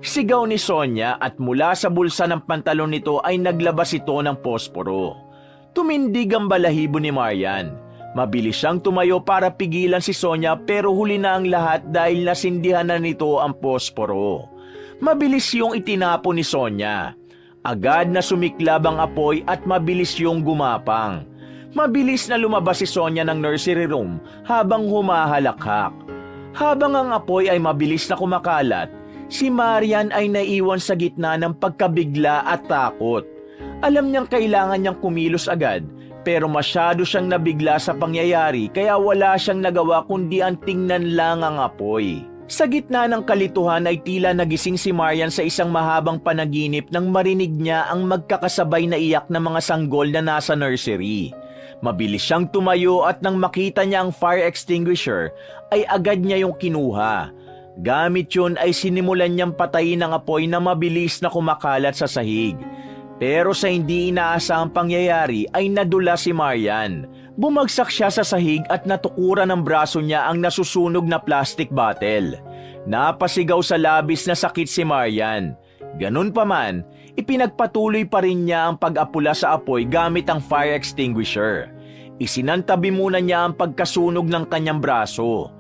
Sigaw ni Sonia at mula sa bulsa ng pantalon nito ay naglabas ito ng posporo. Tumindig ang balahibo ni Marian. Mabilis siyang tumayo para pigilan si Sonia pero huli na ang lahat dahil nasindihan na nito ang posporo. Mabilis yung itinapon ni Sonia. Agad na sumiklab ang apoy at mabilis yung gumapang. Mabilis na lumabas si Sonia ng nursery room habang humahalakhak. Habang ang apoy ay mabilis na kumakalat, si Marian ay naiwan sa gitna ng pagkabigla at takot. Alam niyang kailangan niyang kumilos agad, pero masyado siyang nabigla sa pangyayari kaya wala siyang nagawa kundi ang tingnan lang ang apoy. Sa gitna ng kalituhan ay tila nagising si Marian sa isang mahabang panaginip nang marinig niya ang magkakasabay na iyak ng mga sanggol na nasa nursery. Mabilis siyang tumayo at nang makita niya ang fire extinguisher ay agad niya yung kinuha. Gamit yun ay sinimulan niyang patayin ang apoy na mabilis na kumakalat sa sahig. Pero sa hindi inaasahang pangyayari ay nadula si Marian. Bumagsak siya sa sahig at natukuran ng braso niya ang nasusunog na plastic bottle. Napasigaw sa labis na sakit si Marian. Ganun pa man, ipinagpatuloy pa rin niya ang pag-apula sa apoy gamit ang fire extinguisher. Isinantabi muna niya ang pagkasunog ng kanyang braso.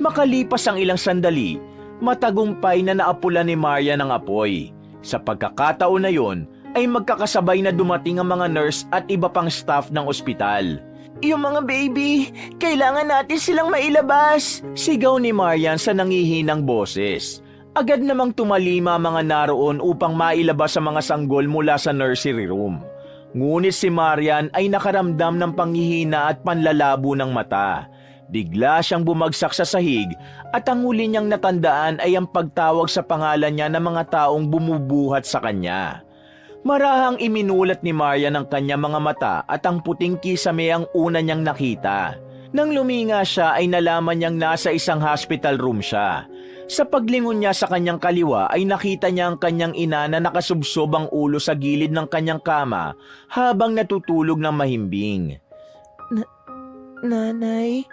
Makalipas ang ilang sandali, matagumpay na naapula ni Marian ang apoy. Sa pagkakataon na yon, ay magkakasabay na dumating ang mga nurse at iba pang staff ng ospital. Yung mga baby, kailangan natin silang mailabas. Sigaw ni Marian sa nangihinang boses. Agad namang tumalima ang mga naroon upang mailabas ang mga sanggol mula sa nursery room. Ngunit si Marian ay nakaramdam ng panghihina at panlalabo ng mata. Bigla siyang bumagsak sa sahig at ang huli niyang natandaan ay ang pagtawag sa pangalan niya ng mga taong bumubuhat sa kanya. Marahang iminulat ni Marian ang kanyang mga mata at ang puting kisame ang una niyang nakita. Nang luminga siya ay nalaman niyang nasa isang hospital room siya. Sa paglingon niya sa kanyang kaliwa ay nakita niya ang kanyang ina na nakasubsob ang ulo sa gilid ng kanyang kama habang natutulog ng mahimbing. Nanay?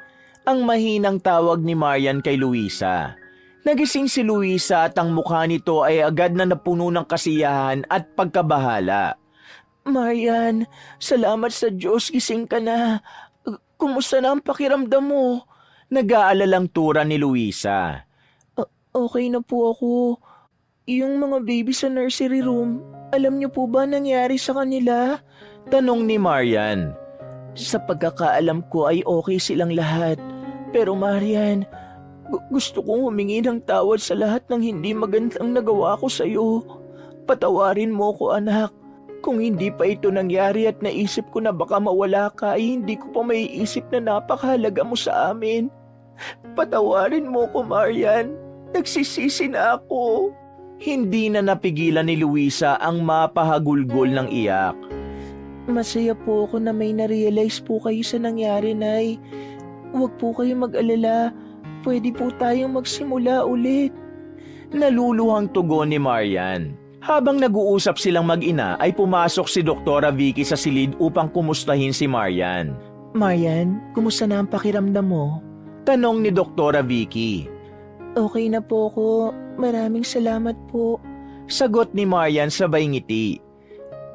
Ang mahinang tawag ni Marian kay Luisa. Nagising si Luisa at ang mukha nito ay agad na napuno ng kasiyahan at pagkabahala. Marian, salamat sa Diyos, gising ka na. Kumusta na ang pakiramdam mo? Nag-aalalang tura ni Luisa. Okay na po ako. Yung mga baby sa nursery room, alam niyo po ba nangyari sa kanila? Tanong ni Marian. Sa pagkakaalam ko ay okay silang lahat. Pero Marian, gusto kong humingi ng tawad sa lahat ng hindi magandang nagawa ko sa iyo. Patawarin mo ko, anak. Kung hindi pa ito nangyari at naisip ko na baka mawala ka, ay hindi ko pa maiisip na napakahalaga mo sa amin. Patawarin mo ko, Marian. Nagsisisi na ako. Hindi na napigilan ni Luisa ang mapahagulgol ng iyak. Masaya po ako na may na-realize po kayo sa nangyari, Nay. Huwag po kayo mag-alala. Pwede po tayong magsimula ulit. Naluluhang tugon ni Marian. Habang nag-uusap silang mag-ina ay pumasok si Doktora Vicky sa silid upang kumustahin si Marian. Marian, kumusta na ang pakiramdam mo? Tanong ni Doktora Vicky. Okay na po ako. Maraming salamat po. Sagot ni Marian sabay ngiti.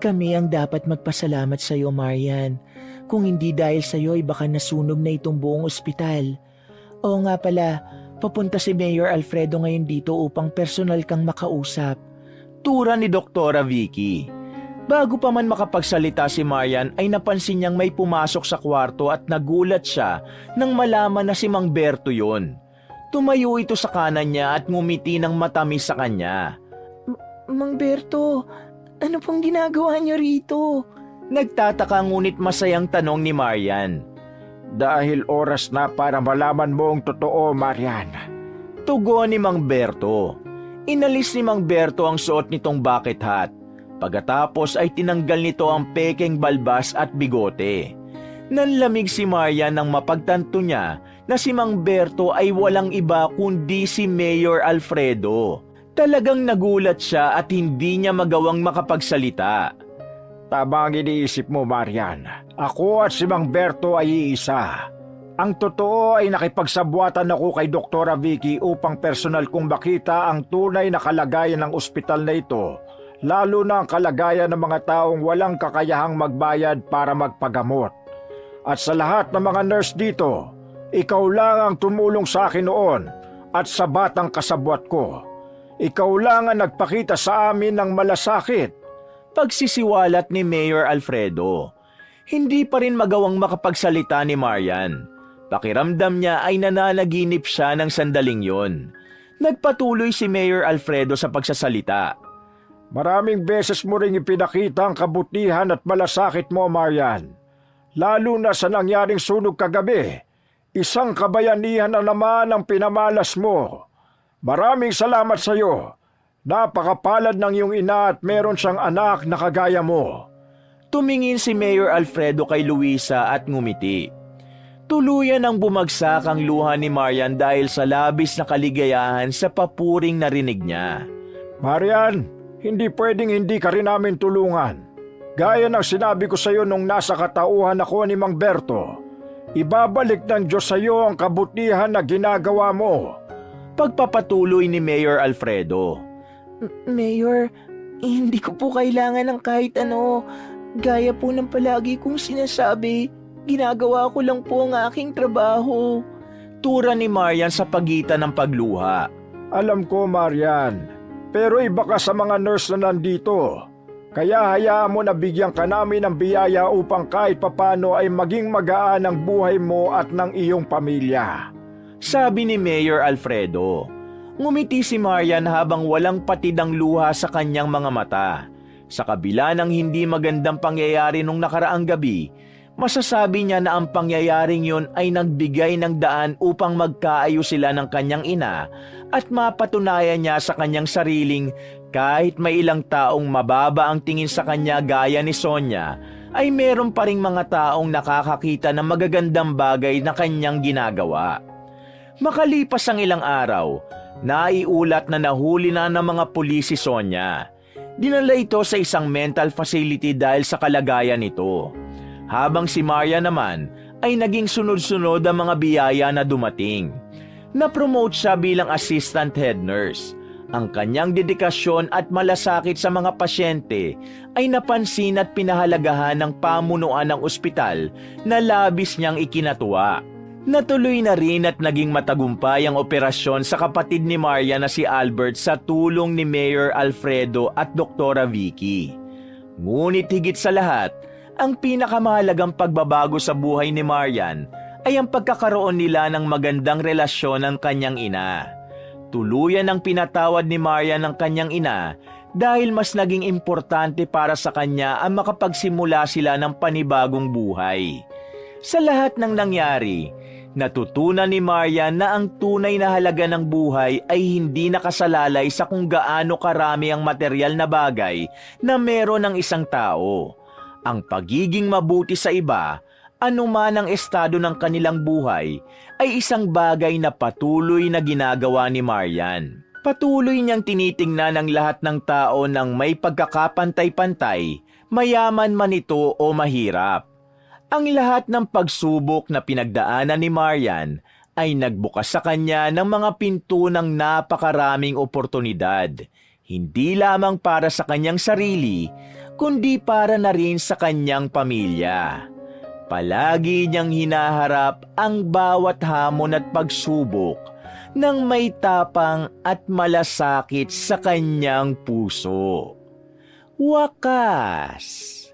Kami ang dapat magpasalamat sa iyo, Marian. Kung hindi dahil sa iyo ay baka nasunog na itong buong ospital. Oo nga pala, papunta si Mayor Alfredo ngayon dito upang personal kang makausap. Tura ni Doktora Vicky. Bago pa man makapagsalita si Marian ay napansin niyang may pumasok sa kwarto at nagulat siya nang malaman na si Mang Berto yun. Tumayo ito sa kanan niya at ngumiti ng matamis sa kanya. Mang Berto, ano pong ginagawa niyo rito? Nagtataka ngunit masayang tanong ni Marian. Dahil oras na para malaman mo ang totoo, Marian. Tugon ni Mang Berto. Inalis ni Mang Berto ang suot nitong bucket hat. Pagkatapos ay tinanggal nito ang pekeng balbas at bigote. Nanlamig si Marian nang mapagtanto niya na si Mang Berto ay walang iba kundi si Mayor Alfredo. Talagang nagulat siya at hindi niya magawang makapagsalita. Tama ang iniisip mo, Marian. Ako at si Mang Berto ay iisa. Ang totoo ay nakipagsabuatan ako kay Doktora Vicky upang personal kong makita ang tunay na kalagayan ng ospital na ito, lalo na ang kalagayan ng mga taong walang kakayahang magbayad para magpagamot. At sa lahat ng mga nurse dito, ikaw lang ang tumulong sa akin noon at sa batang kasabwat ko. Ikaw lang ang nagpakita sa amin ng malasakit. Pagsisiwalat ni Mayor Alfredo. Hindi pa rin magawang makapagsalita ni Marian. Pakiramdam niya ay nananaginip siya ng sandaling yon. Nagpatuloy si Mayor Alfredo sa pagsasalita. Maraming beses mo ring ipinakita ang kabutihan at malasakit mo, Marian. Lalo na sa nangyaring sunog kagabi. Isang kabayanihan na naman ang pinamalas mo. Maraming salamat sa iyo. Napakapalad ng iyong ina at meron siyang anak na kagaya mo. Tumingin si Mayor Alfredo kay Luisa at ngumiti. Tuluyan ang bumagsak ang luha ni Marian dahil sa labis na kaligayahan sa papuring narinig niya. Marian, hindi pwedeng hindi ka rin namin tulungan. Gaya ng sinabi ko sa iyo nung nasa katauhan ako ni Mang Berto, ibabalik ng Diyos sa iyo ang kabutihan na ginagawa mo. Pagpapatuloy ni Mayor Alfredo. Mayor, hindi ko po kailangan ng kahit ano. Gaya po ng palagi kong sinasabi, ginagawa ko lang po ang aking trabaho. Tura ni Marian sa pagitan ng pagluha. Alam ko, Marian, pero iba ka sa mga nurse na nandito. Kaya hayaan mo na bigyan ka namin ng biyaya upang kahit papano ay maging magaan ang buhay mo at ng iyong pamilya. Sabi ni Mayor Alfredo. Ngumiti si Marian habang walang patid ang luha sa kanyang mga mata. Sa kabila ng hindi magandang pangyayari nung nakaraang gabi, masasabi niya na ang pangyayaring yun ay nagbigay ng daan upang magkaayos sila ng kanyang ina at mapatunayan niya sa kanyang sariling kahit may ilang taong mababa ang tingin sa kanya gaya ni Sonia, ay meron pa ring mga taong nakakakita ng magagandang bagay na kanyang ginagawa. Makalipas ang ilang araw, naiulat na nahuli na ng mga pulis si Sonia. Dinala ito sa isang mental facility dahil sa kalagayan nito. Habang si Maria naman ay naging sunod-sunod ang mga biyaya na dumating. Na-promote siya bilang assistant head nurse. Ang kanyang dedikasyon at malasakit sa mga pasyente ay napansin at pinahalagahan ng pamunuan ng ospital na labis niyang ikinatuwa. Natuloy na rin at naging matagumpay ang operasyon sa kapatid ni Maria na si Albert sa tulong ni Mayor Alfredo at Doktora Vicky. Ngunit higit sa lahat, ang pinakamahalagang pagbabago sa buhay ni Marian ay ang pagkakaroon nila ng magandang relasyon ng kanyang ina. Tuluyan ang pinatawad ni Marian ng kanyang ina dahil mas naging importante para sa kanya ang makapagsimula sila ng panibagong buhay. Sa lahat ng nangyari, natutunan ni Marian na ang tunay na halaga ng buhay ay hindi nakasalalay sa kung gaano karami ang material na bagay na meron ng isang tao. Ang pagiging mabuti sa iba, anuman ang estado ng kanilang buhay, ay isang bagay na patuloy na ginagawa ni Marian. Patuloy niyang tinitingnan ang lahat ng tao ng may pagkakapantay-pantay, mayaman man ito o mahirap. Ang lahat ng pagsubok na pinagdaanan ni Marian ay nagbukas sa kanya ng mga pinto ng napakaraming oportunidad, hindi lamang para sa kanyang sarili, kundi para na rin sa kanyang pamilya. Palagi niyang hinaharap ang bawat hamon at pagsubok ng may tapang at malasakit sa kanyang puso. Wakas!